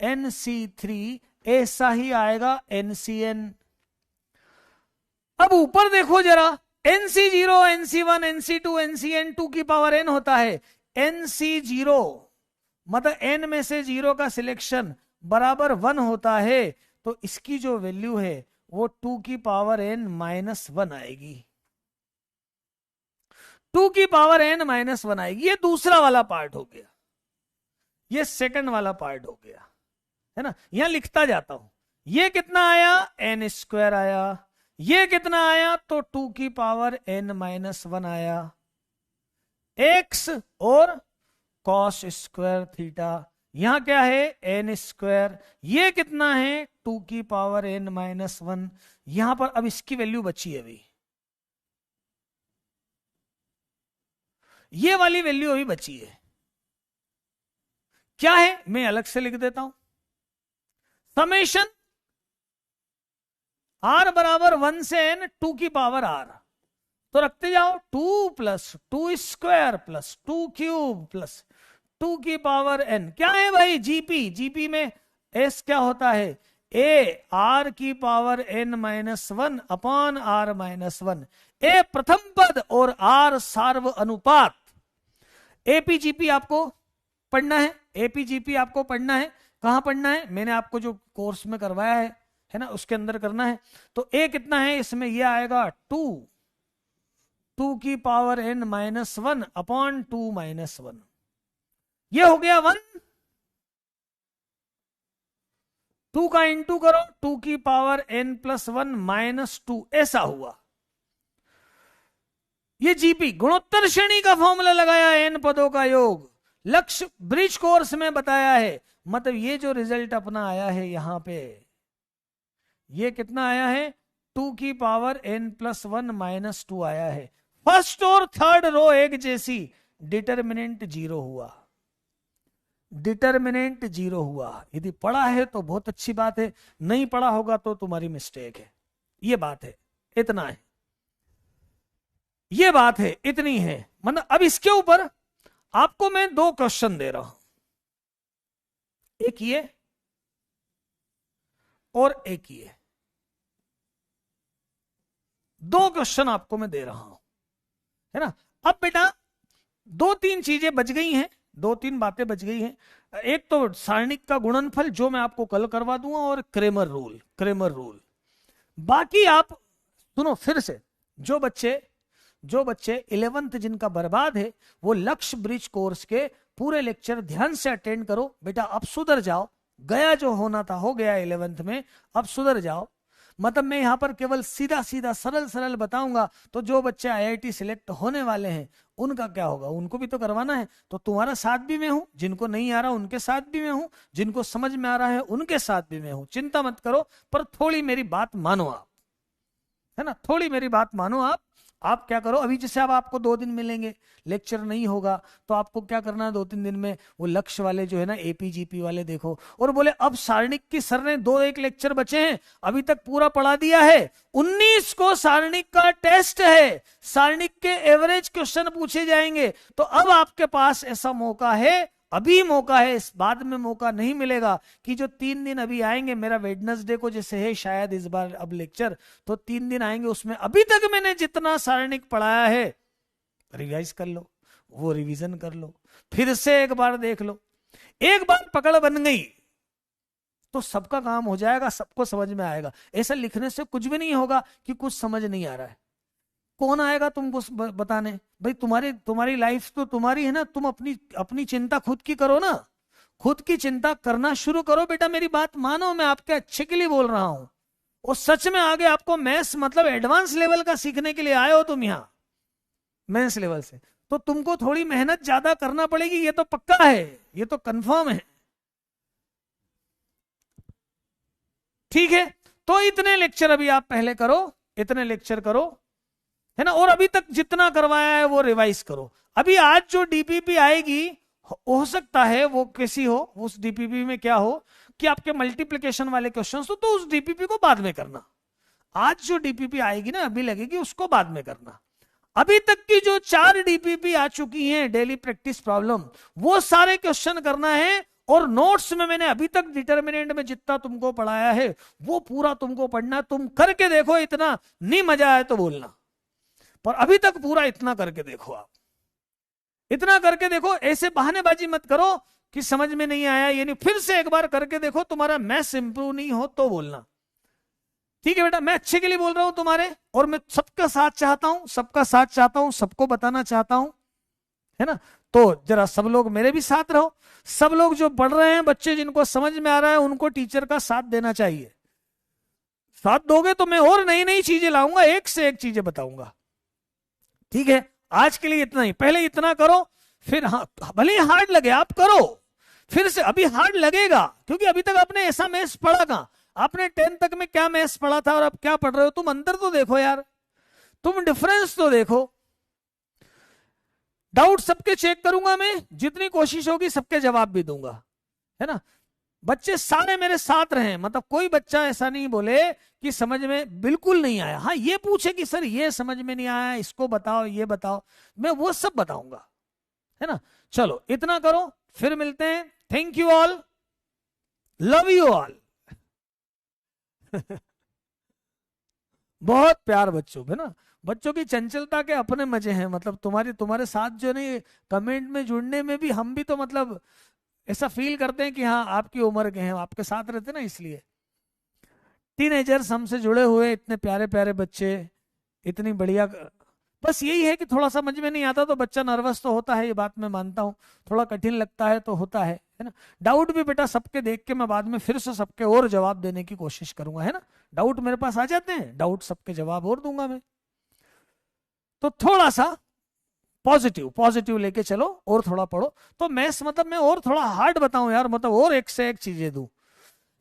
NC3, ऐसा ही आएगा NCn। अब ऊपर देखो जरा, NC0 NC1 NC2 NCn 2 की पावर n होता है। NC0 मतलब n में से 0 का सिलेक्शन बराबर 1 होता है, तो इसकी जो वैल्यू है वो 2 की पावर n-1 आएगी। 2 की पावर n-1 आएगी। ये दूसरा वाला पार्ट हो गया, ये सेकंड वाला पार्ट हो गया, है ना। यहां लिखता जाता हूं, ये कितना आया, n स्क्वायर आया। ये कितना आया, तो 2 की पावर n-1 आया। x और cos स्क्वायर थीटा, यहां क्या है, n स्क्वायर। ये कितना है, 2 की पावर n-1। यहां पर अब इसकी वैल्यू बची है अभी, ये वाली वैल्यू अभी बची है। क्या है, मैं अलग से लिख देता हूं, समेशन r बराबर 1 से n 2 की पावर r, तो रखते जाओ 2 plus 2 square plus 2 cube plus 2 की पावर n। क्या है भाई, जीपी में s क्या होता है, a r की power n-1 upon r-1। a प्रथम पद और r सार्व अनुपात। एपीजीपी आपको पढ़ना है, एपीजीपी आपको पढ़ना है। कहां पढ़ना है, मैंने आपको जो कोर्स में करवाया है ना, उसके अंदर करना है। तो a कितना है इसमें, ये आएगा 2 की पावर n-1 अपॉन 2-1। ये हो गया 1। 2 का इंटू करो, 2 की पावर n+1 -2, ऐसा हुआ। ये जीपी गुणोत्तर श्रेणी का फॉर्मूला लगाया, n पदों का योग। लक्ष्य ब्रिज कोर्स में बताया है, मतलब ये जो रिजल्ट अपना आया है यहां पे, ये कितना आया है, 2 की पावर n+1 -2 आया है। फर्स्ट और थर्ड रो एक जैसी, डिटरमिनेंट 0 हुआ, डिटरमिनेंट 0 हुआ। यदि पढ़ा है तो बहुत अच्छी बात है, नहीं पढ़ा होगा तो तुम्हारी मिस्टेक है। ये बात है, इतना है, ये बात है, इतनी है। मतलब अब इसके ऊपर आपको मैं 2 क्वेश्चन दे रहा हूं, एक ये और एक ये। 2 क्वेश्चन आपको मैं दे रहा हूं, है ना। अब बेटा 2-3 चीजें बच गई हैं, 2-3 बातें बच गई हैं। एक तो सारणिक का गुणनफल जो मैं आपको कल करवा दूंगा, और क्रेमर रूल। बाकी आप सुनो फिर से, जो बच्चे जो बच्चे 11th जिनका बर्बाद है वो लक्ष्य ब्रिज कोर्स के पूरे लेक्चर ध्यान से अटेंड करो। बेटा अब सुधर जाओ, गया जो होना था हो गया 11th में, अब सुधर जाओ। मतलब मैं यहाँ पर केवल सीधा सीधा सरल सरल बताऊंगा, तो जो बच्चे आईआईटी सिलेक्ट होने वाले हैं उनका क्या होगा, उनको भी तो करवाना है। तो तुम्हारा साथ भी मैं हूं, जिनको नहीं आ रहा उनके साथ भी मैं हूं, जिनको समझ में आ रहा है उनके साथ भी मैं हूं। चिंता मत करो, पर थोड़ी मेरी बात मानो आप, है ना, थोड़ी मेरी बात मानो आप। आप क्या करो, अभी जैसे अब आपको 2 दिन मिलेंगे, लेक्चर नहीं होगा, तो आपको क्या करना है 2-3 दिन में, वो लक्ष्य वाले जो है ना एपीजीपी वाले देखो, और बोले अब सारणिक की सर ने 2-1 लेक्चर बचे हैं, अभी तक पूरा पढ़ा दिया है, 19 को सारणिक का टेस्ट है, सारणिक के एवरेज क्वेश्चन पूछे जाएंगे। तो अब आपके पास ऐसा मौका है, अभी मौका है, इस बाद में मौका नहीं मिलेगा कि जो 3 दिन अभी आएंगे, मेरा वेडनेसडे को जैसे है शायद इस बार अब लेक्चर, तो 3 दिन आएंगे, उसमें अभी तक मैंने जितना सारणिक पढ़ाया है रिवाइज कर लो, वो रिवीजन कर लो, फिर से एक बार देख लो। एक बार पकड़ बन गई तो सबका काम हो जाएगा, सबको समझ में आएगा। ऐसा लिखने से कुछ भी नहीं होगा कि कुछ समझ नहीं आ रहा है। कौन आएगा तुमको बताने, भाई तुम्हारी लाइफ तो तुम्हारी है ना, तुम अपनी चिंता खुद की करो ना, खुद की चिंता करना शुरू करो। बेटा मेरी बात मानो, मैं आपके अच्छे के लिए बोल रहा हूं। और सच में आगे आपको मैथ्स मतलब एडवांस लेवल का सीखने के लिए आए हो तुम यहां मैथ्स लेवल से, तो तुमको थोड़ी मेहनत ज्यादा करना पड़ेगी, ये तो पक्का है, ये तो कंफर्म है। ठीक है, तो इतने लेक्चर अभी आप पहले करो, इतने लेक्चर करो, है ना, और अभी तक जितना करवाया है वो रिवाइज करो। अभी आज जो डीपीपी आएगी हो सकता है वो कैसी हो, उस डीपीपी में क्या हो कि आपके मल्टीप्लिकेशन वाले क्वेश्चंस तो उस डीपीपी को बाद में करना। आज जो डीपीपी आएगी ना अभी लगेगी, उसको बाद में करना। अभी तक की जो 4 डीपीपी आ चुकी हैं डेली प्रैक्टिस प्रॉब्लम, वो सारे क्वेश्चन करना है। और नोट्स में मैंने अभी तक डिटर्मिनेंट में जितना तुमको पढ़ाया है वो पूरा तुमको पढ़ना है। तुम करके देखो, इतना नहीं मजा आए तो बोलना, पर अभी तक पूरा इतना करके देखो, आप इतना करके देखो। ऐसे बहानेबाजी मत करो कि समझ में नहीं आया, यानी फिर से एक बार करके देखो, तुम्हारा मैथ्स इंप्रूव नहीं हो तो बोलना। ठीक है बेटा, मैं अच्छे के लिए बोल रहा हूं तुम्हारे, और मैं सबका साथ चाहता हूं, सबका साथ चाहता हूं, सबको बताना चाहता हूं, है ना। तो जरा सब लोग मेरे भी साथ रहो। सब लोग जो पढ़ रहे हैं, बच्चे जिनको समझ में आ रहा है, उनको टीचर का साथ देना चाहिए। साथ दोगे तो मैं और नई नई चीजें लाऊंगा, एक से एक चीजें बताऊंगा। ठीक है, आज के लिए इतना ही, पहले इतना करो, फिर हाँ भले ही हार्ड लगे आप करो, फिर से अभी हार्ड लगेगा, क्योंकि अभी तक आपने ऐसा मैथ्स पढ़ा कहां, आपने 10 तक में क्या मैथ्स पढ़ा था और अब क्या पढ़ रहे हो, तुम अंदर तो देखो यार, तुम डिफरेंस तो देखो। डाउट सबके चेक करूंगा मैं, जितनी कोशिश होगी सबके जवाब भी दूंगा, है ना। बच्चे सारे मेरे साथ रहे, मतलब कोई बच्चा ऐसा नहीं बोले कि समझ में बिल्कुल नहीं आया। हाँ ये पूछे कि सर ये समझ में नहीं आया, इसको बताओ, ये बताओ, मैं वो सब बताऊंगा, है ना। चलो इतना करो, फिर मिलते हैं। Thank you all, love you all. बहुत प्यार बच्चों पे ना, बच्चों की चंचलता के अपने मजे हैं। मतलब तुम्हारे साथ जो नहीं कमेंट में जुड़ने में भी हम भी तो मतलब ऐसा फील करते हैं कि हाँ आपकी उम्र के हैं, आपके साथ रहते ना, इसलिए। टीनेजर्स हमसे जुड़े हुए, इतने प्यारे प्यारे बच्चे, इतनी बढ़िया। बस यही है कि थोड़ा समझ में नहीं आता तो बच्चा नर्वस तो होता है, ये बात मैं मानता हूँ, थोड़ा कठिन लगता है तो होता है ना। डाउट भी बेटा सबके देख के मैं बाद में फिर से सबके और जवाब देने की कोशिश करूंगा, है ना। डाउट मेरे पास आ जाते हैं, डाउट सबके जवाब और दूंगा मैं। तो थोड़ा सा पॉजिटिव लेके चलो और थोड़ा पढ़ो। तो मैथ्स मतलब मैं और थोड़ा हार्ड बताऊं यार, मतलब और एक से एक चीजें दूं,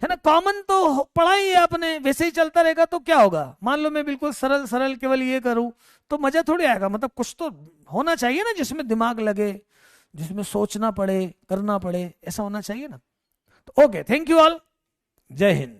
है ना। कॉमन तो पढ़ा ही है आपने, वैसे ही चलता रहेगा तो क्या होगा। मान लो मैं बिल्कुल सरल सरल केवल ये करूं तो मजा थोड़ी आएगा। मतलब कुछ तो होना चाहिए ना जिसमें दिमाग लगे, जिसमें सोचना पड़े, करना पड़े, ऐसा होना चाहिए ना। तो ओके, थैंक यू ऑल, जय हिंद।